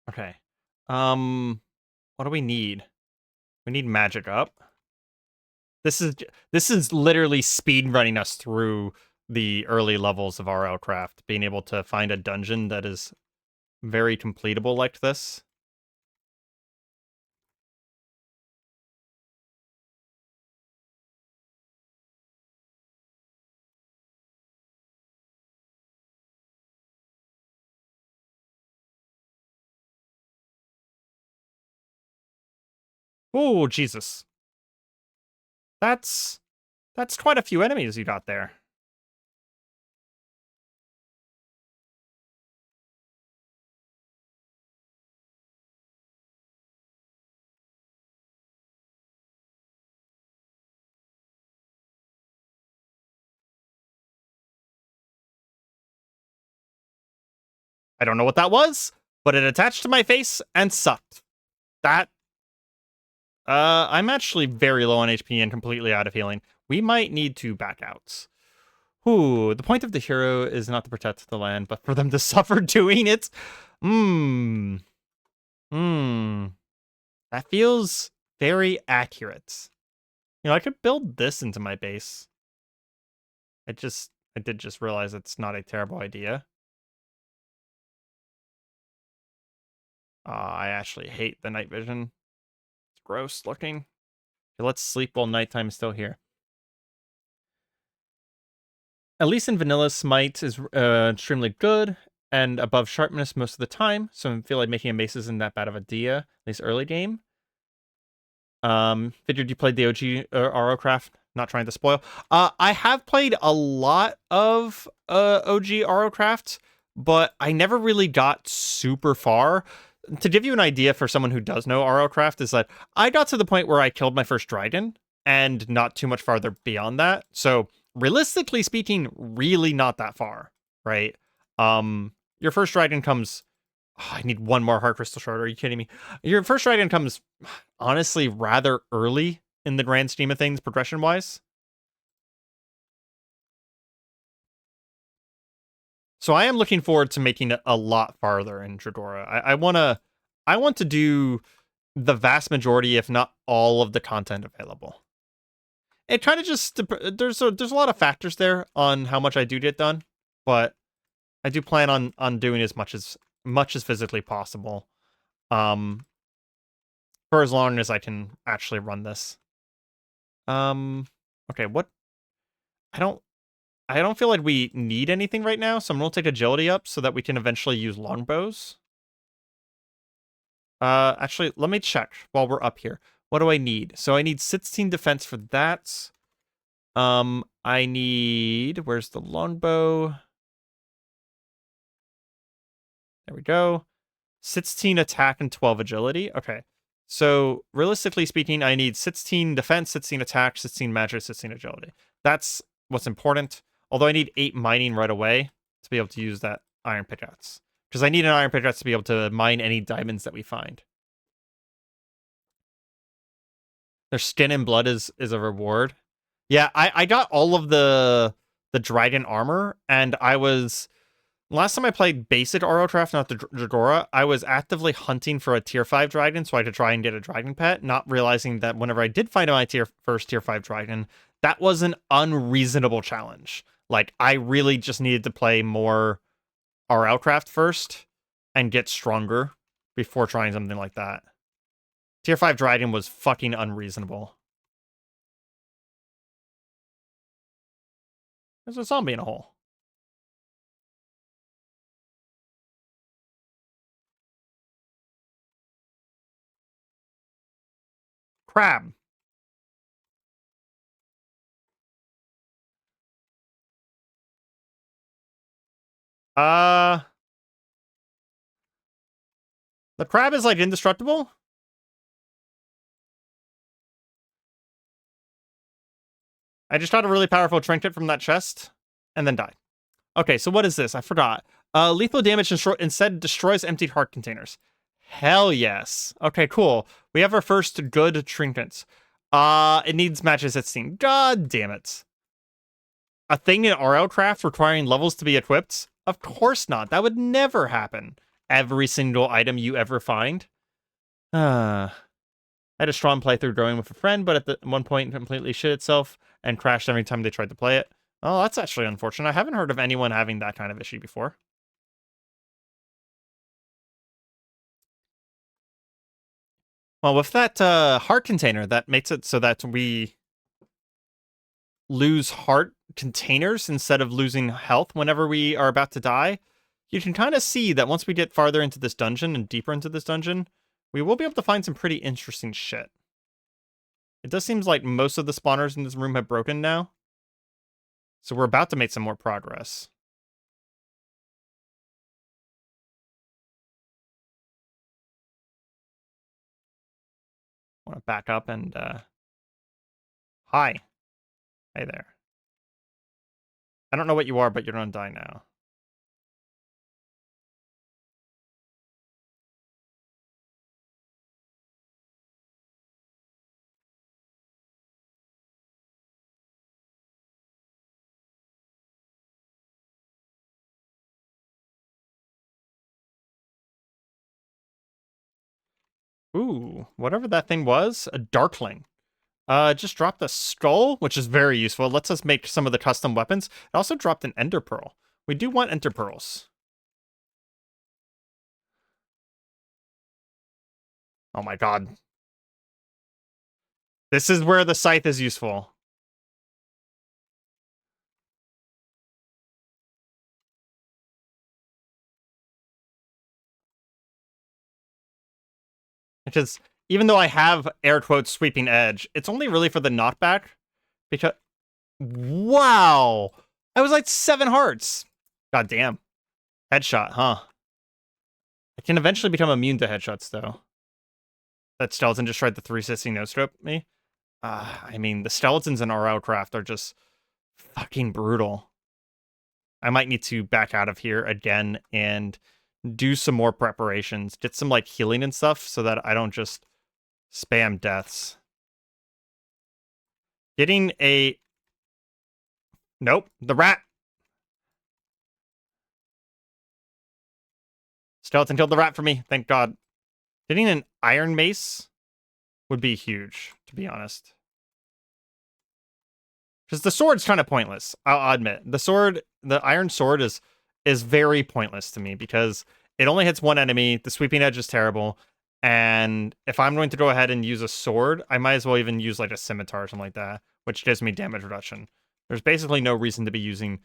Okay. What do we need? We need magic up. This is literally speed running us through the early levels of RLCraft, being able to find a dungeon that is very completable like this. Oh, Jesus. That's quite a few enemies you got there. I don't know what that was, but it attached to my face and sucked. That I'm actually very low on HP and completely out of healing. We might need to back out. Ooh, the point of the hero is not to protect the land, but for them to suffer doing it. That feels very accurate. You know, I could build this into my base. I did just realize it's not a terrible idea. I actually hate the night vision. It's gross looking. Okay, let's sleep while nighttime is still here. At least in vanilla, smite is extremely good and above sharpness most of the time, so I feel like making a mace isn't that bad of a idea, at least early game. Figured you played the OG RLCraft, not trying to spoil. I have played a lot of OG RLCraft, but I never really got super far. to give you an idea for someone who does know RLCraft, is that I got to the point where I killed my first dragon, and not too much farther beyond that. So realistically speaking, really not that far, right? Your first dragon comes. Oh, I need one more heart crystal shard. Are you kidding me? Your first dragon comes, honestly, rather early in the grand scheme of things, progression-wise. So I am looking forward to making it a lot farther in Dregora. I want to do the vast majority, if not all, of the content available. It kind of just there's a lot of factors there on how much I do get done, but I do plan on doing as much as physically possible, for as long as I can actually run this. Okay, what? I don't I don't feel like we need anything right now, so I'm gonna take agility up so that we can eventually use longbows. Actually, let me check while we're up here. What do I need? So I need 16 defense for that. I need... Where's the longbow? There we go. 16 attack and 12 agility. Okay. So, realistically speaking, I need 16 defense, 16 attack, 16 magic, 16 agility. That's what's important. Although I need 8 mining right away to be able to use that iron pickaxe. Because I need an iron pickaxe to be able to mine any diamonds that we find. Their skin and blood is a reward. Yeah, I got all of the dragon armor, and I was... Last time I played basic RLCraft, not the Dregora, I was actively hunting for a tier 5 dragon so I could try and get a dragon pet, not realizing that whenever I did find my first tier 5 dragon, that was an unreasonable challenge. Like, I really just needed to play more RLCraft first and get stronger before trying something like that. Tier 5 dragon was fucking unreasonable. There's a zombie in a hole. Crab. The crab is, like, indestructible? I just got a really powerful trinket from that chest, and then died. Okay, so what is this? I forgot. Lethal damage instead destroys emptied heart containers. Hell yes. Okay, cool. We have our first good trinkets. It needs matches at Steam. God damn it. A thing in RLCraft requiring levels to be equipped? Of course not. That would never happen. Every single item you ever find. I had a strong playthrough growing with a friend, but at one point completely shit itself and crashed every time they tried to play it. Oh, that's actually unfortunate. I haven't heard of anyone having that kind of issue before. Well, with that heart container, that makes it so that we lose heart containers instead of losing health whenever we are about to die. You can kind of see that once we get farther into this dungeon and deeper into this dungeon, we will be able to find some pretty interesting shit. It does seem like most of the spawners in this room have broken now. So we're about to make some more progress. I want to back up and, Hi. Hey there. I don't know what you are, but you're gonna die now. Ooh, whatever that thing was, a Darkling. Just dropped a skull, which is very useful. It lets us make some of the custom weapons. It also dropped an ender pearl. We do want ender pearls. Oh my god. This is where the scythe is useful. Because even though I have air quotes sweeping edge, it's only really for the knockback. Because wow, I was like 7 hearts. God damn, headshot, huh? I can eventually become immune to headshots, though. That skeleton just tried to 360 no-scope me. I mean, the skeletons in RLCraft are just fucking brutal. I might need to back out of here again and do some more preparations. Get some, like, healing and stuff so that I don't just spam deaths. Getting a... Nope, the rat! Skeleton killed the rat for me, thank God. Getting an iron mace would be huge, to be honest. Because the sword's kind of pointless, I'll admit. The iron sword is very pointless to me because it only hits one enemy, the sweeping edge is terrible, and if I'm going to go ahead and use a sword, I might as well even use like a scimitar or something like that, which gives me damage reduction. There's basically no reason to be using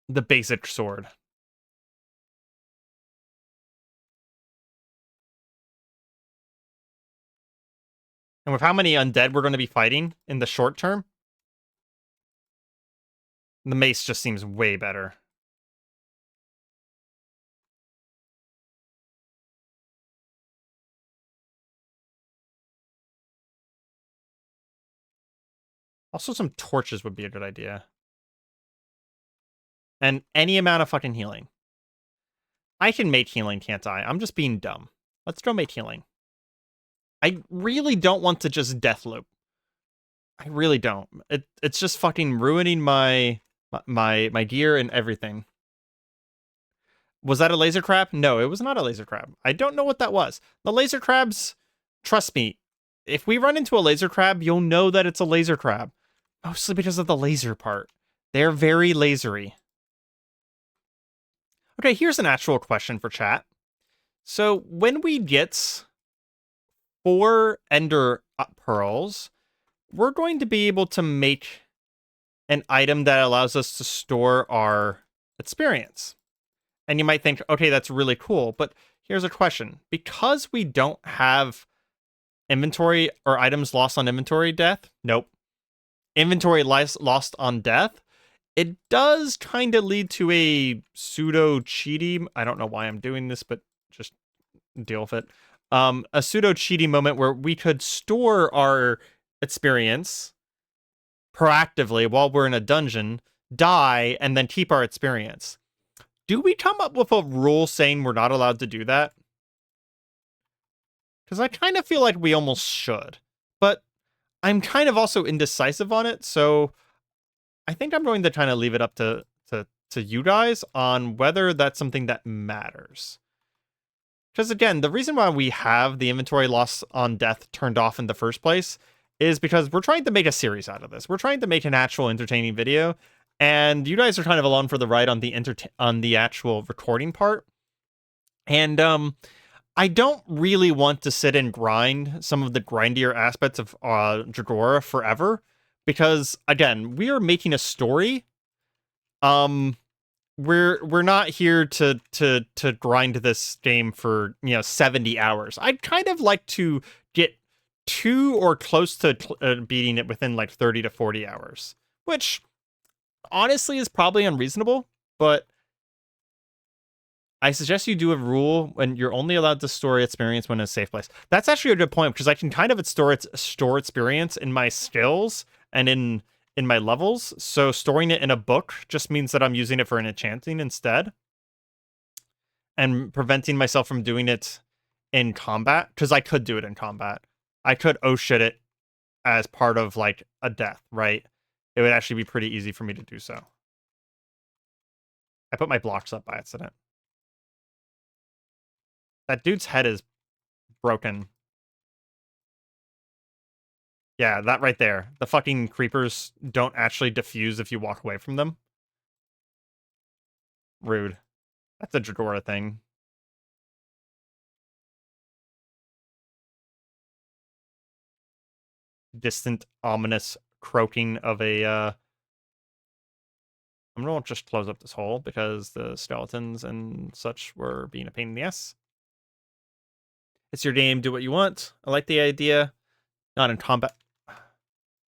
the basic sword. And with how many undead we're going to be fighting in the short term, the mace just seems way better. Also, some torches would be a good idea. And any amount of fucking healing. I can make healing, can't I? I'm just being dumb. Let's go make healing. I really don't want to just death loop. I really don't. It's just fucking ruining my gear and everything. Was that a laser crab? No, it was not a laser crab. I don't know what that was. The laser crabs, trust me, if we run into a laser crab, you'll know that it's a laser crab. Mostly because of the laser part. They're very lasery. Okay, here's an actual question for chat. So when we get 4 ender pearls, we're going to be able to make an item that allows us to store our experience. And you might think, okay, that's really cool, but here's a question. Because we don't have inventory or items lost on inventory death, nope. Inventory lost on death, it does kind of lead to a pseudo cheaty. I don't know why I'm doing this, but just deal with it. A pseudo cheaty moment where we could store our experience proactively while we're in a dungeon, die, and then keep our experience. Do we come up with a rule saying we're not allowed to do that? Because I kind of feel like we almost should, but I'm kind of also indecisive on it, so I think I'm going to kind of leave it up to you guys on whether that's something that matters. Because again, the reason why we have the inventory loss on death turned off in the first place is because we're trying to make a series out of this. We're trying to make an actual entertaining video, and you guys are kind of along for the ride on the actual recording part. And I don't really want to sit and grind some of the grindier aspects of Dregora forever, because again, we are making a story. We're not here to grind this game for 70 hours. I'd kind of like to get to or close to beating it within like 30 to 40 hours, which honestly is probably unreasonable, but I suggest you do a rule when you're only allowed to store experience when in a safe place. That's actually a good point, because I can kind of store experience in my skills and in my levels. So storing it in a book just means that I'm using it for an enchanting instead, and preventing myself from doing it in combat, because I could do it in combat. I could oh shit it as part of like a death, right? It would actually be pretty easy for me to do so. I put my blocks up by accident. That dude's head is broken. Yeah, that right there. The fucking creepers don't actually diffuse if you walk away from them. Rude. That's a Dregora thing. Distant, ominous croaking of a, I'm gonna just close up this hole because the skeletons and such were being a pain in the ass. It's your game, do what you want. I like the idea. Not in combat.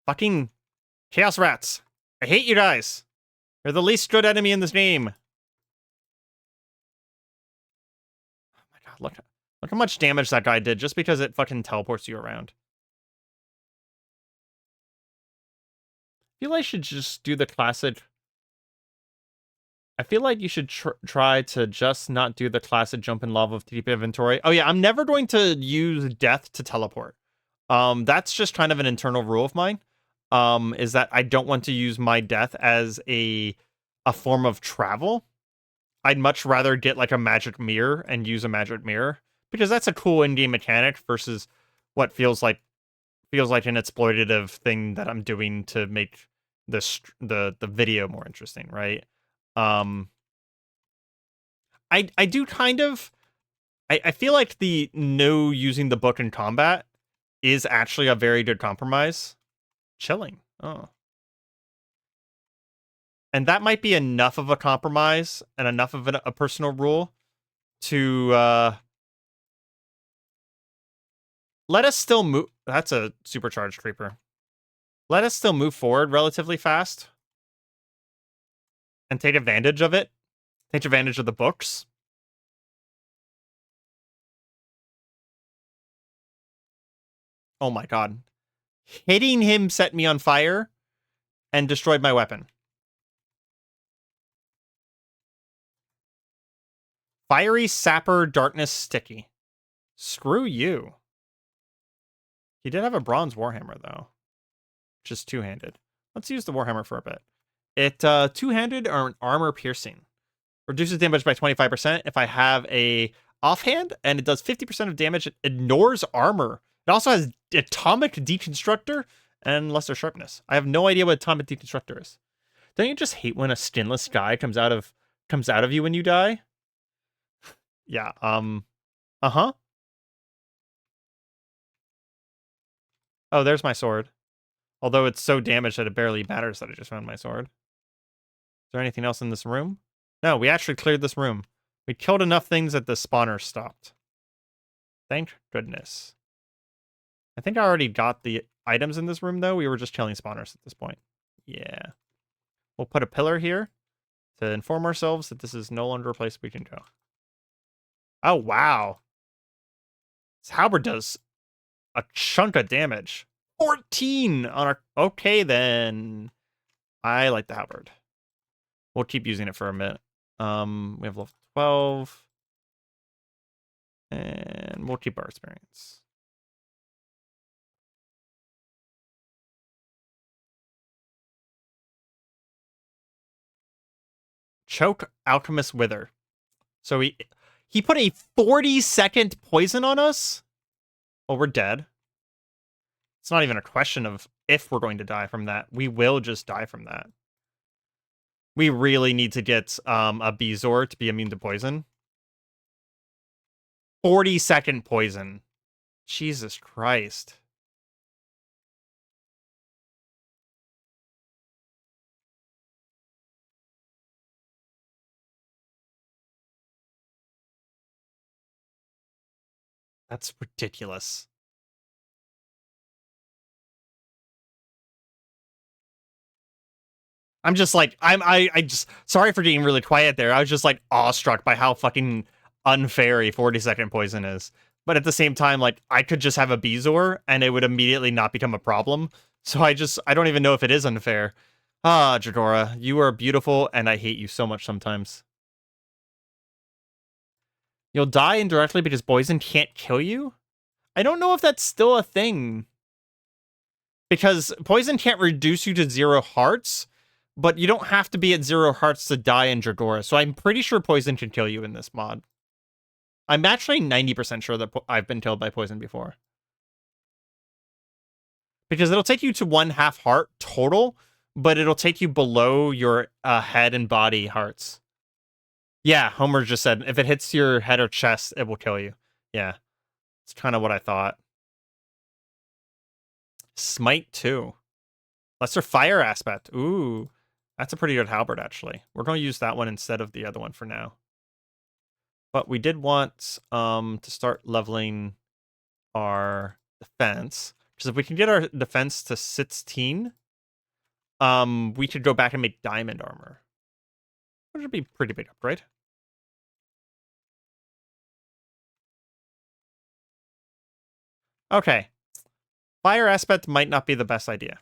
Fucking Chaos Rats. I hate you guys. You're the least good enemy in this game. look how much damage that guy did just because it fucking teleports you around. I feel like I should just do the classic. I feel like you should try to just not do the classic jump in lava with deep inventory. Oh yeah, I'm never going to use death to teleport. That's just kind of an internal rule of mine. Is that I don't want to use my death as a form of travel. I'd much rather get like a magic mirror and use a magic mirror because that's a cool in-game mechanic versus what feels like an exploitative thing that I'm doing to make the video more interesting, right? I do kind of I feel like the no using the book in combat is actually a very good compromise. Chilling. Oh. And that might be enough of a compromise and enough of a personal rule to let us still move. That's a supercharged creeper. Let us still move forward relatively fast and take advantage of it. Take advantage of the books. Oh my god. Hitting him set me on fire and destroyed my weapon. Fiery Sapper Darkness Sticky. Screw you. He did have a bronze warhammer, though. Just two-handed. Let's use the warhammer for a bit. It, two-handed or armor piercing. Reduces damage by 25% if I have a offhand, and it does 50% of damage. It ignores armor. It also has atomic deconstructor and lesser sharpness. I have no idea what atomic deconstructor is. Don't you just hate when a skinless guy comes out of you when you die? Yeah, uh-huh. Oh, there's my sword. Although it's so damaged that it barely matters that I just found my sword. Is there anything else in this room? No, we actually cleared this room. We killed enough things that the spawner stopped. Thank goodness. I think I already got the items in this room, though. We were just killing spawners at this point. Yeah. We'll put a pillar here to inform ourselves that this is no longer a place we can go. Oh, wow. This halberd does a chunk of damage. 14 on our... Okay, then. I like the halberd. We'll keep using it for a minute. We have level 12. And we'll keep our experience. Choke Alchemist Wither. So he put a 40-second poison on us? Well, we're dead. It's not even a question of if we're going to die from that. We will just die from that. We really need to get a Bezoar to be immune to poison. 40-second poison. Jesus Christ. That's ridiculous. I'm just like, I just, sorry for being really quiet there. I was just like awestruck by how fucking unfair a 40-second poison is. But at the same time, like, I could just have a Bezoar and it would immediately not become a problem. So I don't even know if it is unfair. Ah, Dregora, you are beautiful and I hate you so much sometimes. You'll die indirectly because poison can't kill you? I don't know if that's still a thing. Because poison can't reduce you to 0 hearts, but you don't have to be at 0 hearts to die in Dregora, so I'm pretty sure poison can kill you in this mod. I'm actually 90% sure that I've been killed by poison before. Because it'll take you to 1/2 heart total, but it'll take you below your head and body hearts. Yeah, Homer just said, if it hits your head or chest, it will kill you. Yeah, it's kind of what I thought. Smite 2. Lesser fire aspect. Ooh. That's a pretty good halberd, actually. We're going to use that one instead of the other one for now. But we did want to start leveling our defense. Because if we can get our defense to 16, we could go back and make diamond armor. Which would be a pretty big upgrade. Okay. Fire aspect might not be the best idea.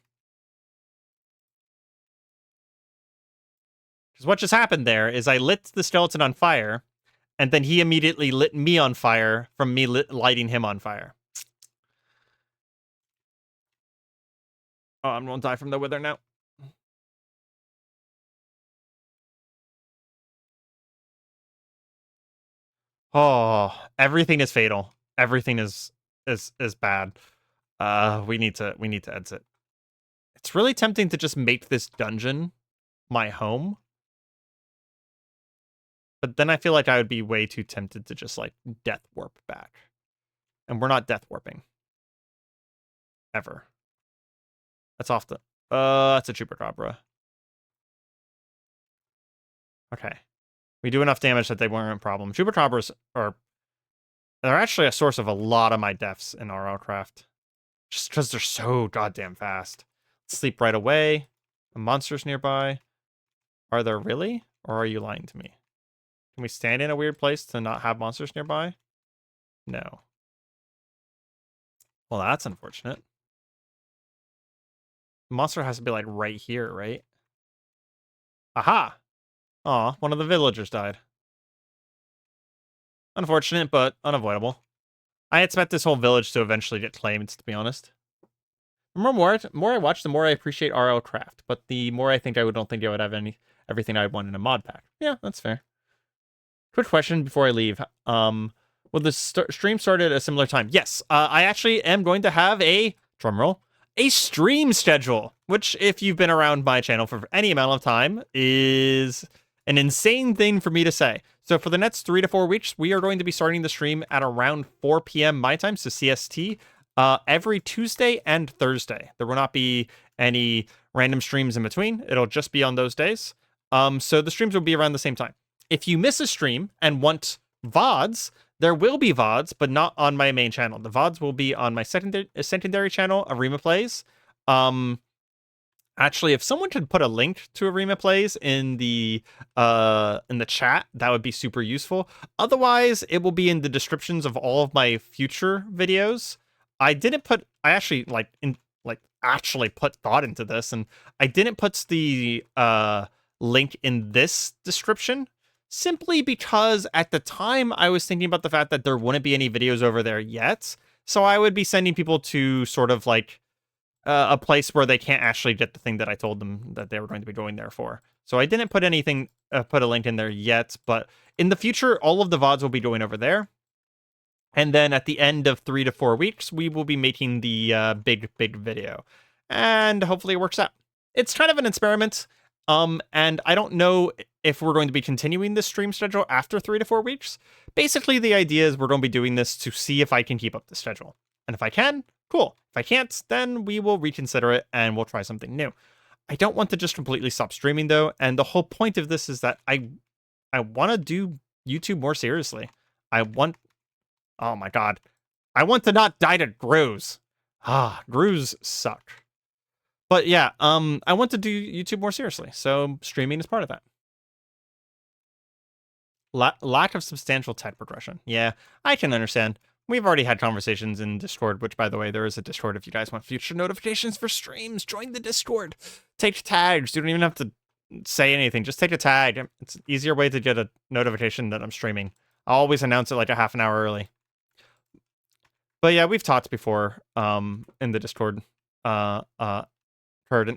Because what just happened there is I lit the skeleton on fire, and then he immediately lit me on fire from me lighting him on fire. Oh, I'm gonna die from the wither now. Oh, everything is fatal. Everything is bad. We need to exit. It's really tempting to just make this dungeon my home. But then I feel like I would be way too tempted to just like death warp back. And we're not death warping. Ever. That's off the that's a chupacabra. Okay. We do enough damage that they weren't a problem. Chupacabras are they're actually a source of a lot of my deaths in RLCraft. Just because they're so goddamn fast. Sleep right away. The monsters nearby. Are there really? Or are you lying to me? Can we stand in a weird place to not have monsters nearby? No. Well, that's unfortunate. The monster has to be like right here, right? Aha! Aw, one of the villagers died. Unfortunate, but unavoidable. I expect this whole village to eventually get claimed, to be honest. The more I watch, the more I appreciate RLCraft, but the more I think I don't think I would have everything I want in a mod pack. Yeah, that's fair. Quick question before I leave. Will the stream start at a similar time? Yes. I actually am going to have a drumroll, a stream schedule, which, if you've been around my channel for any amount of time, is an insane thing for me to say. So for the next 3 to 4 weeks, we are going to be starting the stream at around 4 p.m. my time, so CST, every Tuesday and Thursday. There will not be any random streams in between. It'll just be on those days. So the streams will be around the same time. If you miss a stream and want VoDs, there will be VoDs, but not on my main channel. The VoDs will be on my secondary channel, Areima Plays. Actually, if someone could put a link to Areima Plays in the chat, that would be super useful. Otherwise, it will be in the descriptions of all of my future videos. I actually put thought into this, and I didn't put the link in this description simply because at the time I was thinking about the fact that there wouldn't be any videos over there yet. So I would be sending people to sort of like a place where they can't actually get the thing that I told them that they were going to be going there for. So I didn't put put a link in there yet, but in the future, all of the VoDs will be going over there. And then at the end of 3 to 4 weeks, we will be making the big video. And hopefully it works out. It's kind of an experiment. And I don't know if we're going to be continuing this stream schedule after 3 to 4 weeks. Basically, the idea is we're going to be doing this to see if I can keep up the schedule. And if I can, cool. If I can't, then we will reconsider it and we'll try something new. I don't want to just completely stop streaming, though. And the whole point of this is that I want to do YouTube more seriously. Oh my god. I want to not die to Grows. Grows suck. But yeah, I want to do YouTube more seriously, so streaming is part of that. Lack of substantial tech progression. Yeah, I can understand. We've already had conversations in Discord, which, by the way, there is a Discord if you guys want future notifications for streams. Join the Discord. Take tags. You don't even have to say anything. Just take a tag. It's an easier way to get a notification that I'm streaming. I'll always announce it like a half an hour early. But yeah, we've talked before in the Discord. And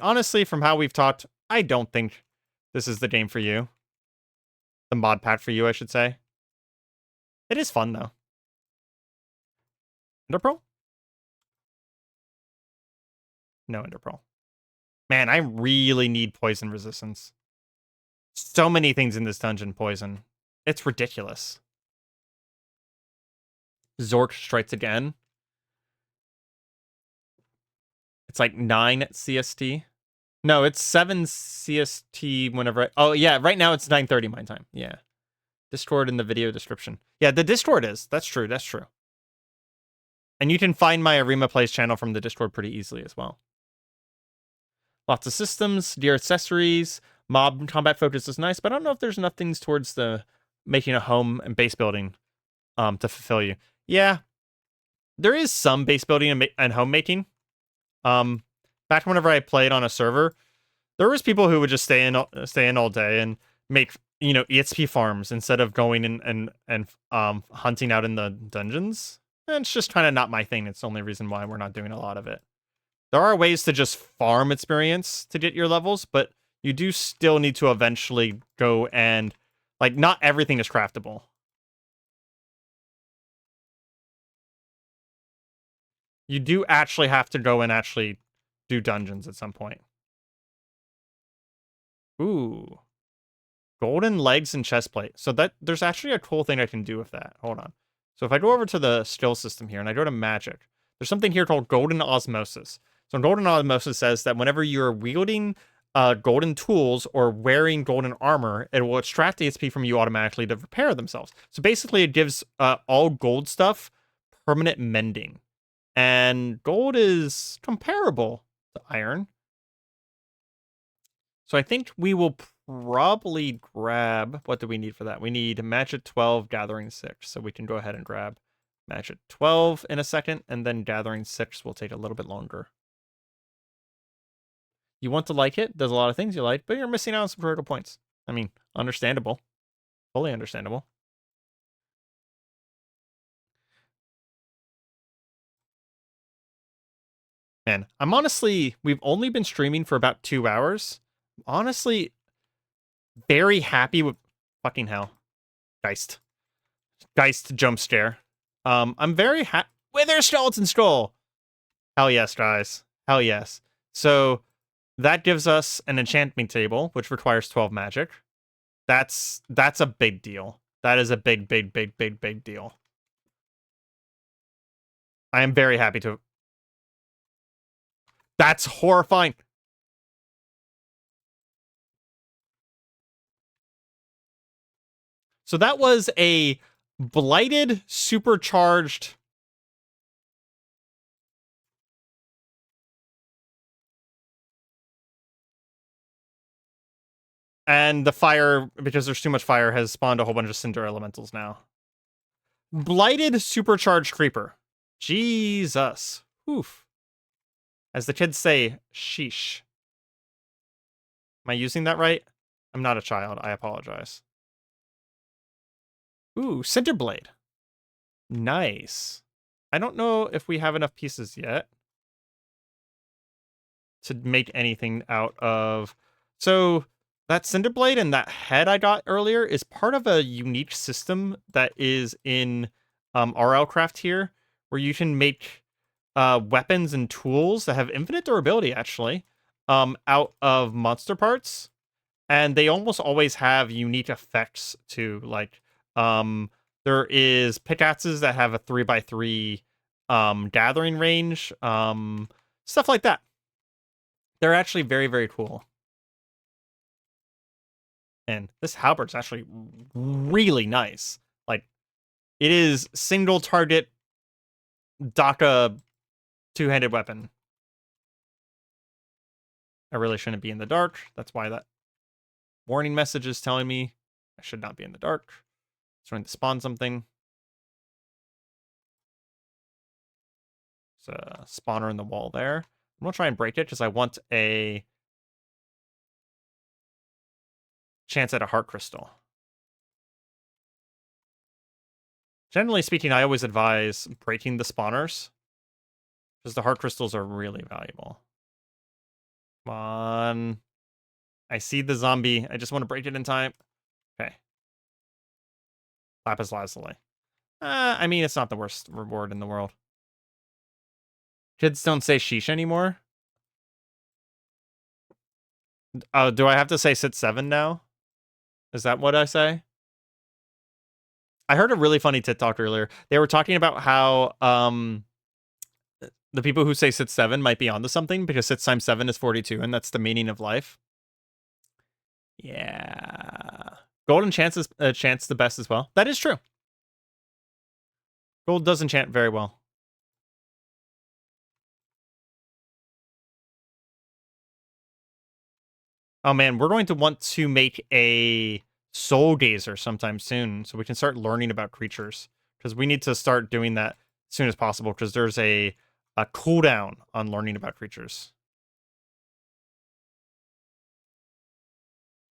honestly, from how we've talked, I don't think this is the game for you. The mod pack for you, I should say. It is fun, though. Enderpearl? No Enderpearl. Man, I really need poison resistance. So many things in this dungeon poison. It's ridiculous. Zork strikes again. It's like 9 CST. No, it's 7 CST whenever oh, yeah, right now it's 9:30 my time. Yeah. Discord in the video description. Yeah, the Discord is. That's true. That's true. And you can find my Areima Plays channel from the Discord pretty easily as well. Lots of systems, dear accessories, mob combat focus is nice, but I don't know if there's enough things towards the making a home and base building to fulfill you. Yeah. there is some base building and homemaking. Back whenever I played on a server, there was people who would just stay in all day and make EXP farms instead of going and hunting out in the dungeons. And it's just kind of not my thing. It's the only reason why we're not doing a lot of it. There are ways to just farm experience to get your levels, but you do still need to eventually go and not everything is craftable. You do actually have to go and actually do dungeons at some point. Ooh. Golden legs and chest plate. So there's actually a cool thing I can do with that. Hold on. So if I go over to the skill system here and I go to magic, there's something here called golden osmosis. So golden osmosis says that whenever you're wielding golden tools or wearing golden armor, it will extract HP from you automatically to repair themselves. So basically it gives all gold stuff permanent mending. And gold is comparable to iron. So I think we will probably grab, what do we need for that? We need match at 12, gathering 6. So we can go ahead and grab match at 12 in a second, and then gathering 6 will take a little bit longer. You want to like it. There's a lot of things you like, but you're missing out on some critical points. I mean, understandable. Fully understandable. Man, I'm honestly, we've only been streaming for about 2 hours. Honestly, very happy with fucking hell. Geist jump scare. I'm very happy with their skeleton skull. Hell yes, guys. Hell yes. So that gives us an enchantment table, which requires 12 magic. That's a big deal. That is a big deal. I am very happy to. That's horrifying. So that was a blighted, supercharged. And the fire, because there's too much fire, has spawned a whole bunch of cinder elementals now. Blighted, supercharged creeper. Jesus. Oof. As the kids say, sheesh. Am I using that right? I'm not a child. I apologize. Ooh, Cinderblade. Nice. I don't know if we have enough pieces yet to make anything out of. So that Cinderblade and that head I got earlier is part of a unique system that is in RLCraft here, where you can make weapons and tools that have infinite durability, actually, out of monster parts. And they almost always have unique effects too. Like, there is pickaxes that have a 3x3 gathering range, stuff like that. They're actually very, very cool. And this halberd's actually really nice. Like, it is single target Daka two-handed weapon. I really shouldn't be in the dark. That's why that warning message is telling me I should not be in the dark. It's trying to spawn something. There's a spawner in the wall there. I'm going to try and break it because I want a chance at a heart crystal. Generally speaking, I always advise breaking the spawners because the heart crystals are really valuable. Come on. I see the zombie. I just want to break it in time. Okay. Lapis lazuli. I mean, it's not the worst reward in the world. Kids don't say sheesh anymore. Do I have to say sit 7 now? Is that what I say? I heard a really funny TikTok earlier. They were talking about how the people who say sit 7 might be onto something because 6 times 7 is 42, and that's the meaning of life. Yeah. Gold enchants the best as well. That is true. Gold does enchant very well. Oh man, we're going to want to make a soul gazer sometime soon so we can start learning about creatures, because we need to start doing that soon as possible because there's a cooldown on learning about creatures.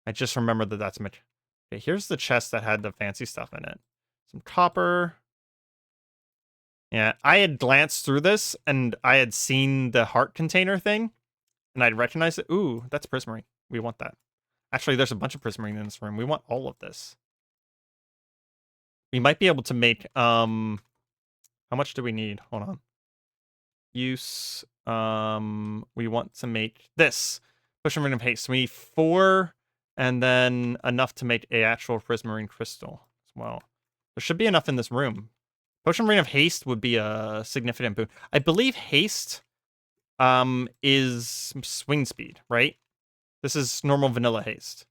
I just remembered that that's okay, here's the chest that had the fancy stuff in it. Some copper. Yeah, I had glanced through this and I had seen the heart container thing and I'd recognized it. Ooh, that's prismarine. We want that. Actually, there's a bunch of prismarine in this room. We want all of this. We might be able to make, how much do we need? Hold on. Use, we want to make this. Push and ring of haste. We need 4 and then enough to make a actual prismarine crystal as well. There should be enough in this room. Potion Ring of Haste would be a significant boon. I believe haste is swing speed, right? This is normal vanilla haste.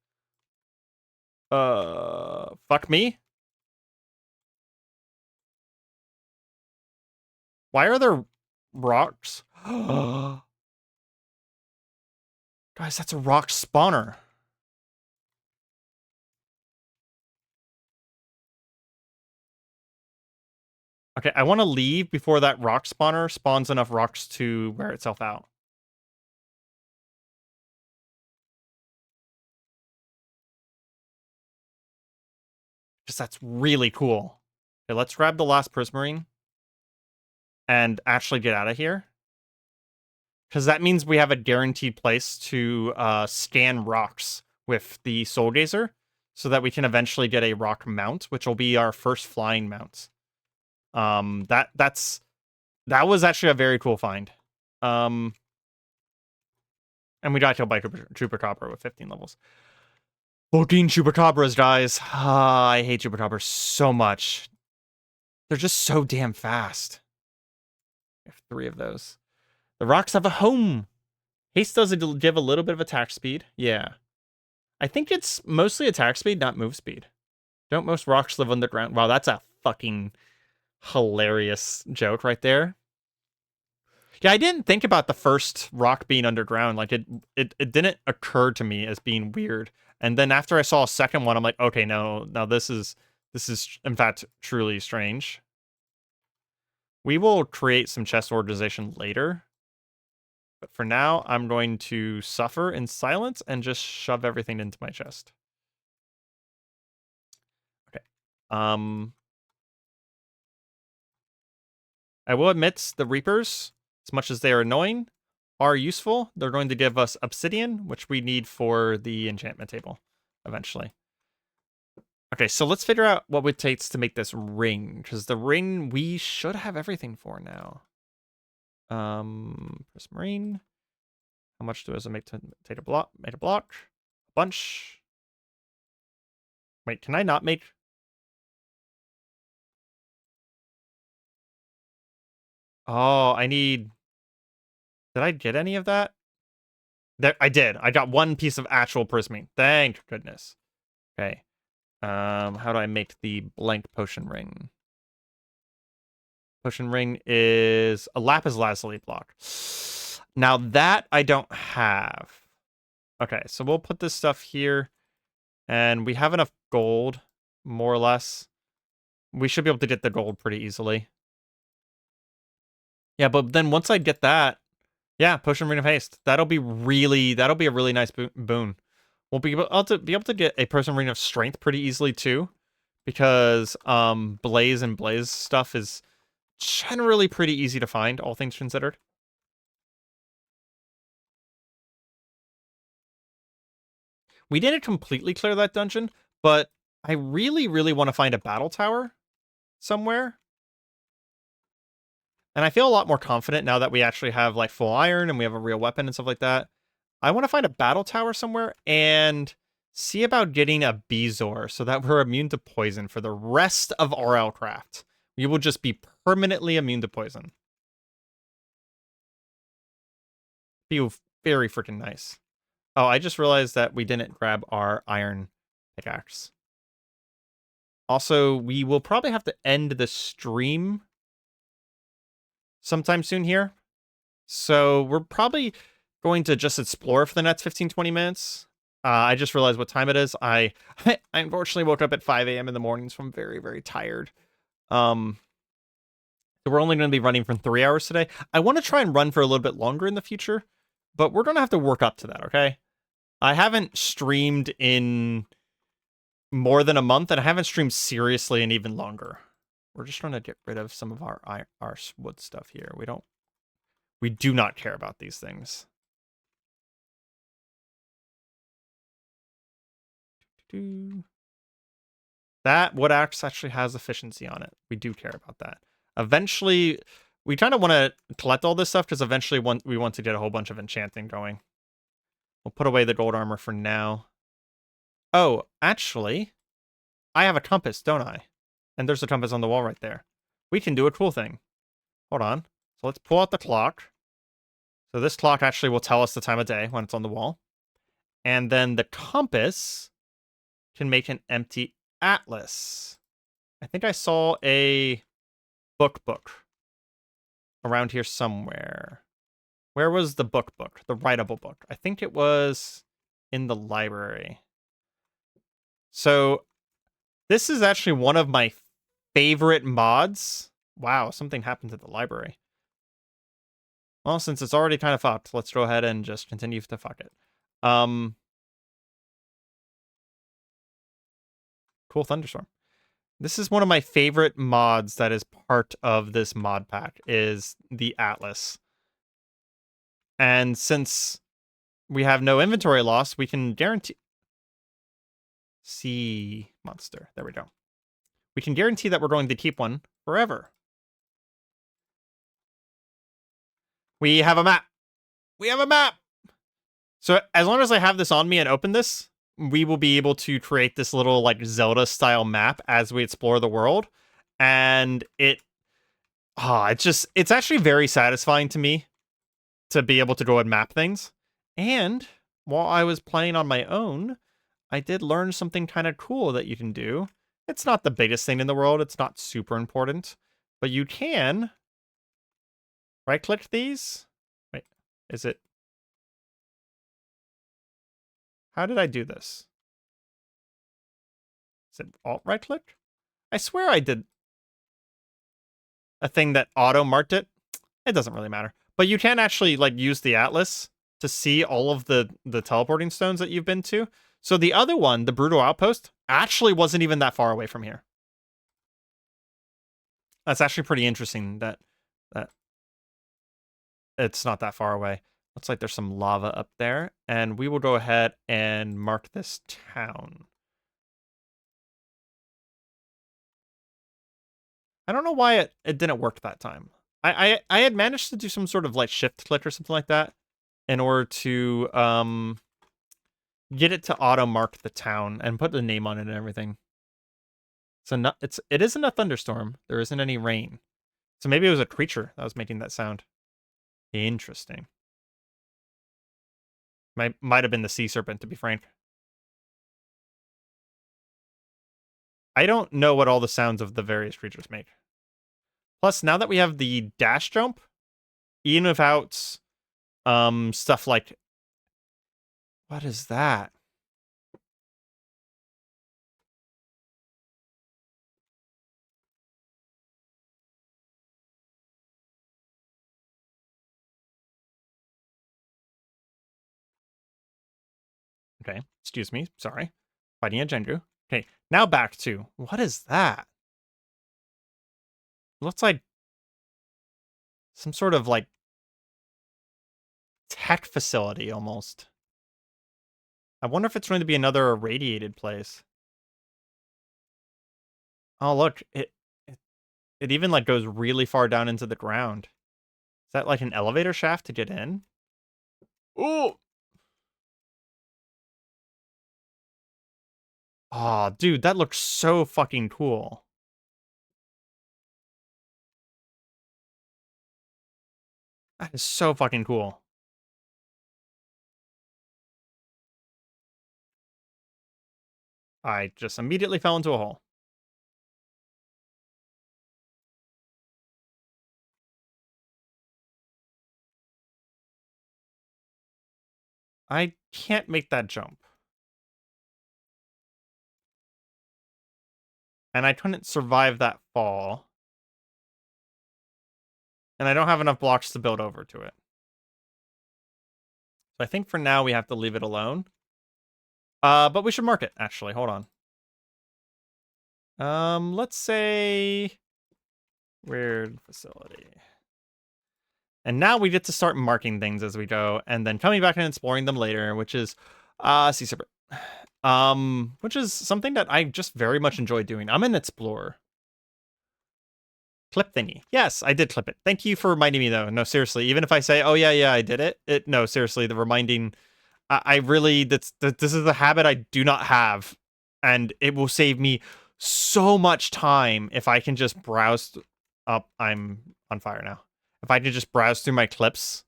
Fuck me. Why are there rocks? Guys, that's a rock spawner. Okay, I want to leave before that rock spawner spawns enough rocks to wear itself out. Because that's really cool. Okay, let's grab the last prismarine and actually get out of here. Because that means we have a guaranteed place to scan rocks with the Soul Gazer so that we can eventually get a rock mount, which will be our first flying mount. That was actually a very cool find. And we got killed by Chupacabra with 15 levels. 14 Chupacabras, guys. I hate Chupacabras so much. They're just so damn fast. We have 3 of those. The rocks have a home. Haste does give a little bit of attack speed. Yeah. I think it's mostly attack speed, not move speed. Don't most rocks live underground? Wow, that's a fucking hilarious joke right there. Yeah, I didn't think about the first rock being underground. Like it didn't occur to me as being weird. And then after I saw a second one, I'm like, okay, no, this is in fact truly strange. We will create some chest organization later. But for now, I'm going to suffer in silence and just shove everything into my chest. Okay. I will admit the Reapers, as much as they are annoying, are useful. They're going to give us obsidian, which we need for the enchantment table eventually. Okay, so let's figure out what it takes to make this ring, because the ring we should have everything for now. Prismarine. How much does it make to take a block? Make a block. A bunch. Wait, can I not make? Oh, I need. Did I get any of that? There, I did. I got 1 piece of actual prismarine. Thank goodness. Okay. How do I make the blank potion ring? Potion ring is a lapis lazuli block. Now that I don't have. Okay, so we'll put this stuff here. And we have enough gold, more or less. We should be able to get the gold pretty easily. Yeah, but then once I get that, yeah, Potion Ring of Haste. That'll be a really nice boon. We'll be able to get a Potion Ring of Strength pretty easily too, because Blaze and Blaze stuff is generally pretty easy to find, all things considered. We didn't completely clear that dungeon, but I really, really want to find a battle tower somewhere. And I feel a lot more confident now that we actually have like full iron and we have a real weapon and stuff like that. I want to find a battle tower somewhere and see about getting a Bezoar so that we're immune to poison for the rest of RLCraft. We will just be permanently immune to poison. Be very freaking nice. Oh, I just realized that we didn't grab our iron pickaxe. Also, we will probably have to end the stream sometime soon here. So we're probably going to just explore for the next 15-20 minutes. I just realized what time it is. I unfortunately woke up at 5 a.m. in the morning, so I'm very, very tired. So we're only going to be running for 3 hours today. I want to try and run for a little bit longer in the future, but we're going to have to work up to that, okay? I haven't streamed in more than a month, and I haven't streamed seriously in even longer. We're just trying to get rid of some of our wood stuff here. We do not care about these things. That wood axe actually has efficiency on it. We do care about that. Eventually, we kind of want to collect all this stuff because eventually we want to get a whole bunch of enchanting going. We'll put away the gold armor for now. Oh, actually, I have a compass, don't I? And there's a compass on the wall right there. We can do a cool thing. Hold on. So let's pull out the clock. So this clock actually will tell us the time of day when it's on the wall. And then the compass can make an empty atlas. I think I saw a book around here somewhere. Where was the book? The writable book. I think it was in the library. So this is actually one of my favorite mods. Wow, something happened to the library. Well, since it's already kind of fucked, let's go ahead and just continue to fuck it. Cool thunderstorm. This is one of my favorite mods that is part of this mod pack, is the Atlas. And since we have no inventory loss, we can guarantee... Sea monster. There we go. We can guarantee that we're going to keep one forever. We have a map. We have a map! So as long as I have this on me and open this, we will be able to create this little like Zelda-style map as we explore the world. And it's actually very satisfying to me to be able to go and map things. And while I was playing on my own, I did learn something kind of cool that you can do. It's not the biggest thing in the world. It's not super important. But you can right-click these. Wait, is it? How did I do this? Is it alt-right-click? I swear I did a thing that auto-marked it. It doesn't really matter. But you can actually like use the atlas to see all of the teleporting stones that you've been to. So the other one, the Brutal Outpost, actually wasn't even that far away from here. That's actually pretty interesting that it's not that far away. Looks like there's some lava up there, and we will go ahead and mark this town. I don't know why it didn't work that time. I had managed to do some sort of like shift click or something like that in order to get it to auto mark the town and put the name on it and everything. So it isn't a thunderstorm. There isn't any rain. So maybe it was a creature that was making that sound. Interesting. Might have been the sea serpent, to be frank. I don't know what all the sounds of the various creatures make. Plus, now that we have the dash jump, even without stuff like... What is that? Okay, excuse me, sorry. Fighting a Genju. Okay, now back to... What is that? It looks like some sort of, like, tech facility, almost. I wonder if it's going to be another irradiated place. Oh, look, it even, like, goes really far down into the ground. Is that, like, an elevator shaft to get in? Ooh! Oh, dude, that looks so fucking cool. That is so fucking cool. I just immediately fell into a hole. I can't make that jump. And I couldn't survive that fall. And I don't have enough blocks to build over to it. So I think for now we have to leave it alone. But we should mark it, actually. Hold on. Let's say weird facility. And now we get to start marking things as we go, and then coming back and exploring them later, which is sea serpent. Which is something that I just very much enjoy doing. I'm an explorer. Clip thingy. Yes, I did clip it. Thank you for reminding me, though. No, seriously. Even if I say, "Oh yeah, I did it," no, seriously, the reminding. I really this is a habit I do not have, and it will save me so much time if I can just browse up. I'm on fire now. If I can just browse through my clips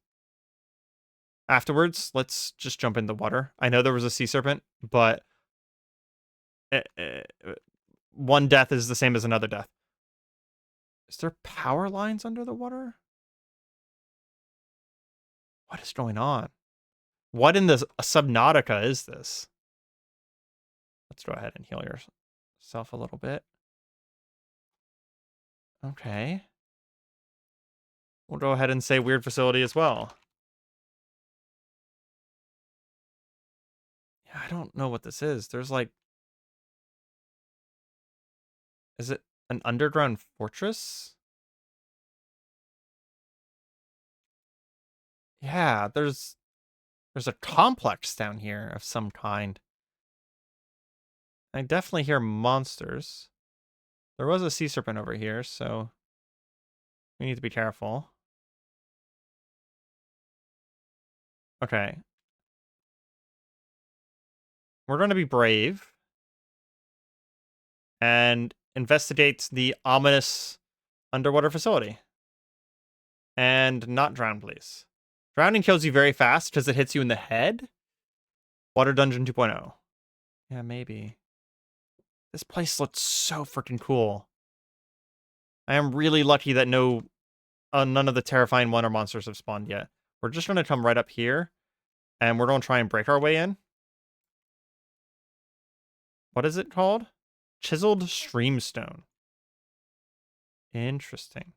afterwards, let's just jump in the water. I know there was a sea serpent, but one death is the same as another death. Is there power lines under the water? What is going on? What in the Subnautica is this? Let's go ahead and heal yourself a little bit. Okay. We'll go ahead and say weird facility as well. Yeah, I don't know what this is. There's like... Is it an underground fortress? Yeah, there's a complex down here of some kind. I definitely hear monsters. There was a sea serpent over here, so we need to be careful. Okay. We're going to be brave and investigate the ominous underwater facility. And not drown, please. Drowning kills you very fast because it hits you in the head. Water Dungeon 2.0. Yeah, maybe. This place looks so freaking cool. I am really lucky that none of the terrifying wonder monsters have spawned yet. We're just going to come right up here, and we're going to try and break our way in. What is it called? Chiseled Streamstone. Interesting.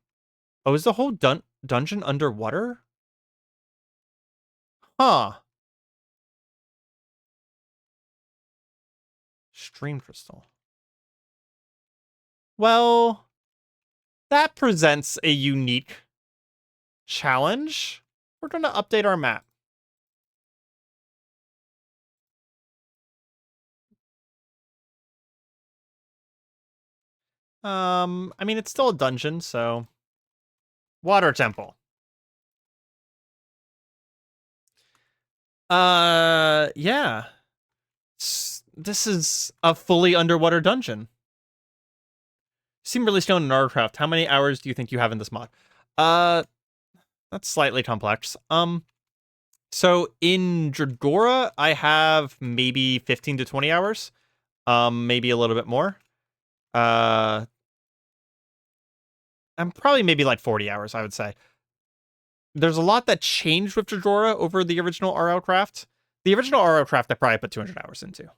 Oh, is the whole dungeon underwater? Huh. Stream crystal. Well, that presents a unique challenge. We're going to update our map. I mean, it's still a dungeon, so... Water temple. Yeah. This is a fully underwater dungeon. You seem really stoned in RLCraft. How many hours do you think you have in this mod? That's slightly complex. So in Dregora, I have maybe 15 to 20 hours. Maybe a little bit more. I'm probably maybe like 40 hours, I would say. There's a lot that changed with Dregora over the original RLCraft. The original RLCraft I probably put 200 hours into.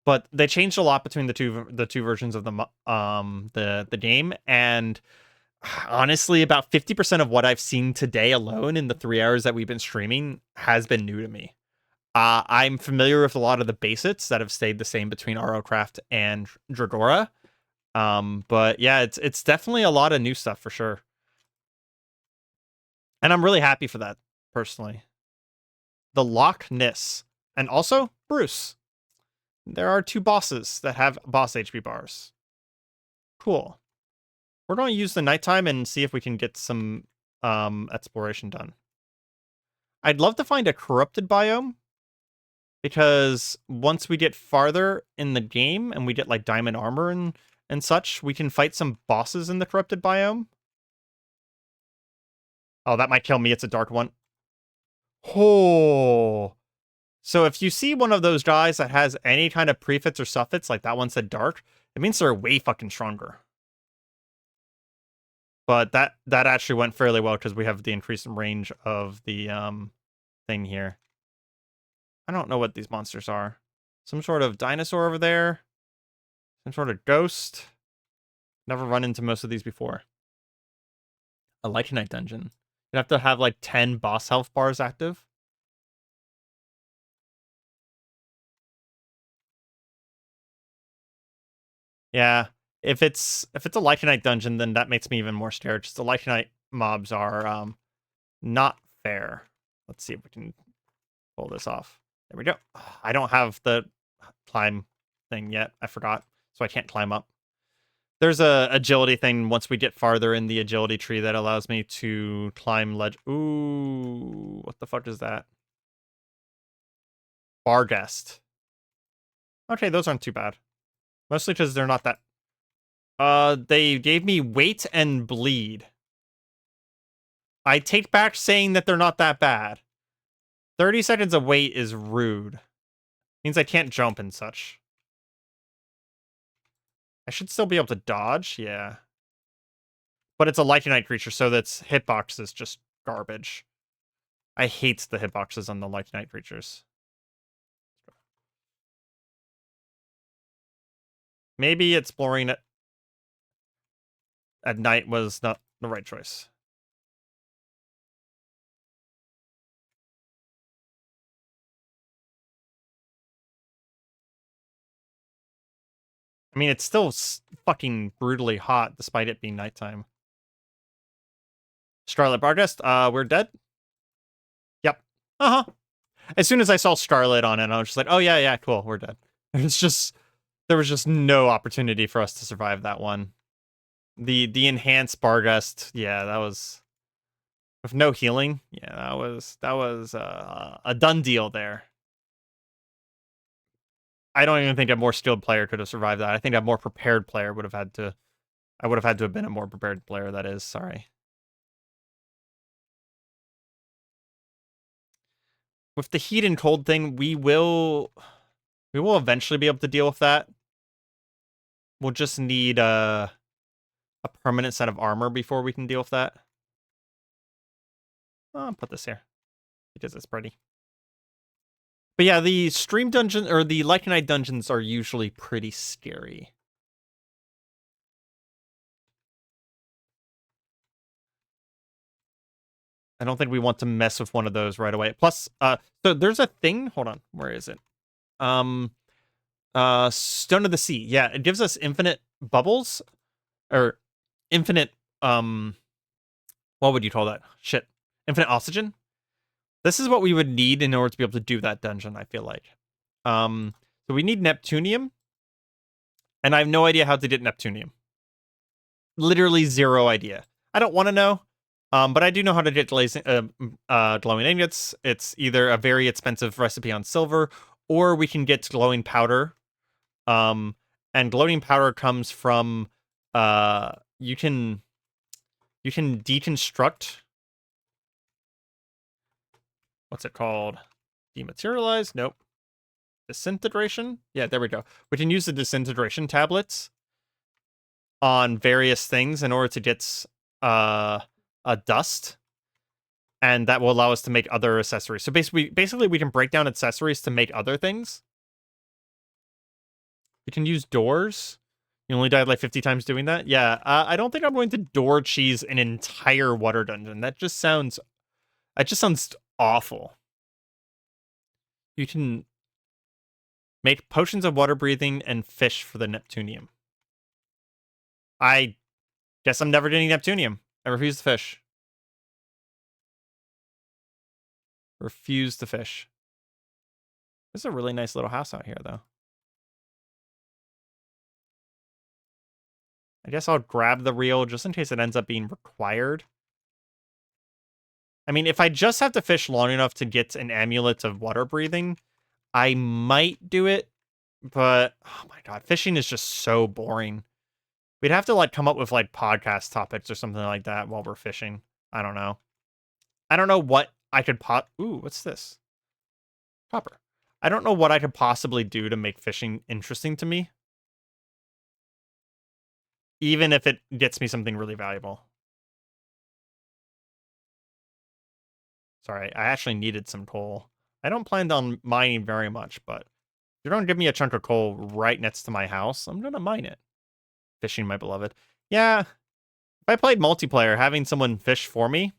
But they changed a lot between the two versions of the game, and honestly, about 50% of what I've seen today alone in the 3 hours that we've been streaming has been new to me. I'm familiar with a lot of the basics that have stayed the same between RLCraft and Dregora. But yeah, it's definitely a lot of new stuff for sure. And I'm really happy for that, personally. The Loch Ness. And also, Bruce. There are 2 bosses that have boss HP bars. Cool. We're going to use the nighttime and see if we can get some exploration done. I'd love to find a corrupted biome, because once we get farther in the game and we get like diamond armor and such, we can fight some bosses in the corrupted biome. Oh, that might kill me. It's a dark one. Oh. So if you see one of those guys that has any kind of prefix or suffix, like that one said dark, it means they're way fucking stronger. But that actually went fairly well because we have the increased range of the thing here. I don't know what these monsters are. Some sort of dinosaur over there. Some sort of ghost. Never run into most of these before. A Lycanite dungeon. You'd have to have like 10 boss health bars active. Yeah. If it's a Lycanite dungeon, then that makes me even more scared. Just the Lycanite mobs are not fair. Let's see if we can pull this off. There we go. I don't have the climb thing yet. I forgot. So I can't climb up. There's a agility thing once we get farther in the agility tree that allows me to climb ledge. Ooh, what the fuck is that? Barghest. Okay, those aren't too bad. Mostly because they're not that... they gave me weight and bleed. I take back saying that they're not that bad. 30 seconds of wait is rude. Means I can't jump and such. I should still be able to dodge, yeah. But it's a Lycanite creature, so that's hitbox is just garbage. I hate the hitboxes on the Lycanite creatures. Maybe exploring it at night was not the right choice. I mean, it's still fucking brutally hot despite it being nighttime. Scarlet Barghest, we're dead? Yep. Uh-huh. As soon as I saw Scarlet on it, I was just like, oh yeah, yeah, cool, we're dead. It's just, there was just no opportunity for us to survive that one. The enhanced Barghest, yeah, that was... With no healing, yeah, that was a done deal there. I don't even think a more skilled player could have survived that. I think a more prepared player would have had to... I would have had to have been a more prepared player, that is. Sorry. With the heat and cold thing, we will eventually be able to deal with that. We'll just need a permanent set of armor before we can deal with that. I'll put this here because it's pretty. But yeah, the stream dungeon or the Lycanite dungeons are usually pretty scary. I don't think we want to mess with one of those right away. Plus, so there's a thing. Hold on, where is it? Stone of the Sea. Yeah, it gives us infinite bubbles, or infinite. What would you call that? Shit, infinite oxygen. This is what we would need in order to be able to do that dungeon. I feel like. So we need Neptunium, and I have no idea how to get Neptunium. Literally zero idea. I don't want to know. But I do know how to get glowing ingots. It's either a very expensive recipe on silver, or we can get glowing powder. And glowing powder comes from you can deconstruct. What's it called? Dematerialize? Nope. Disintegration? Yeah, there we go. We can use the disintegration tablets on various things in order to get a dust, and that will allow us to make other accessories. So basically we can break down accessories to make other things. You can use doors. You only died like 50 times doing that? Yeah, I don't think I'm going to door cheese an entire water dungeon. That just sounds awful. You can make potions of water breathing and fish for the Neptunium. I guess I'm never getting Neptunium. I refuse to fish. Refuse to fish. This is a really nice little house out here, though. I guess I'll grab the reel just in case it ends up being required. I mean, if I just have to fish long enough to get an amulet of water breathing, I might do it. But, oh my god, fishing is just so boring. We'd have to, like, come up with, like, podcast topics or something like that while we're fishing. I don't know. I don't know what I could Ooh, what's this? Copper. I don't know what I could possibly do to make fishing interesting to me. Even if it gets me something really valuable. Sorry, I actually needed some coal. I don't plan on mining very much, but if you're going to give me a chunk of coal right next to my house, I'm going to mine it. Fishing, my beloved. Yeah, I played multiplayer, having someone fish for me,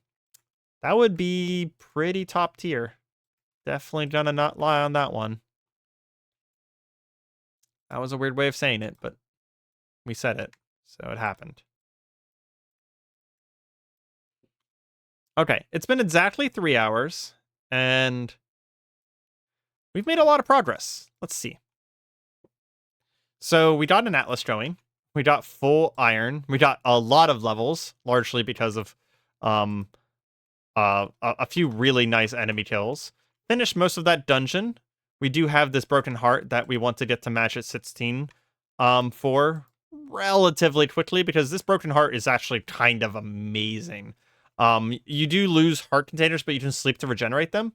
that would be pretty top tier. Definitely gonna not lie on that one. That was a weird way of saying it, but we said it, so it happened. Okay, it's been exactly 3 hours, and we've made a lot of progress. Let's see. So we got an Atlas going. We got full iron. We got a lot of levels, largely because of um, a few really nice enemy kills. Finished most of that dungeon. We do have this broken heart that we want to get to match at 16 for relatively quickly, because this broken heart is actually kind of amazing. You do lose heart containers, but you can sleep to regenerate them.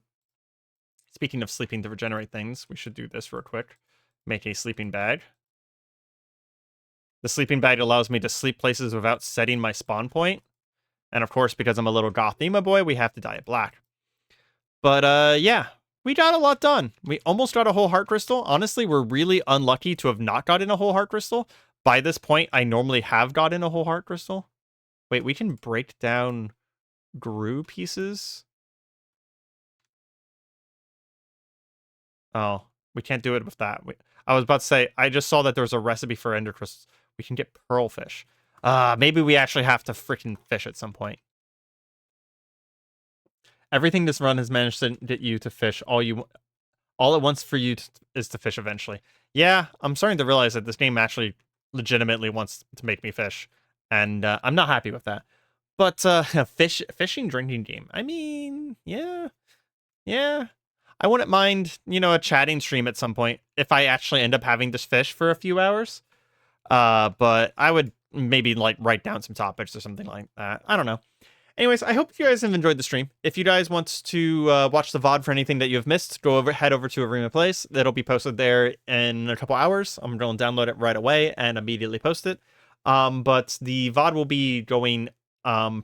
Speaking of sleeping to regenerate things, we should do this real quick. Make a sleeping bag. The sleeping bag allows me to sleep places without setting my spawn point. And of course, because I'm a little Gothema boy, we have to dye it black. But yeah, we got a lot done. We almost got a whole heart crystal. Honestly, we're really unlucky to have not gotten a whole heart crystal. By this point, I normally have gotten a whole heart crystal. Wait, we can break down Gru pieces? Oh, we can't do it with that. I was about to say, I just saw that there was a recipe for ender crystals. We can get pearlfish. Maybe we actually have to freaking fish at some point. Everything this run has managed to get you to fish all it wants for you is to fish eventually. Yeah, I'm starting to realize that this game actually legitimately wants to make me fish, and I'm not happy with that. But a fishing drinking game. I mean, yeah. I wouldn't mind, a chatting stream at some point if I actually end up having this fish for a few hours. But I would maybe like write down some topics or something like that. I don't know. Anyways, I hope you guys have enjoyed the stream. If you guys want to watch the VoD for anything that you have missed, head over to Areima Plays. That'll be posted there in a couple hours. I'm going to download it right away and immediately post it. But the VoD will be going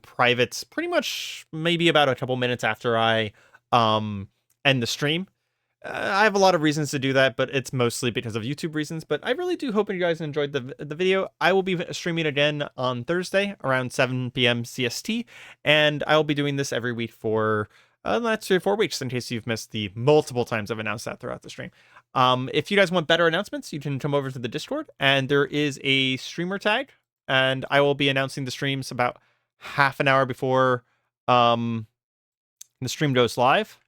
private pretty much maybe about a couple minutes after I end the stream. I have a lot of reasons to do that, but it's mostly because of YouTube reasons. But I really do hope you guys enjoyed the video. I will be streaming again on Thursday around 7 p.m. CST, and I will be doing this every week for the next 3 or 4 weeks, in case you've missed the multiple times I've announced that throughout the stream. If you guys want better announcements, you can come over to the Discord, and there is a streamer tag, and I will be announcing the streams about half an hour before the stream goes live.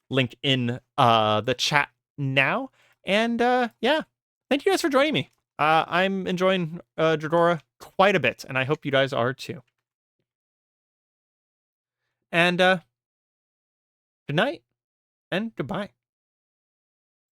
Link in the chat now. And yeah, thank you guys for joining me. I'm enjoying Dregora quite a bit, and I hope you guys are too. And good night and goodbye.